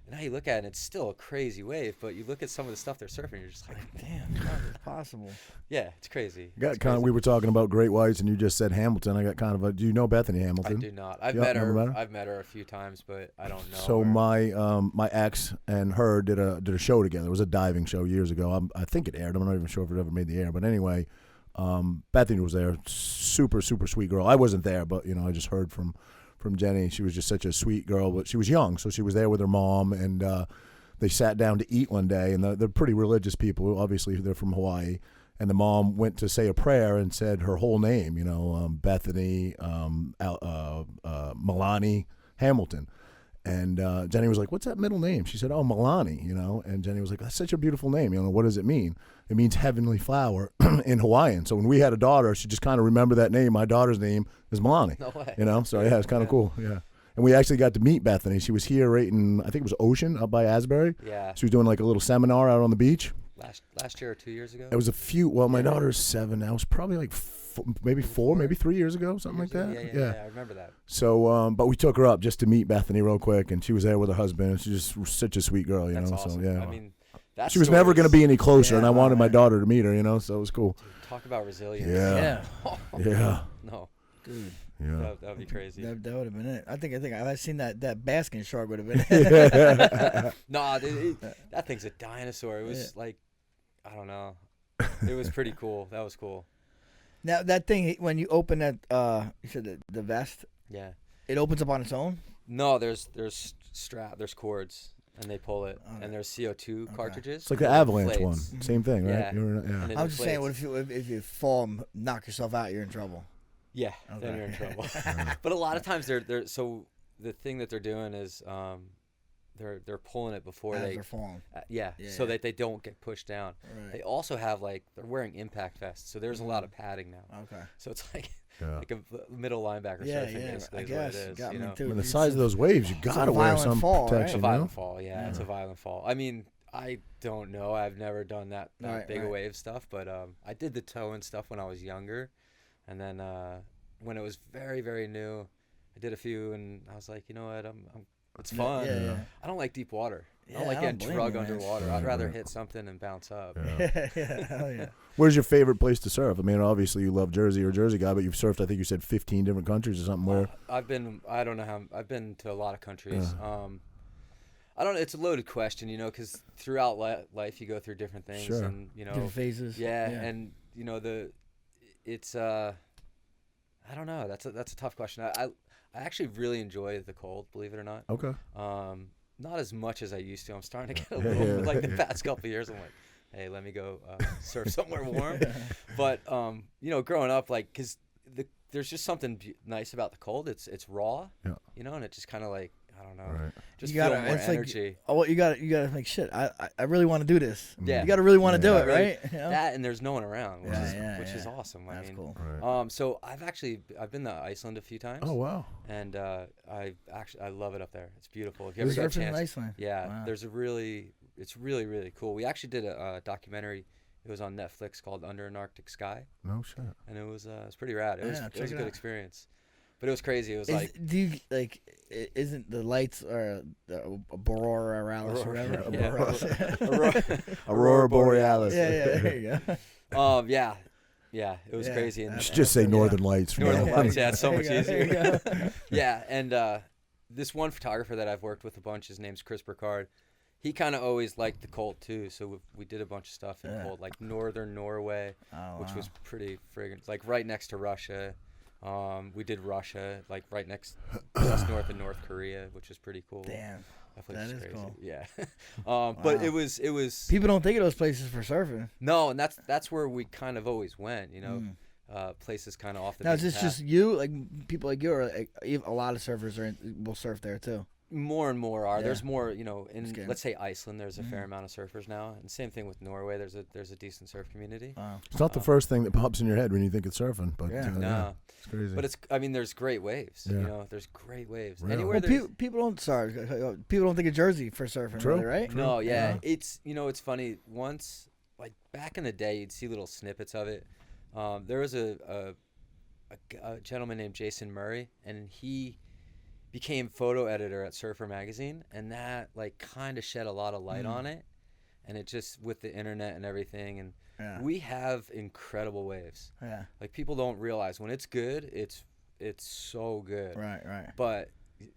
[SPEAKER 4] and now you look at it, and it's still a crazy wave. But you look at some of the stuff they're surfing, you're just like,
[SPEAKER 2] Damn, how is this possible?
[SPEAKER 4] yeah, it's crazy.
[SPEAKER 1] Got
[SPEAKER 4] It's
[SPEAKER 1] kind of.
[SPEAKER 4] crazy.
[SPEAKER 1] We were talking about great whites, and you just said Hamilton. I got kind of a. Do you know Bethany
[SPEAKER 4] I
[SPEAKER 1] Hamilton?
[SPEAKER 4] do not. I've
[SPEAKER 1] Yeah,
[SPEAKER 4] met
[SPEAKER 1] never
[SPEAKER 4] her.
[SPEAKER 1] met her?
[SPEAKER 4] I've met her a few times, but I don't know.
[SPEAKER 1] So
[SPEAKER 4] her.
[SPEAKER 1] my ex and her did a show together. It was a diving show years ago. I think it aired. I'm not even sure if it ever made the air. But anyway, Bethany was there. Super sweet girl. I wasn't there, but I just heard from Jenny. She was just such a sweet girl. But she was young, so she was there with her mom, and they sat down to eat one day. And they're pretty religious people. Obviously, they're from Hawaii. And the mom went to say a prayer and said her whole name. Bethany, Milani Hamilton. And Jenny was like, "What's that middle name?" She said, "Oh, Milani." And Jenny was like, "That's such a beautiful name. What does it mean?" It means heavenly flower in Hawaiian. So when we had a daughter, she just kind of remembered that name. My daughter's name is Milani.
[SPEAKER 4] No way.
[SPEAKER 1] So yeah, it's kind of cool. Yeah. And we actually got to meet Bethany. She was here right in, I think it was Ocean up by Asbury.
[SPEAKER 4] Yeah.
[SPEAKER 1] She was doing like a little seminar out on the beach.
[SPEAKER 4] Last year or 2 years ago.
[SPEAKER 1] It was my daughter's 7 now. It was probably like maybe 3 years ago, something like that.
[SPEAKER 4] Yeah, I remember that.
[SPEAKER 1] So, but we took her up just to meet Bethany real quick, and she was there with her husband. And she's just such a sweet girl,
[SPEAKER 4] That's
[SPEAKER 1] So
[SPEAKER 4] awesome.
[SPEAKER 1] yeah,
[SPEAKER 4] I mean, that
[SPEAKER 1] she was never going to be any closer, and I wanted my
[SPEAKER 2] right.
[SPEAKER 1] daughter to meet her, So it was cool.
[SPEAKER 4] Talk about resilience.
[SPEAKER 1] Yeah, yeah,
[SPEAKER 4] No,
[SPEAKER 2] Dude,
[SPEAKER 1] yeah.
[SPEAKER 4] that would be crazy.
[SPEAKER 2] that would have been it. I think I've seen that basking shark would have been it.
[SPEAKER 4] Nah, that thing's a dinosaur. It was like, I don't know. It was pretty cool. That was cool.
[SPEAKER 2] Now that thing, when you open that, you said the vest,
[SPEAKER 4] Yeah.
[SPEAKER 2] it opens up on its own.
[SPEAKER 4] No, there's cords, and they pull it,
[SPEAKER 2] Okay.
[SPEAKER 4] and there's CO2 cartridges.
[SPEAKER 1] It's like the
[SPEAKER 4] and it
[SPEAKER 1] avalanche one,
[SPEAKER 4] inflates.
[SPEAKER 1] same thing, right?
[SPEAKER 4] Yeah. And it
[SPEAKER 2] I was just saying,
[SPEAKER 4] inflates.
[SPEAKER 2] what if you fall and knock yourself out, you're in trouble.
[SPEAKER 4] Yeah, then
[SPEAKER 2] Okay.
[SPEAKER 4] you're in trouble. But a lot of times they're so the thing that they're doing is they're pulling it before
[SPEAKER 2] As
[SPEAKER 4] they
[SPEAKER 2] they're falling.
[SPEAKER 4] yeah,
[SPEAKER 2] Yeah,
[SPEAKER 4] so
[SPEAKER 2] yeah.
[SPEAKER 4] that they don't get pushed down.
[SPEAKER 2] Right.
[SPEAKER 4] They also have they're wearing impact vests, so there's a lot of padding now.
[SPEAKER 2] Okay.
[SPEAKER 4] So it's like
[SPEAKER 1] Yeah.
[SPEAKER 4] like a middle linebacker
[SPEAKER 2] Yeah,
[SPEAKER 4] surfing
[SPEAKER 2] yeah.
[SPEAKER 4] basically
[SPEAKER 2] I
[SPEAKER 4] is what it
[SPEAKER 2] guess.
[SPEAKER 4] is.
[SPEAKER 2] Got
[SPEAKER 4] You
[SPEAKER 2] me
[SPEAKER 4] know?
[SPEAKER 2] too.
[SPEAKER 1] I mean, the
[SPEAKER 2] It's
[SPEAKER 1] size of those waves, you gotta
[SPEAKER 2] a
[SPEAKER 1] wear
[SPEAKER 2] violent
[SPEAKER 1] some
[SPEAKER 2] fall, right?
[SPEAKER 4] It's a
[SPEAKER 1] protection.
[SPEAKER 4] violent fall, yeah. It's a violent fall. I mean, I don't know. I've never done that
[SPEAKER 2] Right,
[SPEAKER 4] big
[SPEAKER 2] right.
[SPEAKER 4] a wave stuff, but I did the towing stuff when I was younger, and then when it was very, very new, I did a few, and I was like, you know what, it's fun.
[SPEAKER 2] yeah.
[SPEAKER 4] I don't like deep water. I
[SPEAKER 2] Yeah,
[SPEAKER 4] don't like
[SPEAKER 2] I
[SPEAKER 4] getting
[SPEAKER 2] don't blame
[SPEAKER 4] drug
[SPEAKER 2] you, man.
[SPEAKER 4] underwater.
[SPEAKER 1] Right,
[SPEAKER 4] I'd rather
[SPEAKER 1] right.
[SPEAKER 4] hit something and bounce up.
[SPEAKER 1] Yeah.
[SPEAKER 2] yeah, hell yeah.
[SPEAKER 1] Where's your favorite place to surf? I mean, obviously you love Jersey or Jersey guy, but you've surfed, I think you said 15 different countries or something. Where?
[SPEAKER 4] I've been to a lot of countries.
[SPEAKER 1] Yeah.
[SPEAKER 4] I don't know. It's a loaded question, because throughout life you go through different things,
[SPEAKER 1] Sure.
[SPEAKER 4] and
[SPEAKER 2] Different phases.
[SPEAKER 4] yeah, and it's I don't know. That's a tough question. I actually really enjoy the cold, believe it or not.
[SPEAKER 1] Okay.
[SPEAKER 4] Not as much as I used to. I'm starting to get a little like the past couple of years. I'm like, hey, let me go surf somewhere warm. But you know, growing up, like, cause there's just something nice about the cold. It's raw. Yeah. You know, and it just kind of like, I don't know. Right. Just feel more energy.
[SPEAKER 2] Like, oh, you gotta make shit. I really want to do this.
[SPEAKER 4] Yeah.
[SPEAKER 2] You gotta really want to do it, right?
[SPEAKER 4] You know? That, and there's no one around, which is awesome.
[SPEAKER 2] That's cool.
[SPEAKER 1] Right.
[SPEAKER 4] So I've been to Iceland a few times.
[SPEAKER 1] Oh wow.
[SPEAKER 4] And I love it up there. It's beautiful. If you ever get a chance.
[SPEAKER 2] In Iceland.
[SPEAKER 4] Yeah. Wow. It's really, really cool. We actually did a documentary. It was on Netflix called Under an Arctic Sky.
[SPEAKER 1] No shit.
[SPEAKER 4] And it was pretty rad. It was a good experience. But it was crazy. It was
[SPEAKER 2] isn't the lights or the Aurora Borealis or whatever?
[SPEAKER 1] Aurora Borealis.
[SPEAKER 2] Yeah, there you go.
[SPEAKER 4] Yeah, it was crazy. And
[SPEAKER 1] just say Northern Lights.
[SPEAKER 4] Northern Lights, yeah, it's so much easier. Yeah, and this one photographer that I've worked with a bunch, his name's Chris Burkard. He kind of always liked the cold too, so we did a bunch of stuff in cold, like northern Norway, which was pretty friggin' like right next to Russia. We did Russia, like right next, just north of North Korea, which is pretty cool.
[SPEAKER 2] Damn,
[SPEAKER 4] that is
[SPEAKER 2] crazy. Cool.
[SPEAKER 4] Yeah, but it was.
[SPEAKER 2] People don't think of those places for surfing.
[SPEAKER 4] No, and that's where we kind of always went. You know, places kind of off the.
[SPEAKER 2] Now is this just you, like people like you, or like, a lot of surfers will surf there too?
[SPEAKER 4] More and more are. There's more, you know, in let's say Iceland, there's a fair amount of surfers now, and same thing with Norway. There's a decent surf community.
[SPEAKER 2] Wow.
[SPEAKER 1] It's not the first thing that pops in your head when you think it's surfing, but it's crazy.
[SPEAKER 4] But there's great waves. You know, there's great waves.
[SPEAKER 1] Really?
[SPEAKER 4] Anywhere
[SPEAKER 2] people don't think of Jersey for surfing, really, right?
[SPEAKER 1] True.
[SPEAKER 4] No, it's it's funny. Once, like back in the day, you'd see little snippets of it. There was a gentleman named Jason Murray, and he became photo editor at Surfer Magazine, and that like kind of shed a lot of light on it, and it just with the internet and everything, and we have incredible waves. Yeah, like people don't realize when it's good, it's so good.
[SPEAKER 2] Right.
[SPEAKER 4] But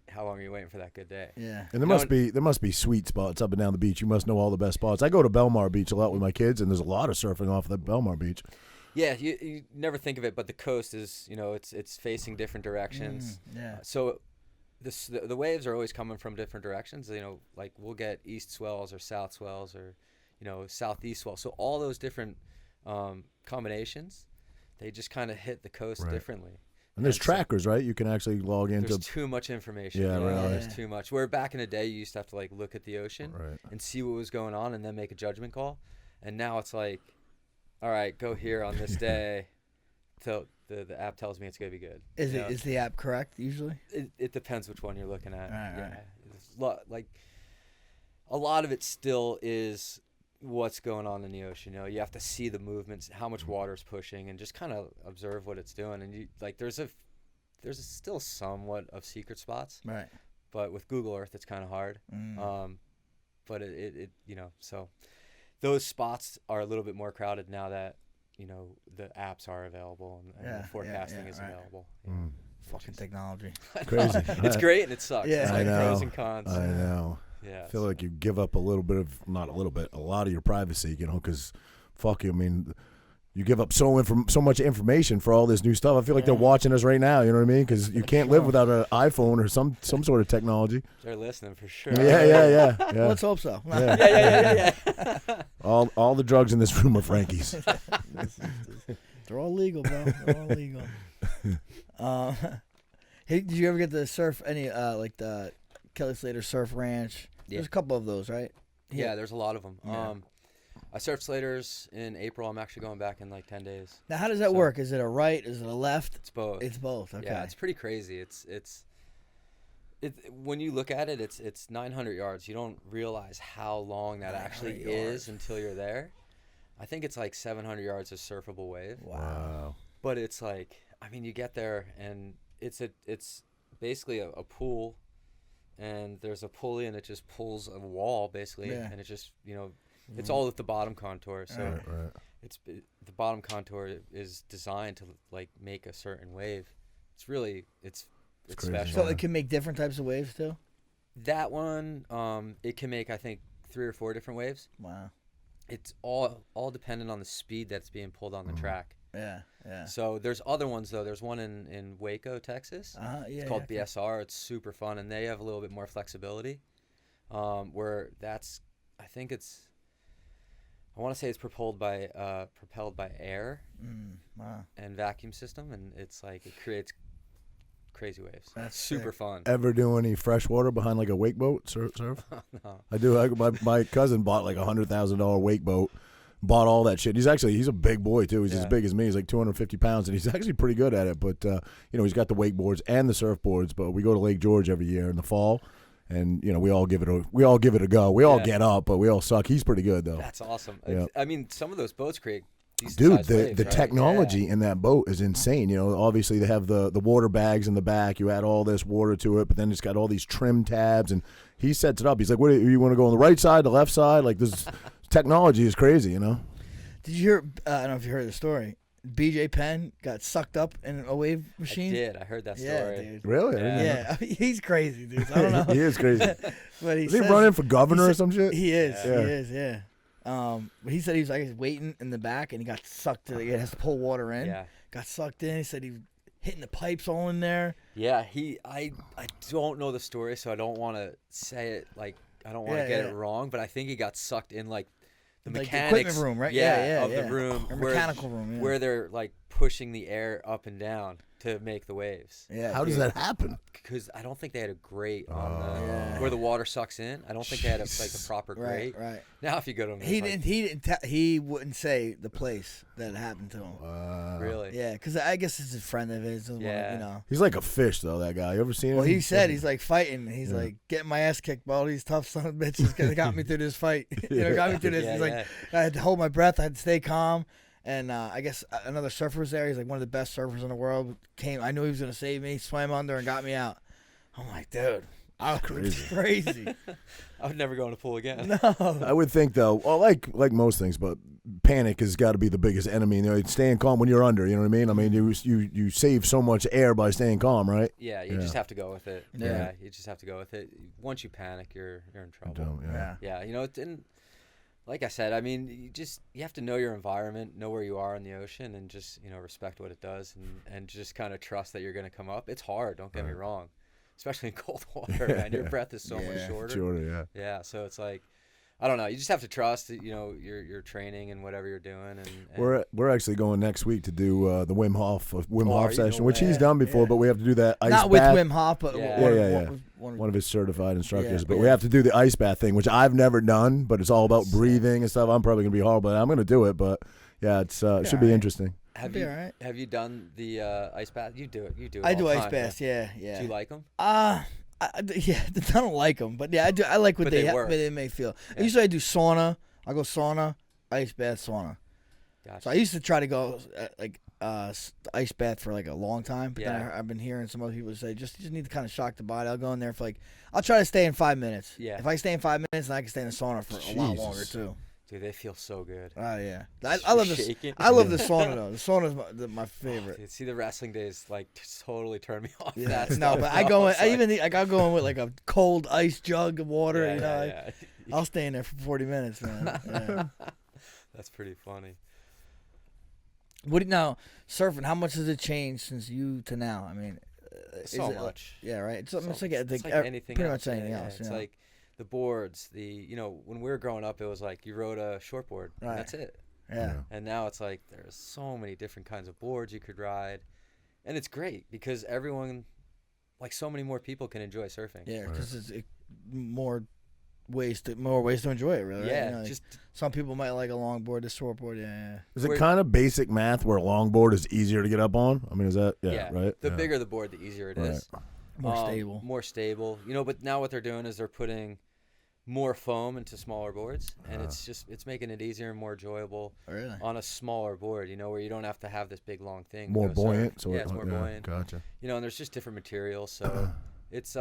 [SPEAKER 4] how long are you waiting for that good day?
[SPEAKER 2] Yeah,
[SPEAKER 1] and there must be sweet spots up and down the beach. You must know all the best spots. I go to Belmar Beach a lot with my kids, and there's a lot of surfing off the Belmar Beach.
[SPEAKER 4] Yeah, you never think of it, but the coast is, it's facing different directions. So the waves are always coming from different directions. Like we'll get east swells or south swells or, southeast swells. So all those different combinations, they just kind of hit the coast differently.
[SPEAKER 1] And there's trackers, right? You can actually log into.
[SPEAKER 4] There's too much information.
[SPEAKER 1] Yeah, really.
[SPEAKER 4] There's too much. Where back in the day, you used to have to like look at the ocean and see what was going on and then make a judgment call. And now it's like, all right, go here on this day. Till the app tells me it's gonna be good.
[SPEAKER 2] Is the app correct usually?
[SPEAKER 4] It depends which one you're looking at.
[SPEAKER 2] Right.
[SPEAKER 4] Like a lot of it still is what's going on in the ocean. You have to see the movements, how much water's pushing, and just kind of observe what it's doing. And you like there's still somewhat of secret spots.
[SPEAKER 2] Right.
[SPEAKER 4] But with Google Earth, it's kind of hard. But it so those spots are a little bit more crowded now that the apps are available and the forecasting is available.
[SPEAKER 2] Fucking technology.
[SPEAKER 1] Crazy.
[SPEAKER 4] It's great and it sucks.
[SPEAKER 2] Yeah.
[SPEAKER 4] It's like
[SPEAKER 1] I know.
[SPEAKER 4] pros and cons.
[SPEAKER 1] I know.
[SPEAKER 4] Yeah.
[SPEAKER 1] I feel like you give up a lot of your privacy, because fuck you. I mean, you give up so much information for all this new stuff. I feel like they're watching us right now. You know what I mean? Because you can't live without an iPhone or some sort of technology.
[SPEAKER 4] They're listening for sure.
[SPEAKER 1] Yeah.
[SPEAKER 2] Let's hope so.
[SPEAKER 4] Yeah.
[SPEAKER 1] All the drugs in this room are Frankie's.
[SPEAKER 2] They're all legal, bro. They're all legal. Hey, did you ever get to surf any like the Kelly Slater Surf Ranch?
[SPEAKER 4] Yeah.
[SPEAKER 2] There's a couple of those, right?
[SPEAKER 4] Yeah, there's a lot of them.
[SPEAKER 2] Yeah.
[SPEAKER 4] I surfed Slater's in April. I'm actually going back in like 10 days.
[SPEAKER 2] Now, how does that work? Is it a right? Is it a left?
[SPEAKER 4] It's both.
[SPEAKER 2] It's both. Okay.
[SPEAKER 4] Yeah, it's pretty crazy. It's when you look at it, it's 900 yards. You don't realize how long that actually is until you're there. I think it's like 700 yards of surfable wave.
[SPEAKER 1] Wow.
[SPEAKER 4] But it's like, I mean, you get there and it's basically a pool, and there's a pulley and it just pulls a wall basically, and it just it's all at the bottom contour. So it's the bottom contour is designed to like make a certain wave. It's really it's special.
[SPEAKER 2] So it can make different types of waves too?
[SPEAKER 4] That one, it can make I think 3 or 4 different waves.
[SPEAKER 2] Wow.
[SPEAKER 4] It's all dependent on the speed that's being pulled on the track.
[SPEAKER 2] Yeah, yeah.
[SPEAKER 4] So there's other ones though. There's one in Waco, Texas.
[SPEAKER 2] Yeah,
[SPEAKER 4] It's called
[SPEAKER 2] yeah.
[SPEAKER 4] BSR. It's super fun, and they have a little bit more flexibility. Where that's, I think it's, I want to say it's propelled by air
[SPEAKER 2] Wow.
[SPEAKER 4] and vacuum system, and it's like it creates crazy waves.
[SPEAKER 2] That's
[SPEAKER 4] super
[SPEAKER 2] sick.
[SPEAKER 4] fun.
[SPEAKER 1] Ever do any fresh water behind like a wake boat surf?
[SPEAKER 4] No.
[SPEAKER 1] I do. My cousin bought like $100,000 wake boat. Bought all that shit. He's a big boy too. He's as big as me. He's like 250 pounds, and he's actually pretty good at it. But he's got the wakeboards and the surfboards. But we go to Lake George every year in the fall, and we all give it a go. We all get up, but we all suck. He's pretty good though.
[SPEAKER 4] That's awesome.
[SPEAKER 1] Yeah.
[SPEAKER 4] I mean, some of those boats create decent
[SPEAKER 1] Dude,
[SPEAKER 4] sized
[SPEAKER 1] the
[SPEAKER 4] waves, right?
[SPEAKER 1] technology in that boat is insane. Obviously they have the water bags in the back. You add all this water to it, but then it's got all these trim tabs, and he sets it up. He's like, "What do you want to go on the right side, the left side?" Like this technology is crazy,
[SPEAKER 2] Did you hear? I don't know if you heard the story. BJ Penn got sucked up in a wave machine.
[SPEAKER 4] I did. I heard that story.
[SPEAKER 2] Yeah, dude.
[SPEAKER 1] Really?
[SPEAKER 2] Yeah, I mean, he's crazy, dude. I don't know.
[SPEAKER 1] He is crazy.
[SPEAKER 2] But
[SPEAKER 1] Is he running for governor or some shit?
[SPEAKER 2] He is.
[SPEAKER 1] Yeah.
[SPEAKER 2] He is. Yeah. But he said he was like waiting in the back, and he got sucked. He has to pull water in.
[SPEAKER 4] Yeah.
[SPEAKER 2] Got sucked in. He said he was hitting the pipes all in there.
[SPEAKER 4] Yeah, I don't know the story, so I don't want to say it like I don't want to get it wrong, but I think he got sucked in like the mechanics
[SPEAKER 2] equipment room, right? Yeah,
[SPEAKER 4] of the room,
[SPEAKER 2] or
[SPEAKER 4] where,
[SPEAKER 2] mechanical room,
[SPEAKER 4] where they're like pushing the air up and down to make the waves.
[SPEAKER 2] Yeah.
[SPEAKER 1] How does that happen?
[SPEAKER 4] Because I don't think they had a grate on the where the water sucks in. I don't think they had a proper grate.
[SPEAKER 2] Right.
[SPEAKER 4] Now if you go to him,
[SPEAKER 2] He wouldn't say the place that it happened to him.
[SPEAKER 4] really,
[SPEAKER 2] Yeah, because I guess it's a friend of his.
[SPEAKER 4] Yeah.
[SPEAKER 1] He's like a fish though. That guy. You ever seen him?
[SPEAKER 2] Well, he said he's like fighting. He's like getting my ass kicked by all these tough son of bitches because they got me through this fight. Got me through this.
[SPEAKER 4] Yeah,
[SPEAKER 2] He's like, I had to hold my breath. I had to stay calm. And I guess another surfer was there. He's like one of the best surfers in the world. I knew he was gonna save me. Swam under and got me out. I'm like, dude, it's crazy.
[SPEAKER 4] I would never go in a pool again.
[SPEAKER 2] No.
[SPEAKER 1] I would think though, well, like most things, but panic has got to be the biggest enemy. Staying calm when you're under. You know what I mean? I mean, you save so much air by staying calm, right?
[SPEAKER 4] Yeah, you just have to go with it.
[SPEAKER 2] Yeah.
[SPEAKER 4] You just have to go with it. Once you panic, you're in trouble.
[SPEAKER 1] Don't, yeah.
[SPEAKER 4] Yeah, and like I said, I mean, you have to know your environment, know where you are in the ocean, and just respect what it does, and just kind of trust that you're going to come up. It's hard, don't get me wrong, especially in cold water, man. Your breath is so much shorter.
[SPEAKER 1] Shorter, yeah.
[SPEAKER 4] Yeah, so it's like, I don't know. You just have to trust that, your training and whatever you're doing. And
[SPEAKER 1] We're actually going next week to do the Wim Hof session,
[SPEAKER 4] no
[SPEAKER 1] which
[SPEAKER 4] way.
[SPEAKER 1] he's done before, but we have to do that ice
[SPEAKER 2] Not with
[SPEAKER 1] bath.
[SPEAKER 2] Wim Hof, but
[SPEAKER 1] One of his certified instructors.
[SPEAKER 2] Yeah,
[SPEAKER 1] but we have to do the ice bath thing, which I've never done, but it's all about breathing and stuff. I'm probably going to be horrible, but I'm going to do it. But yeah, it should be interesting.
[SPEAKER 4] Have
[SPEAKER 2] Be
[SPEAKER 4] you
[SPEAKER 2] all right.
[SPEAKER 4] have you done the ice bath? You do it. You do it.
[SPEAKER 2] I
[SPEAKER 4] all
[SPEAKER 2] do
[SPEAKER 4] the
[SPEAKER 2] ice
[SPEAKER 4] time,
[SPEAKER 2] baths. Yeah.
[SPEAKER 4] Do you like them?
[SPEAKER 2] Yeah, I don't like them, but yeah, I do. I like what
[SPEAKER 4] But
[SPEAKER 2] they
[SPEAKER 4] work.
[SPEAKER 2] they may feel. Usually, I do sauna. I go sauna, ice bath, sauna.
[SPEAKER 4] Gotcha.
[SPEAKER 2] So I used to try to go ice bath for like a long time, but
[SPEAKER 4] Yeah.
[SPEAKER 2] then I've been hearing some other people say just need to kind of shock the body. I'll go in there for I'll try to stay in 5 minutes.
[SPEAKER 4] Yeah.
[SPEAKER 2] If I stay in 5 minutes, then I can stay in the sauna for a lot longer
[SPEAKER 1] Jesus.
[SPEAKER 2] too.
[SPEAKER 4] Dude, they feel so good.
[SPEAKER 2] Oh yeah, I love this.
[SPEAKER 4] Shaking.
[SPEAKER 2] I love the sauna though. The sauna is my favorite.
[SPEAKER 4] Dude, see, the wrestling days totally turned me off.
[SPEAKER 2] Yeah.
[SPEAKER 4] That
[SPEAKER 2] No,
[SPEAKER 4] stuff.
[SPEAKER 2] but I go in.
[SPEAKER 4] was like-
[SPEAKER 2] I'll go in with like a cold ice jug of water.
[SPEAKER 4] Yeah,
[SPEAKER 2] I'll stay in there for 40 minutes, man. Yeah.
[SPEAKER 4] That's pretty funny.
[SPEAKER 2] Now surfing? How much has it changed since you to now? I mean,
[SPEAKER 4] So
[SPEAKER 2] is it
[SPEAKER 4] much.
[SPEAKER 2] Yeah, right. It's like
[SPEAKER 4] It's like anything
[SPEAKER 2] pretty
[SPEAKER 4] else.
[SPEAKER 2] much anything
[SPEAKER 4] Yeah,
[SPEAKER 2] else.
[SPEAKER 4] It's
[SPEAKER 2] you know?
[SPEAKER 4] like the boards. When we were growing up, it was like you rode a shortboard.
[SPEAKER 2] Right.
[SPEAKER 4] And that's it.
[SPEAKER 2] yeah.
[SPEAKER 4] And now it's like there's so many different kinds of boards you could ride, and it's great because everyone, like so many more people, can enjoy surfing.
[SPEAKER 2] Yeah, because it's more ways to enjoy it. Really.
[SPEAKER 4] Yeah,
[SPEAKER 2] Right? You know,
[SPEAKER 4] just
[SPEAKER 2] some people might like a longboard, a shortboard. Yeah.
[SPEAKER 1] Is it kind of basic math where a longboard is easier to get up on? I mean, is that right?
[SPEAKER 4] The bigger the board, the easier it is.
[SPEAKER 2] More stable.
[SPEAKER 4] More stable. But now what they're doing is they're putting more foam into smaller boards, and it's making it easier and more enjoyable
[SPEAKER 2] Really?
[SPEAKER 4] on a smaller board. Where you don't have to have this big long thing. to
[SPEAKER 1] More
[SPEAKER 4] go
[SPEAKER 1] buoyant.
[SPEAKER 4] surf. It's more buoyant.
[SPEAKER 1] Gotcha.
[SPEAKER 4] And there's just different materials, so it's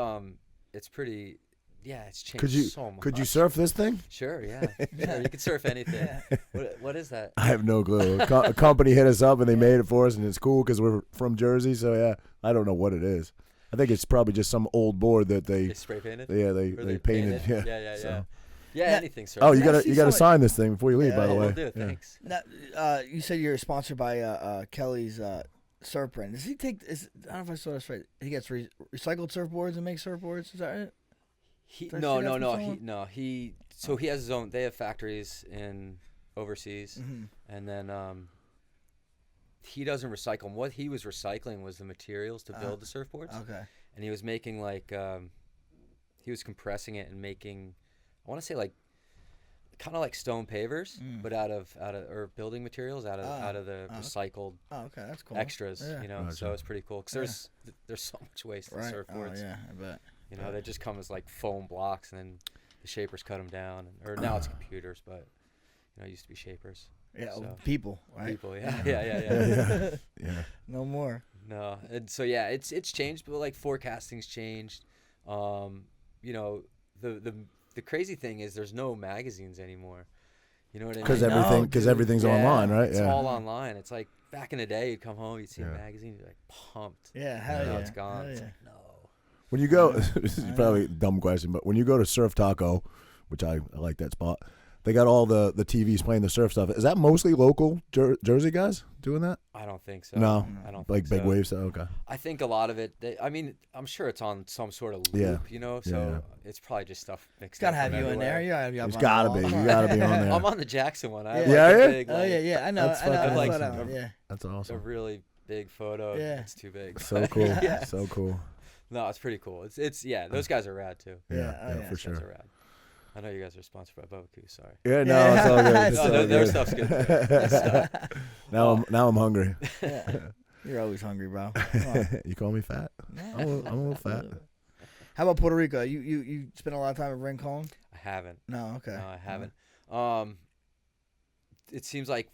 [SPEAKER 4] pretty. Yeah, it's changed
[SPEAKER 1] Could you
[SPEAKER 4] so much.
[SPEAKER 1] could you surf this thing?
[SPEAKER 4] Sure, yeah. Sure, you can surf anything. What is that?
[SPEAKER 1] I have no clue. A company hit us up and they made it for us, and it's cool because we're from Jersey. So yeah, I don't know what it is. I think it's probably just some old board that they
[SPEAKER 4] They spray painted?
[SPEAKER 1] Yeah,
[SPEAKER 4] Or
[SPEAKER 1] they painted. Yeah.
[SPEAKER 4] Yeah.
[SPEAKER 1] So,
[SPEAKER 4] Yeah,
[SPEAKER 2] Yeah.
[SPEAKER 4] anything surfing.
[SPEAKER 1] Oh, you
[SPEAKER 2] Now,
[SPEAKER 1] gotta
[SPEAKER 2] see
[SPEAKER 1] you gotta
[SPEAKER 2] somebody-
[SPEAKER 1] sign this thing before you leave.
[SPEAKER 2] Yeah,
[SPEAKER 1] by the
[SPEAKER 4] Oh,
[SPEAKER 1] way,
[SPEAKER 4] will do.
[SPEAKER 1] Yeah.
[SPEAKER 4] Thanks.
[SPEAKER 2] Now, you said you're sponsored by Kelly's surf brand. Does he take? I don't know if I saw this right. He gets recycled surfboards and makes surfboards. Is that right? Did I
[SPEAKER 4] No,
[SPEAKER 2] see that
[SPEAKER 4] no,
[SPEAKER 2] from
[SPEAKER 4] no.
[SPEAKER 2] someone?
[SPEAKER 4] So he has his own. They have factories in overseas,
[SPEAKER 2] Mhm.
[SPEAKER 4] and then he doesn't recycle 'em. What he was recycling was the materials to build the surfboards,
[SPEAKER 2] Okay.
[SPEAKER 4] and he was making like he was compressing it and making, I want to say like kind of like stone pavers, but out of or building materials out of the recycled
[SPEAKER 2] Oh, okay, that's cool.
[SPEAKER 4] extras.
[SPEAKER 2] Yeah.
[SPEAKER 4] You know,
[SPEAKER 1] Gotcha.
[SPEAKER 4] so it's pretty cool because there's so much waste in
[SPEAKER 2] Right.
[SPEAKER 4] surfboards.
[SPEAKER 2] Oh yeah, I bet.
[SPEAKER 4] You know, they just come as like foam blocks, and then the shapers cut them down. Or now it's computers, but you know, it used to be shapers.
[SPEAKER 2] Yeah,
[SPEAKER 4] So,
[SPEAKER 2] people. Right.
[SPEAKER 4] People, yeah, yeah.
[SPEAKER 1] yeah, yeah.
[SPEAKER 2] No more.
[SPEAKER 4] No, and so yeah, it's changed, but like forecasting's changed. You know, the crazy thing is there's no magazines anymore. You know what I mean?
[SPEAKER 1] Because everything's
[SPEAKER 4] Yeah,
[SPEAKER 1] online, right?
[SPEAKER 4] It's
[SPEAKER 1] Yeah.
[SPEAKER 4] all online. It's like back in the day, you'd come home, you'd see a
[SPEAKER 1] Yeah.
[SPEAKER 4] magazine, you're like pumped.
[SPEAKER 2] Yeah, hell
[SPEAKER 4] Now
[SPEAKER 2] yeah.
[SPEAKER 4] it's gone.
[SPEAKER 2] Hell
[SPEAKER 4] It's
[SPEAKER 2] yeah.
[SPEAKER 4] like, no.
[SPEAKER 1] When you go, this is probably a dumb question, but when you go to Surf Taco, which I like that spot, they got all the TVs playing the surf stuff. Is that mostly local Jersey guys doing that?
[SPEAKER 4] I don't think so.
[SPEAKER 1] No,
[SPEAKER 4] I don't
[SPEAKER 1] like
[SPEAKER 4] think
[SPEAKER 1] big
[SPEAKER 4] so.
[SPEAKER 1] waves. Okay.
[SPEAKER 4] I think a lot of it. I mean, I'm sure it's on some sort of
[SPEAKER 1] Yeah.
[SPEAKER 4] loop, you know. So
[SPEAKER 1] Yeah.
[SPEAKER 4] it's probably just stuff mixed.
[SPEAKER 2] Gotta
[SPEAKER 4] up
[SPEAKER 2] have
[SPEAKER 4] from
[SPEAKER 2] you in there.
[SPEAKER 4] everywhere.
[SPEAKER 2] You
[SPEAKER 1] It's gotta be. You gotta be on there.
[SPEAKER 4] I'm on the Jackson one. I have
[SPEAKER 2] Yeah.
[SPEAKER 4] like
[SPEAKER 1] Yeah,
[SPEAKER 4] a
[SPEAKER 1] yeah?
[SPEAKER 4] big,
[SPEAKER 2] Oh
[SPEAKER 4] like,
[SPEAKER 2] yeah, yeah. I know.
[SPEAKER 1] That's
[SPEAKER 2] I know.
[SPEAKER 1] fucking
[SPEAKER 2] I saw
[SPEAKER 1] awesome.
[SPEAKER 2] that one. Yeah.
[SPEAKER 1] That's
[SPEAKER 4] a
[SPEAKER 1] awesome.
[SPEAKER 4] really big photo.
[SPEAKER 2] Yeah.
[SPEAKER 4] It's too big.
[SPEAKER 1] So cool.
[SPEAKER 4] Yeah.
[SPEAKER 1] So cool.
[SPEAKER 4] No, it's pretty cool. It's yeah. Those guys are rad too.
[SPEAKER 1] Yeah,
[SPEAKER 2] Yeah, oh, yeah.
[SPEAKER 1] for
[SPEAKER 4] Those guys
[SPEAKER 1] sure.
[SPEAKER 4] are rad. I know you guys are sponsored by Boku. Sorry.
[SPEAKER 1] Yeah, no,
[SPEAKER 2] Yeah.
[SPEAKER 1] it's all good. It's
[SPEAKER 4] No,
[SPEAKER 1] all
[SPEAKER 4] their
[SPEAKER 1] good.
[SPEAKER 4] stuff's good. Their stuff.
[SPEAKER 1] Now I'm hungry.
[SPEAKER 2] Yeah. You're always hungry, bro. Come on.
[SPEAKER 1] You call me fat? I'm a little fat.
[SPEAKER 2] How about Puerto Rico? You spend a lot of time at Rincon?
[SPEAKER 4] I haven't.
[SPEAKER 2] No, okay.
[SPEAKER 4] No, I haven't. It seems like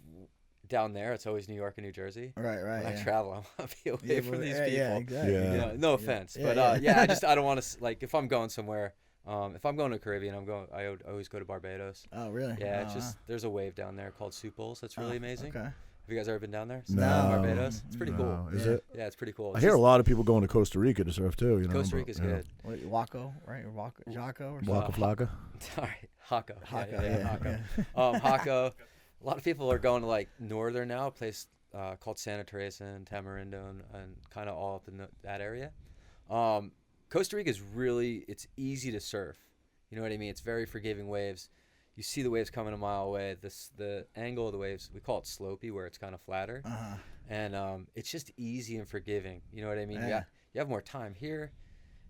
[SPEAKER 4] down there it's always New York and New Jersey.
[SPEAKER 2] Right, right.
[SPEAKER 4] When
[SPEAKER 2] yeah.
[SPEAKER 4] I travel, I want to be away
[SPEAKER 2] Yeah,
[SPEAKER 4] from
[SPEAKER 2] well,
[SPEAKER 4] these
[SPEAKER 2] yeah,
[SPEAKER 4] people.
[SPEAKER 2] Yeah, exactly.
[SPEAKER 1] Yeah.
[SPEAKER 4] You know, no offense,
[SPEAKER 2] Yeah,
[SPEAKER 4] but
[SPEAKER 2] yeah.
[SPEAKER 4] I don't want to like if I'm going somewhere. If I'm going to the Caribbean, I always go to Barbados.
[SPEAKER 2] Oh, really?
[SPEAKER 4] Yeah,
[SPEAKER 2] Oh,
[SPEAKER 4] it's just there's a wave down there called Suples. That's really amazing.
[SPEAKER 2] Okay.
[SPEAKER 4] Have you guys ever been down there?
[SPEAKER 1] No.
[SPEAKER 4] Barbados. It's pretty cool.
[SPEAKER 1] No, is
[SPEAKER 2] Yeah.
[SPEAKER 1] it?
[SPEAKER 4] Yeah, it's pretty cool.
[SPEAKER 1] I
[SPEAKER 4] It's
[SPEAKER 1] hear a
[SPEAKER 4] just-
[SPEAKER 1] lot of people going to Costa Rica to surf too. You know,
[SPEAKER 4] Costa
[SPEAKER 1] but,
[SPEAKER 4] Rica's
[SPEAKER 1] yeah.
[SPEAKER 4] good.
[SPEAKER 2] What, Waco, right? Or Waco, Jocko or something?
[SPEAKER 1] Waka Flocka.
[SPEAKER 4] All right, Hako.
[SPEAKER 2] Hako,
[SPEAKER 4] yeah, Hako. Hako. A lot of people are going to like northern now, a place called Santa Teresa and Tamarindo and kind of all up in that area. Costa Rica is it's easy to surf. You know what I mean? It's very forgiving waves. You see the waves coming a mile away. The angle of the waves, we call it slopey, where it's kind of flatter.
[SPEAKER 2] Uh-huh.
[SPEAKER 4] And it's just easy and forgiving. You know what I mean?
[SPEAKER 2] Yeah.
[SPEAKER 4] You have more time here.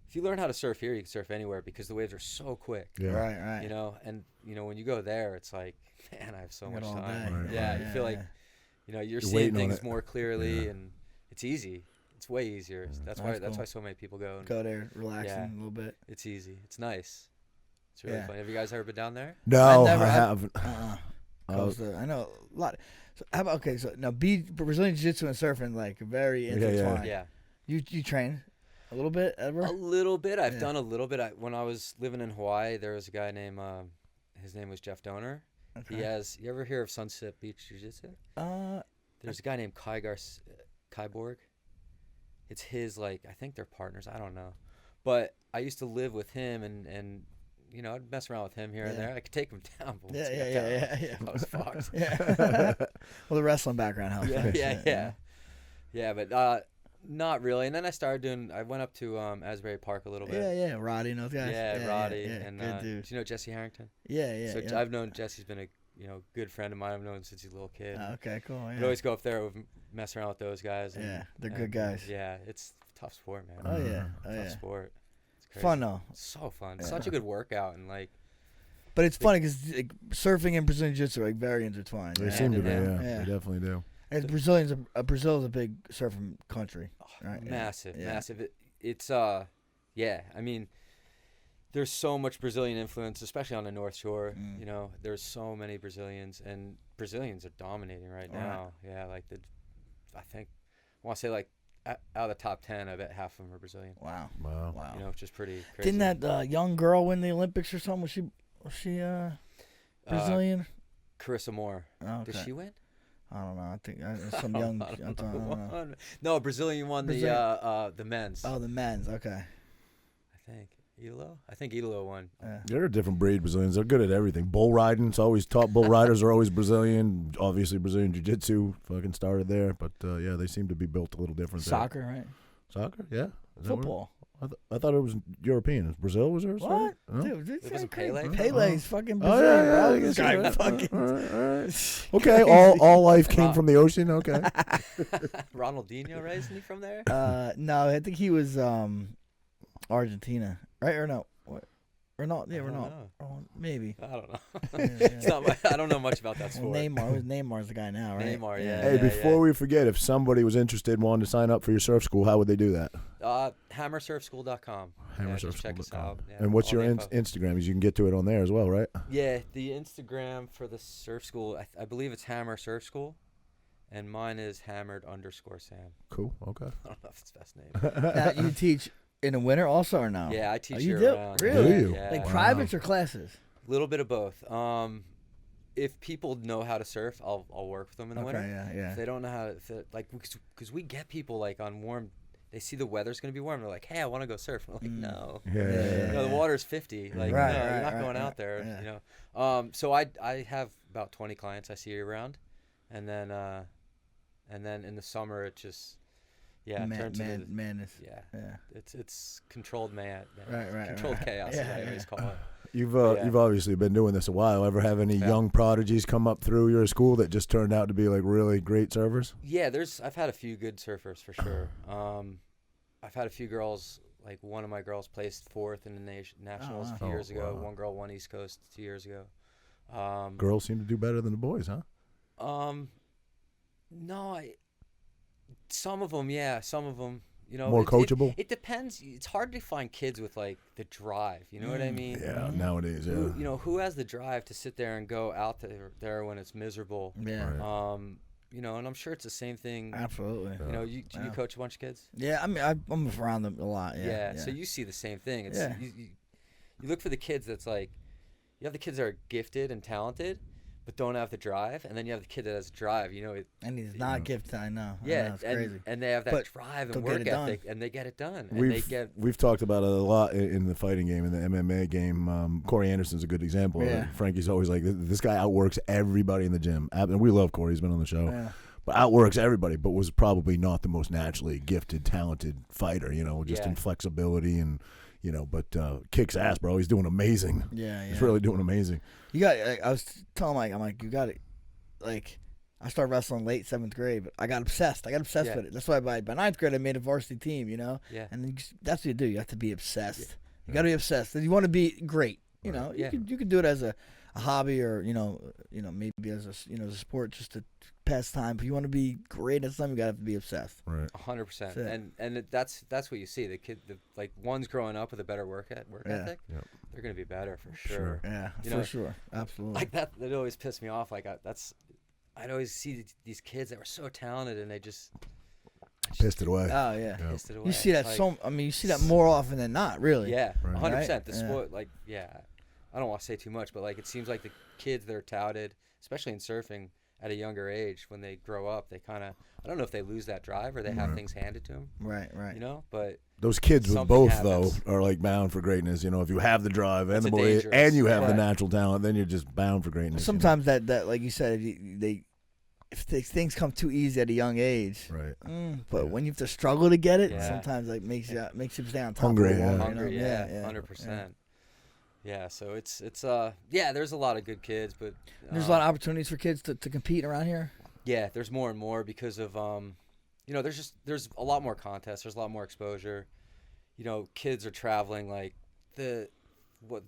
[SPEAKER 4] If you learn how to surf here, you can surf anywhere because the waves are so quick.
[SPEAKER 1] Yeah.
[SPEAKER 2] Right, right.
[SPEAKER 4] You know, and when you go there, it's like, man, I have so
[SPEAKER 2] Got
[SPEAKER 4] much
[SPEAKER 2] all
[SPEAKER 4] time.
[SPEAKER 1] day. Right,
[SPEAKER 4] Yeah,
[SPEAKER 1] right.
[SPEAKER 4] you feel like, you're
[SPEAKER 1] You're
[SPEAKER 4] seeing
[SPEAKER 1] waiting on
[SPEAKER 4] things
[SPEAKER 1] it.
[SPEAKER 4] more clearly,
[SPEAKER 1] Yeah.
[SPEAKER 4] and it's easy. It's way easier. That's
[SPEAKER 2] That's
[SPEAKER 4] why
[SPEAKER 2] cool.
[SPEAKER 4] so many people go. And
[SPEAKER 2] Go there, relaxing
[SPEAKER 4] Yeah.
[SPEAKER 2] a little bit.
[SPEAKER 4] It's easy. It's nice. It's really
[SPEAKER 2] Yeah.
[SPEAKER 4] fun. Have you guys ever been down there?
[SPEAKER 1] No,
[SPEAKER 2] never-
[SPEAKER 1] I
[SPEAKER 2] I-
[SPEAKER 1] haven't.
[SPEAKER 2] I know a lot. So how about so now Brazilian Jiu-Jitsu and surfing like very
[SPEAKER 1] Yeah, yeah.
[SPEAKER 2] intertwined.
[SPEAKER 4] Yeah.
[SPEAKER 2] You train a little bit ever?
[SPEAKER 4] A little bit. I've
[SPEAKER 2] Yeah.
[SPEAKER 4] done a little bit. When I was living in Hawaii, there was a guy named, his name was Jeff Donor.
[SPEAKER 2] Okay.
[SPEAKER 4] You ever hear of Sunset Beach Jiu-Jitsu? There's a guy named Kyborg. It's his, I think they're partners. I don't know. But I used to live with him, and I'd mess around with him here and
[SPEAKER 2] Yeah.
[SPEAKER 4] there. I could take him down. But once
[SPEAKER 2] Yeah,
[SPEAKER 4] I got
[SPEAKER 2] yeah,
[SPEAKER 4] down,
[SPEAKER 2] yeah.
[SPEAKER 4] I was fucked.
[SPEAKER 2] Yeah. Well, the wrestling background helps.
[SPEAKER 4] Yeah, but not really. And then I went up to Asbury Park a little bit.
[SPEAKER 2] Yeah, Roddy and those guys.
[SPEAKER 4] Yeah, Roddy. And
[SPEAKER 2] good dude.
[SPEAKER 4] do you know Jesse Harrington?
[SPEAKER 2] Yeah.
[SPEAKER 4] So I've known Jesse's been a good friend of mine. I've known him since he's a little kid.
[SPEAKER 2] Oh, okay, cool.
[SPEAKER 4] I'd
[SPEAKER 2] Yeah.
[SPEAKER 4] always go up there, mess around with those guys.
[SPEAKER 2] Yeah, they're good guys.
[SPEAKER 4] Yeah, it's a tough sport, man.
[SPEAKER 2] Oh yeah. Oh
[SPEAKER 4] Tough
[SPEAKER 2] yeah.
[SPEAKER 4] sport. It's crazy.
[SPEAKER 2] Fun though.
[SPEAKER 4] It's so fun. It's such a good workout, and
[SPEAKER 2] But it's funny because surfing and Brazilian Jiu-Jitsu are very intertwined.
[SPEAKER 1] They
[SPEAKER 2] right?
[SPEAKER 1] seem to be.
[SPEAKER 4] Yeah.
[SPEAKER 1] Yeah,
[SPEAKER 2] Yeah.
[SPEAKER 1] they definitely do.
[SPEAKER 2] And Brazil's a big surfing country. Right. Yeah.
[SPEAKER 4] massive,
[SPEAKER 2] Yeah.
[SPEAKER 4] massive. It's yeah. I mean, there's so much Brazilian influence, especially on the North Shore.
[SPEAKER 2] Mm.
[SPEAKER 4] There's so many Brazilians, and Brazilians are dominating right now. Yeah, I think I want to say out of the top 10, I bet half of them are Brazilian.
[SPEAKER 2] Wow.
[SPEAKER 1] Wow.
[SPEAKER 4] Which is pretty crazy.
[SPEAKER 2] Didn't that young girl win the Olympics or something? Was she Brazilian?
[SPEAKER 4] Carissa Moore?
[SPEAKER 2] Oh, okay.
[SPEAKER 4] Did she win?
[SPEAKER 2] I don't know. I think some young. I don't know.
[SPEAKER 4] No, Brazilian won the men's.
[SPEAKER 2] Oh, the men's. Okay.
[SPEAKER 4] I think. Idolo? I think Idolo won.
[SPEAKER 1] They're a different breed, Brazilians. They're good at everything. Bull riding, it's always top bull riders are always Brazilian. Obviously, Brazilian jiu-jitsu fucking started there. But, yeah, they seem to be built a little different there.
[SPEAKER 2] Soccer, right?
[SPEAKER 1] Soccer? Yeah. Is that what-
[SPEAKER 2] Football.
[SPEAKER 1] I thought it was European. Brazil was there?
[SPEAKER 2] What?
[SPEAKER 1] No?
[SPEAKER 2] Dude, this
[SPEAKER 4] It wasn't
[SPEAKER 2] crazy.
[SPEAKER 4] Pele?
[SPEAKER 2] Pele's fucking
[SPEAKER 1] Oh,
[SPEAKER 2] Brazilian,
[SPEAKER 1] yeah,
[SPEAKER 2] bro.
[SPEAKER 1] I
[SPEAKER 2] This
[SPEAKER 1] guess
[SPEAKER 2] guy
[SPEAKER 1] you're right.
[SPEAKER 2] fucking.
[SPEAKER 1] All right. Okay, all life came from the ocean. Okay.
[SPEAKER 4] Ronaldinho, right? Isn't he from there?
[SPEAKER 2] No, I think he was Argentina, right or no? What? Or not? Yeah,
[SPEAKER 4] I
[SPEAKER 2] or
[SPEAKER 4] don't
[SPEAKER 2] not?
[SPEAKER 4] know.
[SPEAKER 2] Oh, maybe.
[SPEAKER 4] I don't know.
[SPEAKER 2] Yeah,
[SPEAKER 4] It's not I don't know much about that
[SPEAKER 2] Well,
[SPEAKER 4] sport.
[SPEAKER 2] Neymar's the guy now, right?
[SPEAKER 4] Neymar, yeah.
[SPEAKER 1] Hey, before we forget, if somebody was interested and wanted to sign up for your surf school, how would they do that?
[SPEAKER 4] Hammersurfschool.com. Just check us
[SPEAKER 1] Hammersurfschool.com.
[SPEAKER 4] out. Yeah,
[SPEAKER 1] And what's
[SPEAKER 4] all
[SPEAKER 1] your
[SPEAKER 4] the info.
[SPEAKER 1] Instagram? You can get to it on there as well, right?
[SPEAKER 4] Yeah, the Instagram for the surf school, I believe it's Hammer Surf School, and mine is hammered_Sam.
[SPEAKER 1] Cool. Okay.
[SPEAKER 4] I don't know if it's the best name.
[SPEAKER 2] Now, you teach in the winter also or no?
[SPEAKER 4] Yeah, I teach
[SPEAKER 2] you
[SPEAKER 4] year
[SPEAKER 2] do?
[SPEAKER 4] round.
[SPEAKER 2] Really?
[SPEAKER 1] Do you?
[SPEAKER 4] Yeah.
[SPEAKER 2] Like
[SPEAKER 1] Wow.
[SPEAKER 2] privates or classes?
[SPEAKER 4] A little bit of both. If people know how to surf, I'll work with them in the
[SPEAKER 2] Okay,
[SPEAKER 4] winter.
[SPEAKER 2] yeah.
[SPEAKER 4] If they don't know how to, like, because we get people like on warm, they see the weather's gonna be warm. They're like, hey, I want to go surf. I'm like, no.
[SPEAKER 1] Yeah.
[SPEAKER 4] No, the water's 50. Like,
[SPEAKER 2] Right,
[SPEAKER 4] no,
[SPEAKER 2] right,
[SPEAKER 4] you're not
[SPEAKER 2] right,
[SPEAKER 4] going
[SPEAKER 2] right.
[SPEAKER 4] out there.
[SPEAKER 2] Yeah.
[SPEAKER 4] You know. So I have about 20 clients I see year round, and then in the summer it just turns into
[SPEAKER 2] madness.
[SPEAKER 4] yeah. It's controlled
[SPEAKER 2] Right,
[SPEAKER 4] controlled
[SPEAKER 2] right.
[SPEAKER 4] chaos.
[SPEAKER 2] Yeah,
[SPEAKER 4] As I always call it.
[SPEAKER 1] You've obviously been doing this a while. Ever have any young prodigies come up through your school that just turned out to be like really great surfers?
[SPEAKER 4] Yeah, I've had a few good surfers for sure. I've had a few girls. Like one of my girls placed 4th in the nationals a few years ago.
[SPEAKER 1] wow.
[SPEAKER 4] One girl won East Coast 2 years ago.
[SPEAKER 1] Girls seem to do better than the boys, huh?
[SPEAKER 4] No, some of them, yeah, some of them. You know,
[SPEAKER 1] More coachable?
[SPEAKER 4] It depends. It's hard to find kids with like the drive. You know what I mean?
[SPEAKER 1] Yeah, nowadays, yeah.
[SPEAKER 4] Who has the drive to sit there and go out there when it's miserable?
[SPEAKER 2] Yeah.
[SPEAKER 1] Right.
[SPEAKER 4] And I'm sure it's the same thing.
[SPEAKER 2] Absolutely.
[SPEAKER 4] You know, you coach a bunch of kids?
[SPEAKER 2] Yeah, I mean, I'm around them a lot. Yeah.
[SPEAKER 4] So you see the same thing. It's,
[SPEAKER 2] Yeah.
[SPEAKER 4] you look for the kids that's like, you have the kids that are gifted and talented, but don't have the drive, and then you have the kid that has drive. You know,
[SPEAKER 2] And he's not gifted. I know.
[SPEAKER 4] yeah,
[SPEAKER 2] I know, it's crazy.
[SPEAKER 4] and they have that
[SPEAKER 2] But
[SPEAKER 4] drive
[SPEAKER 2] they'll
[SPEAKER 4] and
[SPEAKER 2] get
[SPEAKER 4] work
[SPEAKER 2] it done.
[SPEAKER 4] ethic, and they get it done. And
[SPEAKER 1] We've talked about it a lot in the fighting game, in the MMA game. Corey Anderson's a good example. of it.
[SPEAKER 2] Yeah.
[SPEAKER 1] Frankie's always like, this guy outworks everybody in the gym. And we love Corey. He's been on the show.
[SPEAKER 2] Yeah.
[SPEAKER 1] But outworks everybody, but was probably not the most naturally gifted, talented fighter, just
[SPEAKER 4] Yeah.
[SPEAKER 1] in flexibility and, but kicks ass, bro. He's doing amazing.
[SPEAKER 2] Yeah.
[SPEAKER 1] He's really doing amazing.
[SPEAKER 2] You got. I was telling Mike, I'm like, you got it. Like, I started wrestling late 7th grade, but I got obsessed. I got obsessed
[SPEAKER 4] Yeah.
[SPEAKER 2] with it. That's why by 9th grade I made a varsity team.
[SPEAKER 4] Yeah.
[SPEAKER 2] And then that's what you do. You have to be obsessed. You got to be obsessed. And you want to be great. You know,
[SPEAKER 4] Yeah.
[SPEAKER 2] you could do it as a hobby or maybe as a sport just to pass time. But you want to be great at something, you got to be obsessed.
[SPEAKER 1] Right.
[SPEAKER 4] 100%.
[SPEAKER 2] That's it.
[SPEAKER 4] And that's what you see. The kid, like ones growing up with a better work ethic,
[SPEAKER 1] Yep.
[SPEAKER 4] they're gonna be better for sure.
[SPEAKER 2] Yeah,
[SPEAKER 4] You
[SPEAKER 2] for
[SPEAKER 4] know,
[SPEAKER 2] sure, absolutely.
[SPEAKER 4] Like that always pissed me off. Like I'd always see these kids that were so talented and they just
[SPEAKER 1] Pissed it away.
[SPEAKER 2] Oh yeah.
[SPEAKER 1] Yeah.
[SPEAKER 4] pissed it away.
[SPEAKER 2] You see that
[SPEAKER 4] Like,
[SPEAKER 2] you see that more often than not, really.
[SPEAKER 4] Yeah,
[SPEAKER 1] Right.
[SPEAKER 4] 100%. The
[SPEAKER 2] Right?
[SPEAKER 4] sport, like, I don't want to say too much, but like it seems like the kids that are touted, especially in surfing, at a younger age, when they grow up, they kind of, I don't know if they lose that drive or they have things handed to them,
[SPEAKER 2] Right.
[SPEAKER 4] you know. But
[SPEAKER 1] Those kids with
[SPEAKER 4] Something
[SPEAKER 1] both,
[SPEAKER 4] happens.
[SPEAKER 1] though, are like bound for greatness. If you have the drive and
[SPEAKER 4] It's
[SPEAKER 1] the
[SPEAKER 4] a
[SPEAKER 1] motivation
[SPEAKER 4] dangerous-
[SPEAKER 1] and you have the
[SPEAKER 2] Right.
[SPEAKER 1] natural talent, then you're just bound for greatness.
[SPEAKER 2] Sometimes that like you said, if things come too easy at a young age.
[SPEAKER 1] Right.
[SPEAKER 2] But
[SPEAKER 1] Yeah.
[SPEAKER 2] when you have to struggle to get it,
[SPEAKER 4] Yeah.
[SPEAKER 2] sometimes like makes you stay on top.
[SPEAKER 1] Hungry,
[SPEAKER 2] of it
[SPEAKER 1] yeah.
[SPEAKER 2] longer,
[SPEAKER 4] hungry,
[SPEAKER 2] you know?
[SPEAKER 4] yeah, 100%. Yeah, so it's there's a lot of good kids, but
[SPEAKER 2] There's a lot of opportunities for kids to compete around here.
[SPEAKER 4] yeah, there's more and more because of there's a lot more contests, there's a lot more exposure. Kids are traveling like the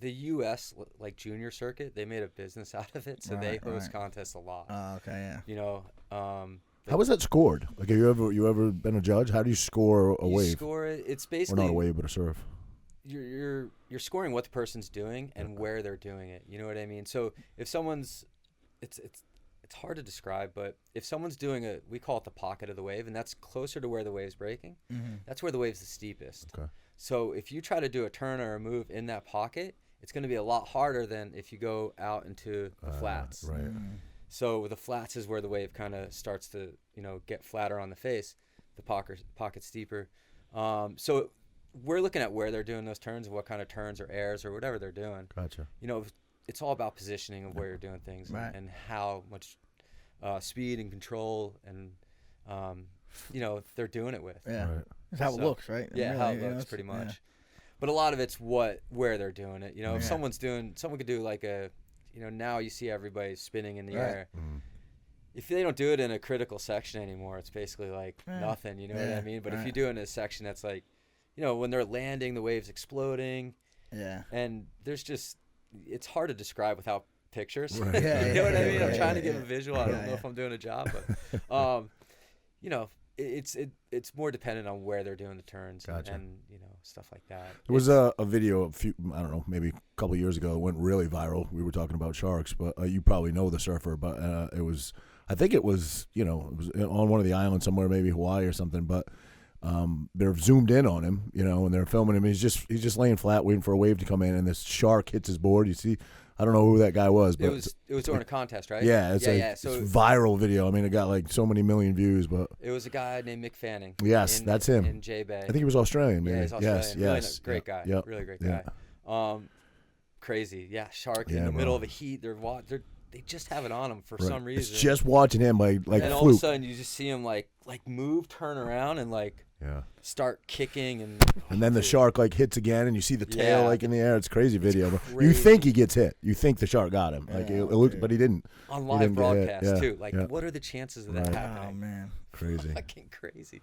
[SPEAKER 4] U.S. like junior circuit, they made a business out of it, so they
[SPEAKER 2] Right,
[SPEAKER 4] host
[SPEAKER 2] right.
[SPEAKER 4] contests a lot.
[SPEAKER 2] Oh, okay, yeah.
[SPEAKER 1] How was that scored? Like, have you ever been a judge? How do you score a
[SPEAKER 4] You
[SPEAKER 1] wave?
[SPEAKER 4] score it. It's
[SPEAKER 1] Or
[SPEAKER 4] basically
[SPEAKER 1] not a wave, but a surf.
[SPEAKER 4] you're scoring what the person's doing and where they're doing it. You know what I mean? So if someone's, it's hard to describe, but if someone's doing we call it the pocket of the wave, and that's closer to where the wave's breaking. That's where the wave's the steepest.
[SPEAKER 1] Okay.
[SPEAKER 4] So if you try to do a turn or a move in that pocket, it's going to be a lot harder than if you go out into the flats.
[SPEAKER 1] Right.
[SPEAKER 4] So the flats is where the wave kind of starts to, get flatter on the face. The pocket's steeper. So we're looking at where they're doing those turns and what kind of turns or airs or whatever they're doing.
[SPEAKER 1] Gotcha.
[SPEAKER 4] You know, it's all about positioning of where you're doing things and how much speed and control and you know, they're doing it with.
[SPEAKER 2] Yeah,
[SPEAKER 1] Right.
[SPEAKER 2] that's how it looks, right?
[SPEAKER 4] Yeah,
[SPEAKER 2] Really,
[SPEAKER 4] how it
[SPEAKER 2] you know,
[SPEAKER 4] looks
[SPEAKER 2] it's-
[SPEAKER 4] pretty
[SPEAKER 2] yeah.
[SPEAKER 4] much. But a lot of it's where they're doing it. You know, if
[SPEAKER 2] Yeah.
[SPEAKER 4] someone could do like a, you know, now you see everybody spinning in the
[SPEAKER 2] Right.
[SPEAKER 4] air. If they don't do it in a critical section anymore, it's basically like nothing. You know what I mean? But if you do it in a section that's like, you know, when they're landing, the wave's exploding.
[SPEAKER 2] Yeah.
[SPEAKER 4] And there's just, it's hard to describe without pictures.
[SPEAKER 1] Right.
[SPEAKER 4] You know what I mean? I'm
[SPEAKER 2] yeah,
[SPEAKER 4] trying to
[SPEAKER 2] yeah.
[SPEAKER 4] give a visual. I don't know if I'm doing a job, but, you know, it's more dependent on where they're doing the turns
[SPEAKER 1] Gotcha.
[SPEAKER 4] and you know, stuff like that.
[SPEAKER 1] There was a video I don't know, maybe a couple of years ago. It went really viral. We were talking about sharks, but you probably know the surfer. But I think it was, you know, it was on one of the islands somewhere, maybe Hawaii or something. But they're zoomed in on him, you know, and they're filming him. He's just laying flat, waiting for a wave to come in, and this shark hits his board. You see, I don't know who that guy was, but
[SPEAKER 4] it was during a contest, right?
[SPEAKER 1] yeah, it's
[SPEAKER 4] So
[SPEAKER 1] it's viral video. I mean, it got like so many million views, but
[SPEAKER 4] it was a guy named Mick Fanning.
[SPEAKER 1] Yes, that's him.
[SPEAKER 4] In J Bay.
[SPEAKER 1] I think he was Australian. Maybe.
[SPEAKER 4] Yeah, he's Australian.
[SPEAKER 1] Yes,
[SPEAKER 4] Really
[SPEAKER 1] yes,
[SPEAKER 4] great guy.
[SPEAKER 1] Yep.
[SPEAKER 4] Really great
[SPEAKER 1] Yeah.
[SPEAKER 4] guy. Crazy. Yeah, shark in
[SPEAKER 1] Yeah,
[SPEAKER 4] the middle
[SPEAKER 1] bro.
[SPEAKER 4] of a heat. They just have it on him for some reason.
[SPEAKER 1] It's just watching him like
[SPEAKER 4] and all of a
[SPEAKER 1] fluke.
[SPEAKER 4] sudden you just see him like move, turn around, and like
[SPEAKER 1] Yeah.
[SPEAKER 4] start kicking
[SPEAKER 1] And then the
[SPEAKER 4] dude.
[SPEAKER 1] shark like hits again, and you see the tail
[SPEAKER 4] Yeah.
[SPEAKER 1] like in the air. It's crazy video. You
[SPEAKER 4] crazy.
[SPEAKER 1] think he gets hit. You think the shark got him. Like
[SPEAKER 2] Yeah,
[SPEAKER 1] it looked, but he didn't.
[SPEAKER 4] on
[SPEAKER 1] He
[SPEAKER 4] live
[SPEAKER 1] didn't get hit.
[SPEAKER 4] broadcast
[SPEAKER 1] Yeah,
[SPEAKER 4] too. Like,
[SPEAKER 1] yeah.
[SPEAKER 4] what are the chances of that
[SPEAKER 1] Right.
[SPEAKER 4] happening?
[SPEAKER 2] Oh man.
[SPEAKER 1] Crazy.
[SPEAKER 4] Fucking crazy.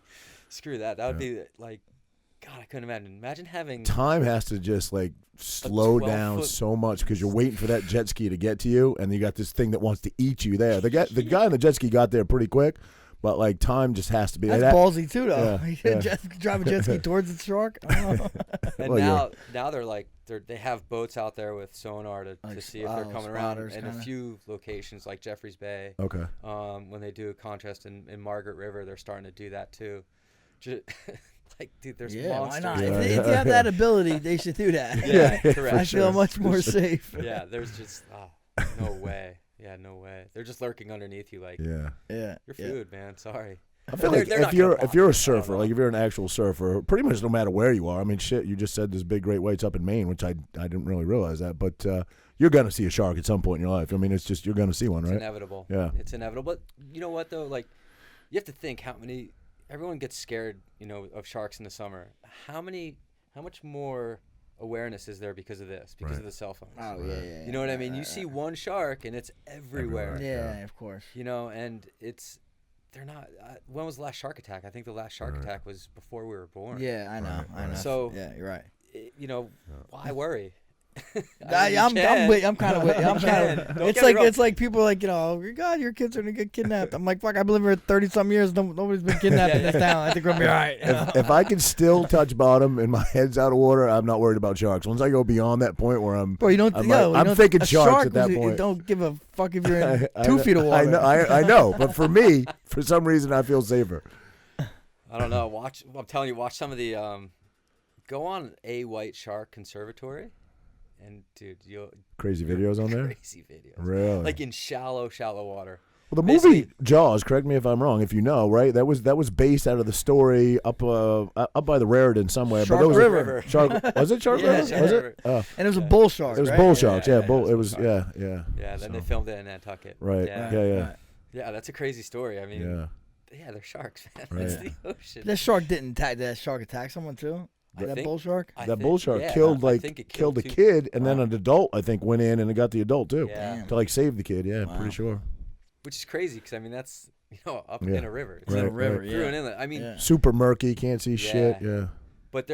[SPEAKER 4] Screw that. That would be like, God, I couldn't imagine. Imagine having
[SPEAKER 1] Time has to just like slow
[SPEAKER 4] 12
[SPEAKER 1] down
[SPEAKER 4] foot-
[SPEAKER 1] so much because you're waiting for that jet ski to get to you, and you got this thing that wants to eat you there. The guy in the jet ski got there pretty quick, but like time just has to be.
[SPEAKER 2] That's
[SPEAKER 1] that-
[SPEAKER 2] ballsy too, though.
[SPEAKER 1] Yeah,
[SPEAKER 2] You drive a jet ski towards the shark. I don't know.
[SPEAKER 4] And
[SPEAKER 1] Well,
[SPEAKER 4] now they're like they have boats out there with sonar to
[SPEAKER 2] Like,
[SPEAKER 4] see if they're coming around.
[SPEAKER 2] spotters
[SPEAKER 4] And a
[SPEAKER 2] kinda.
[SPEAKER 4] few locations like Jeffreys Bay,
[SPEAKER 1] Okay.
[SPEAKER 4] when they do a contest in Margaret River, they're starting to do that too. Like, dude, there's
[SPEAKER 2] Yeah, why
[SPEAKER 4] monsters.
[SPEAKER 2] not?
[SPEAKER 1] Yeah,
[SPEAKER 2] If they
[SPEAKER 1] yeah.
[SPEAKER 2] have that ability, they should do that.
[SPEAKER 4] Yeah,
[SPEAKER 1] for
[SPEAKER 4] correct.
[SPEAKER 2] I feel
[SPEAKER 1] sure.
[SPEAKER 2] much more safe.
[SPEAKER 4] Yeah, there's just no way. Yeah, no way. They're just lurking underneath you, like
[SPEAKER 1] Yeah.
[SPEAKER 2] Yeah.
[SPEAKER 4] your
[SPEAKER 2] yeah.
[SPEAKER 4] food, man. Sorry.
[SPEAKER 1] I feel
[SPEAKER 4] They're-
[SPEAKER 1] like
[SPEAKER 4] they're not
[SPEAKER 1] if you're
[SPEAKER 4] gonna
[SPEAKER 1] if you're a
[SPEAKER 4] launch it. I don't
[SPEAKER 1] surfer,
[SPEAKER 4] know.
[SPEAKER 1] like if you're an actual surfer, pretty much no matter where you are. I mean, shit, you just said there's big great whites up in Maine, which I didn't really realize that, but you're gonna see a shark at some point in your life. I mean, it's just you're gonna see one,
[SPEAKER 4] It's
[SPEAKER 1] right?
[SPEAKER 4] inevitable.
[SPEAKER 1] Yeah.
[SPEAKER 4] It's inevitable. But you know what though? Like, you have to think everyone gets scared, you know, of sharks in the summer. How much more awareness is there because of this? Because
[SPEAKER 1] Right.
[SPEAKER 4] of the cell phones.
[SPEAKER 2] Oh yeah.
[SPEAKER 4] You know what I mean? You see one shark and it's everywhere.
[SPEAKER 2] Yeah, of course.
[SPEAKER 4] You know, and they're not. When was the last shark attack? I think the last shark attack was before we were born.
[SPEAKER 2] Yeah, I know. I know.
[SPEAKER 4] So-
[SPEAKER 2] yeah, you're right.
[SPEAKER 4] You know, why worry?
[SPEAKER 2] I'm kind of with you. I'm kind of.
[SPEAKER 4] Don't
[SPEAKER 2] It's
[SPEAKER 4] get me
[SPEAKER 2] like
[SPEAKER 4] wrong.
[SPEAKER 2] it's like people are like, you know, oh, God, your kids are gonna get kidnapped. I'm like, fuck, I've been living here 30-some years. Nobody's been kidnapped in this town. I think we'll be all right. you know?
[SPEAKER 1] If I can still touch bottom and my head's out of water, I'm not worried about sharks. Once I go beyond that point where I'm,
[SPEAKER 2] Bro, you don't.
[SPEAKER 1] I'm,
[SPEAKER 2] yo,
[SPEAKER 1] like,
[SPEAKER 2] you
[SPEAKER 1] I'm
[SPEAKER 2] know,
[SPEAKER 1] thinking
[SPEAKER 2] a
[SPEAKER 1] sharks
[SPEAKER 2] shark
[SPEAKER 1] at that
[SPEAKER 2] you
[SPEAKER 1] point.
[SPEAKER 2] don't give a fuck if you're in
[SPEAKER 1] I
[SPEAKER 2] 2
[SPEAKER 1] know-
[SPEAKER 2] feet of water.
[SPEAKER 1] I know, but for me, for some reason, I feel safer.
[SPEAKER 4] I don't know. I'm telling you, watch some of the. Go on a white shark conservatory, and dude, you'll
[SPEAKER 1] Crazy videos on there.
[SPEAKER 4] crazy videos.
[SPEAKER 1] Really?
[SPEAKER 4] Like in shallow water.
[SPEAKER 1] Well, the
[SPEAKER 4] Basically-
[SPEAKER 1] movie Jaws. Correct me if I'm wrong. If you know, right? That was based out of the story up by the Raritan somewhere.
[SPEAKER 2] Shark
[SPEAKER 1] but those
[SPEAKER 2] River.
[SPEAKER 1] Shark was it Shark
[SPEAKER 2] Yeah,
[SPEAKER 1] River?
[SPEAKER 2] Shark
[SPEAKER 1] Was
[SPEAKER 4] River.
[SPEAKER 1] it? Oh,
[SPEAKER 2] And it was a bull shark.
[SPEAKER 1] it was
[SPEAKER 2] right?
[SPEAKER 1] bull
[SPEAKER 2] Yeah.
[SPEAKER 1] sharks.
[SPEAKER 4] yeah,
[SPEAKER 1] Yeah, bull.
[SPEAKER 4] yeah,
[SPEAKER 1] It was.
[SPEAKER 4] bull
[SPEAKER 1] Yeah,
[SPEAKER 4] shark.
[SPEAKER 1] yeah.
[SPEAKER 4] Yeah. Then they
[SPEAKER 1] So-
[SPEAKER 4] filmed it in Nantucket.
[SPEAKER 1] Right.
[SPEAKER 4] Yeah.
[SPEAKER 1] Yeah.
[SPEAKER 4] Yeah, that's a crazy story. I mean,
[SPEAKER 1] Yeah.
[SPEAKER 4] they're sharks, man.
[SPEAKER 1] Right.
[SPEAKER 4] It's the ocean.
[SPEAKER 2] That shark didn't attack. That shark attacked someone too.
[SPEAKER 4] I
[SPEAKER 2] That
[SPEAKER 4] think-
[SPEAKER 2] bull shark.
[SPEAKER 4] I
[SPEAKER 1] That
[SPEAKER 4] think-
[SPEAKER 1] bull shark
[SPEAKER 4] yeah,
[SPEAKER 1] killed
[SPEAKER 4] I
[SPEAKER 1] like
[SPEAKER 4] think it
[SPEAKER 1] killed a
[SPEAKER 4] two-
[SPEAKER 1] kid, and then
[SPEAKER 4] Wow.
[SPEAKER 1] an adult I think went in and it got the adult too
[SPEAKER 4] Yeah.
[SPEAKER 2] Damn.
[SPEAKER 1] to like save the kid. Yeah,
[SPEAKER 2] Wow.
[SPEAKER 1] pretty sure.
[SPEAKER 4] Which is crazy because I mean that's up
[SPEAKER 1] Yeah.
[SPEAKER 4] in a river. It's
[SPEAKER 1] Right,
[SPEAKER 4] in a
[SPEAKER 2] river,
[SPEAKER 1] right.
[SPEAKER 2] yeah.
[SPEAKER 4] through an inlet. I mean,
[SPEAKER 2] Yeah.
[SPEAKER 1] Super murky, can't see shit.
[SPEAKER 4] Yeah.
[SPEAKER 1] Yeah,
[SPEAKER 4] but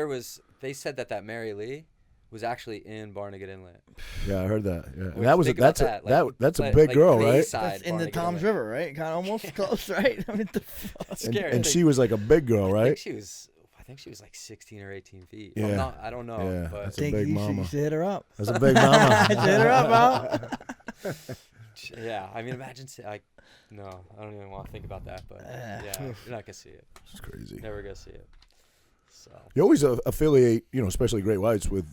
[SPEAKER 4] they said that Mary Lee was actually in Barnegat Inlet.
[SPEAKER 1] yeah, I heard that. Yeah,
[SPEAKER 4] Which,
[SPEAKER 1] and that was
[SPEAKER 4] think about
[SPEAKER 1] that's
[SPEAKER 4] that. Like,
[SPEAKER 1] that's a
[SPEAKER 4] like-
[SPEAKER 1] big
[SPEAKER 4] like
[SPEAKER 1] girl, right?
[SPEAKER 4] Bayside
[SPEAKER 2] That's in the
[SPEAKER 4] Barnegat
[SPEAKER 2] Tom's
[SPEAKER 4] Inlet.
[SPEAKER 2] River, right? Kind of almost close, right? I mean, the fuck?
[SPEAKER 4] That's
[SPEAKER 1] And,
[SPEAKER 4] scary.
[SPEAKER 1] and she was like a big girl,
[SPEAKER 4] I
[SPEAKER 1] right?
[SPEAKER 4] think she was like 16 or 18 feet.
[SPEAKER 1] Yeah.
[SPEAKER 4] I don't know.
[SPEAKER 1] Yeah,
[SPEAKER 4] But
[SPEAKER 1] that's a
[SPEAKER 2] Think
[SPEAKER 1] big
[SPEAKER 2] you should,
[SPEAKER 1] mama.
[SPEAKER 2] you should hit her up.
[SPEAKER 1] That's a big mama.
[SPEAKER 2] Hit her up, bro.
[SPEAKER 4] yeah, I mean, imagine no, I don't even want to think about that. But yeah, you're not gonna see it.
[SPEAKER 1] It's crazy.
[SPEAKER 4] Never gonna see it. So
[SPEAKER 1] You always affiliate, especially great whites with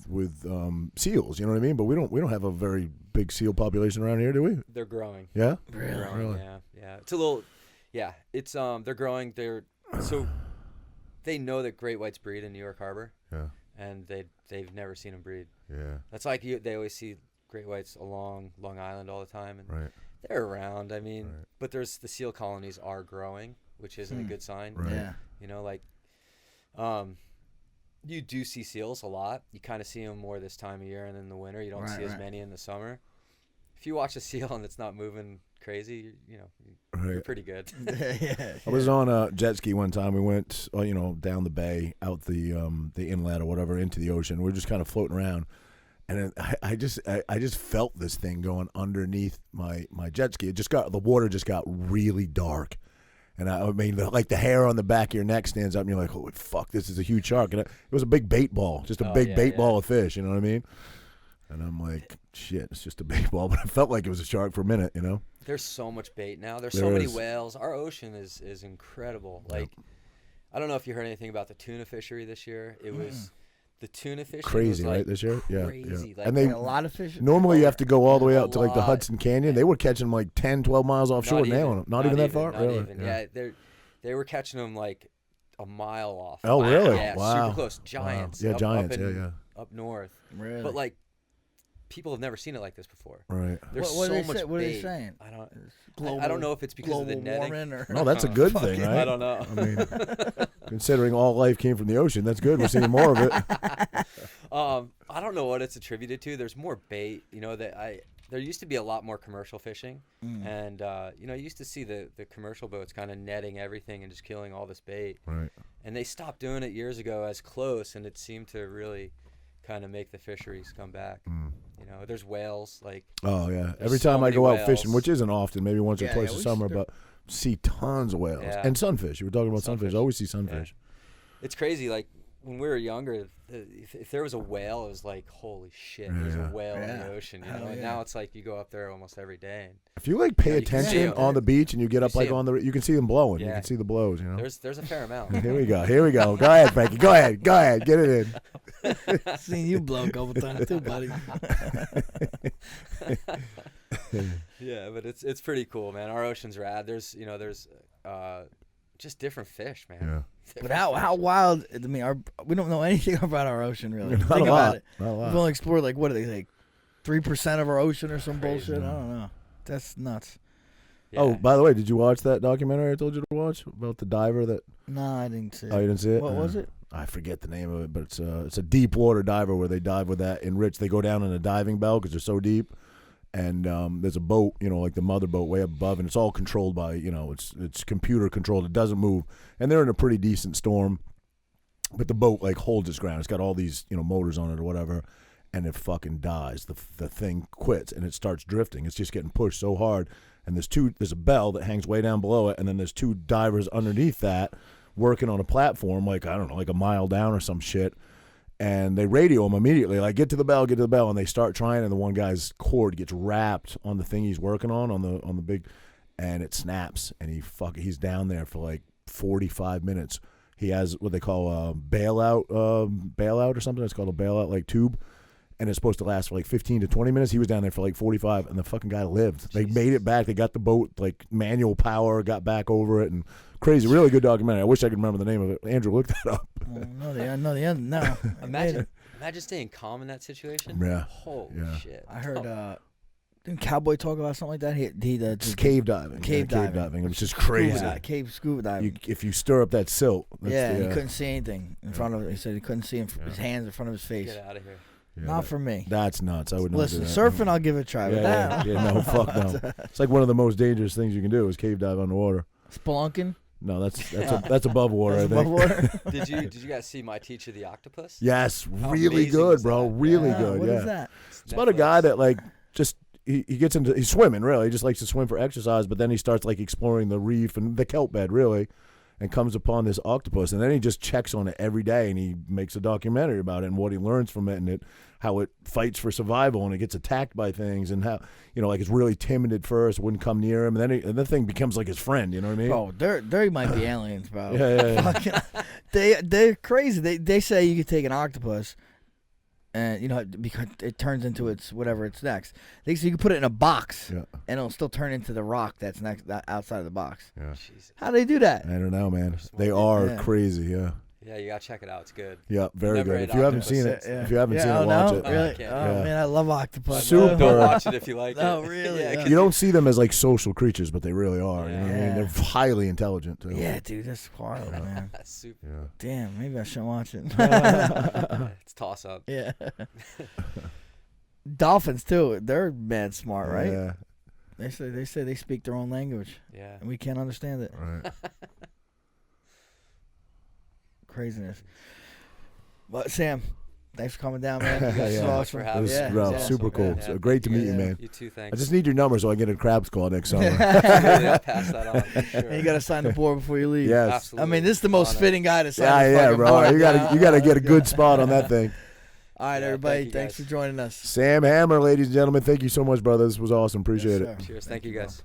[SPEAKER 1] seals. You know what I mean? But we don't have a very big seal population around here, do we?
[SPEAKER 4] they're growing.
[SPEAKER 1] Yeah.
[SPEAKER 4] They're growing,
[SPEAKER 1] Really?
[SPEAKER 4] Yeah. It's a little. Yeah, it's they're growing. So they know that great whites breed in New York Harbor.
[SPEAKER 1] Yeah.
[SPEAKER 4] and they've never seen them breed.
[SPEAKER 1] Yeah.
[SPEAKER 4] That's like they always see great whites along Long Island all the time, and
[SPEAKER 1] Right.
[SPEAKER 4] they're around. I mean,
[SPEAKER 1] Right.
[SPEAKER 4] but the seal colonies are growing, which isn't a good sign.
[SPEAKER 1] Right.
[SPEAKER 2] Yeah.
[SPEAKER 4] You know, like, you do see seals a lot. You kind of see them more this time of year, and in the winter, you don't see as many in the summer. If you watch a seal and it's not moving crazy, you're pretty good.
[SPEAKER 2] Yeah.
[SPEAKER 1] I was on a jet ski one time. We went, down the bay, out the inlet or whatever, into the ocean. We were just kind of floating around, and I just felt this thing going underneath my jet ski. The water just got really dark, and I mean, like the hair on the back of your neck stands up, and you're like, holy fuck, this is a huge shark. And it was a big bait ball, just a big bait ball of fish. You know what I mean? And I'm like, shit, it's just a bait ball, but I felt like it was a shark for a minute,
[SPEAKER 4] There's so much bait now. There's
[SPEAKER 1] There
[SPEAKER 4] so many
[SPEAKER 1] is.
[SPEAKER 4] whales. Our ocean is incredible. Like, I don't know if you heard anything about the tuna fishery this year. It was the tuna fishery
[SPEAKER 1] Crazy,
[SPEAKER 4] was, like,
[SPEAKER 1] right, this year? Yeah.
[SPEAKER 4] crazy. Like,
[SPEAKER 1] And they
[SPEAKER 2] A lot of fish.
[SPEAKER 1] normally you have to go all the way out to like the
[SPEAKER 4] lot.
[SPEAKER 1] Hudson Canyon. They were catching them like 10, 12 miles offshore, nailing them. Not even that far?
[SPEAKER 4] Not
[SPEAKER 1] Really?
[SPEAKER 4] even. Yeah, they were catching them like a mile off.
[SPEAKER 1] Oh, really?
[SPEAKER 4] Yeah,
[SPEAKER 1] Wow.
[SPEAKER 4] super close. Giants.
[SPEAKER 1] Wow. Yeah, giants.
[SPEAKER 4] Up up north.
[SPEAKER 2] Really?
[SPEAKER 4] But like, people have never seen it like this before.
[SPEAKER 1] Right.
[SPEAKER 4] There's
[SPEAKER 2] What
[SPEAKER 4] so
[SPEAKER 2] do
[SPEAKER 4] much
[SPEAKER 2] they say? What are they
[SPEAKER 4] bait.
[SPEAKER 2] saying?
[SPEAKER 4] I don't know if it's because of the
[SPEAKER 2] global
[SPEAKER 4] netting.
[SPEAKER 2] warming or
[SPEAKER 1] No, that's a good thing, right?
[SPEAKER 4] I don't know.
[SPEAKER 1] I mean, considering all life came from the ocean, that's good. We're seeing more of it.
[SPEAKER 4] I don't know what it's attributed to. There's more bait. There used to be a lot more commercial fishing, and you used to see the commercial boats kind of netting everything and just killing all this bait.
[SPEAKER 1] Right.
[SPEAKER 4] And they stopped doing it years ago as close, and it seemed to really kind of make the fisheries come back. There's whales. Like,
[SPEAKER 1] Oh, yeah.
[SPEAKER 4] There's
[SPEAKER 1] Every
[SPEAKER 4] so
[SPEAKER 1] time I
[SPEAKER 4] many
[SPEAKER 1] go out
[SPEAKER 4] whales.
[SPEAKER 1] fishing, which isn't often, maybe once or
[SPEAKER 2] Yeah,
[SPEAKER 1] twice
[SPEAKER 2] yeah,
[SPEAKER 1] a
[SPEAKER 2] we
[SPEAKER 1] summer,
[SPEAKER 2] should-
[SPEAKER 1] but see tons of whales.
[SPEAKER 4] Yeah.
[SPEAKER 1] And sunfish. You were talking about sunfish.
[SPEAKER 4] Sunfish.
[SPEAKER 1] I always see sunfish.
[SPEAKER 4] it's crazy. Like, when we were younger, if there was a whale, it was like, holy shit, there's
[SPEAKER 1] Yeah.
[SPEAKER 4] a whale in
[SPEAKER 2] Yeah.
[SPEAKER 4] the ocean.
[SPEAKER 2] Hell
[SPEAKER 4] And
[SPEAKER 2] yeah.
[SPEAKER 4] now it's like you go up there almost every day. And
[SPEAKER 1] If you like pay
[SPEAKER 4] Yeah, you can see
[SPEAKER 1] attention
[SPEAKER 4] 'em.
[SPEAKER 1] on the beach and you get up
[SPEAKER 4] see
[SPEAKER 1] like
[SPEAKER 4] 'em.
[SPEAKER 1] on you can see them blowing. You
[SPEAKER 4] Yeah.
[SPEAKER 1] can see the blows,
[SPEAKER 4] there's a fair amount.
[SPEAKER 1] Here we go. Here we go. Go ahead, Frankie. Go ahead. Go ahead. Get it in.
[SPEAKER 2] Seen you blow a couple times too, buddy.
[SPEAKER 4] Yeah, but it's pretty cool, man. Our ocean's rad. There's just different fish, man.
[SPEAKER 1] Yeah.
[SPEAKER 2] But how wild? I mean, we don't know anything about our ocean really.
[SPEAKER 1] Not
[SPEAKER 2] Think
[SPEAKER 1] a
[SPEAKER 2] about
[SPEAKER 1] lot.
[SPEAKER 2] it.
[SPEAKER 1] Not a
[SPEAKER 2] We've
[SPEAKER 1] lot.
[SPEAKER 2] only explored like what are they like 3% of our ocean or some
[SPEAKER 4] Crazy.
[SPEAKER 2] bullshit? I don't know. That's nuts.
[SPEAKER 4] Yeah.
[SPEAKER 1] Oh, by the way, did you watch that documentary I told you to watch about the diver that?
[SPEAKER 2] No, I didn't see.
[SPEAKER 1] Oh, you didn't see it?
[SPEAKER 2] What was it?
[SPEAKER 1] I forget the name of it, but it's a deep water diver where they dive with that enriched. They go down in a diving bell because they're so deep, and there's a boat, like the mother boat way up above, and it's all controlled by, it's computer controlled. It doesn't move, and they're in a pretty decent storm, but the boat like holds its ground. It's got all these motors on it or whatever, and it fucking dies. The thing quits and it starts drifting. It's just getting pushed so hard, and there's a bell that hangs way down below it, and then there's two divers underneath that working on a platform like I don't know, like a mile down or some shit. And they radio him immediately, like, get to the bell, and they start trying, and the one guy's cord gets wrapped on the thing he's working on the big, and it snaps, and he's down there for like 45 minutes. He has what they call a bailout or something. It's called a bailout like tube, and it's supposed to last for like 15 to 20 minutes. He was down there for like 45, and the fucking guy lived. They made it back. They got the boat like manual power, got back over it, and crazy, really good documentary. I wish I could remember the name of it. Andrew, look that up.
[SPEAKER 2] No, the end. No.
[SPEAKER 4] Imagine staying calm in that situation.
[SPEAKER 1] Yeah.
[SPEAKER 4] Holy
[SPEAKER 1] Yeah.
[SPEAKER 4] shit.
[SPEAKER 2] I heard. Didn't Cowboy talk about something like that? He
[SPEAKER 1] It's cave diving.
[SPEAKER 2] Cave diving.
[SPEAKER 1] It was just crazy.
[SPEAKER 2] Cave scuba diving.
[SPEAKER 1] If you stir up that silt.
[SPEAKER 2] Yeah, he couldn't see anything in front of. He said he couldn't see his hands in front of his face.
[SPEAKER 4] Get out of here.
[SPEAKER 2] Not for me.
[SPEAKER 1] That's nuts. I would not
[SPEAKER 2] Listen,
[SPEAKER 1] do that.
[SPEAKER 2] surfing, I'll give it a try. But that,
[SPEAKER 1] No, fuck no. It's like one of the most dangerous things you can do is cave dive underwater.
[SPEAKER 2] spelunking.
[SPEAKER 1] No, that's above water.
[SPEAKER 2] That's
[SPEAKER 1] I think.
[SPEAKER 2] above water.
[SPEAKER 4] Did you guys see My Teacher the Octopus?
[SPEAKER 1] Yes,
[SPEAKER 4] How
[SPEAKER 1] really
[SPEAKER 4] amazing
[SPEAKER 1] good,
[SPEAKER 4] is
[SPEAKER 1] bro.
[SPEAKER 4] that?
[SPEAKER 1] Really
[SPEAKER 2] Yeah,
[SPEAKER 1] good.
[SPEAKER 2] What
[SPEAKER 1] yeah.
[SPEAKER 2] is that?
[SPEAKER 1] It's about a guy
[SPEAKER 4] Netflix.
[SPEAKER 1] that like just he gets into he's swimming really. He just likes to swim for exercise, but then he starts like exploring the reef and the kelp bed really, and comes upon this octopus, and then he just checks on it every day, and he makes a documentary about it and what he learns from it, and how it fights for survival, and it gets attacked by things, and how like it's really timid at first, wouldn't come near him, and then the thing becomes like his friend. You know what I mean?
[SPEAKER 2] Bro, they might be aliens, bro.
[SPEAKER 1] Yeah.
[SPEAKER 2] Fucking- they're crazy. They say you could take an octopus, and because it turns into its whatever it's next. They say you can put it in a box,
[SPEAKER 1] Yeah.
[SPEAKER 2] and it'll still turn into the rock that's next outside of the box.
[SPEAKER 1] Yeah.
[SPEAKER 4] Jesus.
[SPEAKER 2] How do they do that?
[SPEAKER 1] I don't know, man. They are
[SPEAKER 2] Yeah.
[SPEAKER 1] crazy. Yeah.
[SPEAKER 4] Yeah, you gotta check it out. It's good.
[SPEAKER 1] Yeah, very
[SPEAKER 4] Never
[SPEAKER 1] good.
[SPEAKER 4] ate
[SPEAKER 1] If you haven't
[SPEAKER 4] octopus
[SPEAKER 1] seen it,
[SPEAKER 4] since.
[SPEAKER 1] if you haven't seen
[SPEAKER 2] oh,
[SPEAKER 1] it, watch
[SPEAKER 2] no?
[SPEAKER 1] it.
[SPEAKER 2] Really?
[SPEAKER 4] I can't.
[SPEAKER 2] Oh
[SPEAKER 1] Yeah.
[SPEAKER 2] man, I love octopus.
[SPEAKER 1] Super.
[SPEAKER 4] Don't watch it if you like
[SPEAKER 2] Oh,
[SPEAKER 4] it.
[SPEAKER 2] really?
[SPEAKER 4] Yeah,
[SPEAKER 2] Yeah.
[SPEAKER 1] You don't see them as like social creatures, but they really are. You know what I mean?
[SPEAKER 2] Yeah.
[SPEAKER 1] They're highly intelligent too.
[SPEAKER 2] Yeah, dude, that's wild, man.
[SPEAKER 4] That's super.
[SPEAKER 1] Yeah.
[SPEAKER 2] Damn, maybe I shouldn't watch it.
[SPEAKER 4] It's toss up.
[SPEAKER 2] Yeah. Dolphins too. They're mad smart, right?
[SPEAKER 1] Yeah.
[SPEAKER 2] They say they speak their own language,
[SPEAKER 4] Yeah.
[SPEAKER 2] and we can't understand it.
[SPEAKER 1] Right.
[SPEAKER 2] Craziness. But Sam, thanks for coming down, man.
[SPEAKER 1] Yeah,
[SPEAKER 2] This is
[SPEAKER 1] yeah.
[SPEAKER 4] Thanks for
[SPEAKER 2] awesome.
[SPEAKER 1] It
[SPEAKER 4] having
[SPEAKER 1] was
[SPEAKER 4] me.
[SPEAKER 2] Yeah,
[SPEAKER 1] Ralph,
[SPEAKER 2] yeah.
[SPEAKER 1] super cool.
[SPEAKER 4] Yeah,
[SPEAKER 1] So great to
[SPEAKER 4] thank
[SPEAKER 1] meet
[SPEAKER 2] you.
[SPEAKER 1] you, man.
[SPEAKER 4] You too,
[SPEAKER 1] I
[SPEAKER 4] thanks.
[SPEAKER 1] just need your number so I can get a crabs call next summer.
[SPEAKER 4] Yeah, I'll pass that on for sure.
[SPEAKER 2] And you gotta sign the board before you leave.
[SPEAKER 1] Yes.
[SPEAKER 4] Absolutely.
[SPEAKER 2] I mean, this is the most
[SPEAKER 4] On it.
[SPEAKER 2] fitting guy to sign
[SPEAKER 1] Yeah,
[SPEAKER 2] the
[SPEAKER 1] yeah,
[SPEAKER 2] fucking
[SPEAKER 1] bro.
[SPEAKER 2] board.
[SPEAKER 1] You gotta get a good spot on that thing.
[SPEAKER 2] All right,
[SPEAKER 4] Yeah,
[SPEAKER 2] everybody.
[SPEAKER 4] thank you,
[SPEAKER 2] Thanks
[SPEAKER 4] guys.
[SPEAKER 2] for joining us.
[SPEAKER 1] Sam Hammer, ladies and gentlemen, thank you so much, brother. This was awesome. Appreciate
[SPEAKER 2] Yes,
[SPEAKER 1] it.
[SPEAKER 2] sir.
[SPEAKER 4] Cheers. Thank you, guys.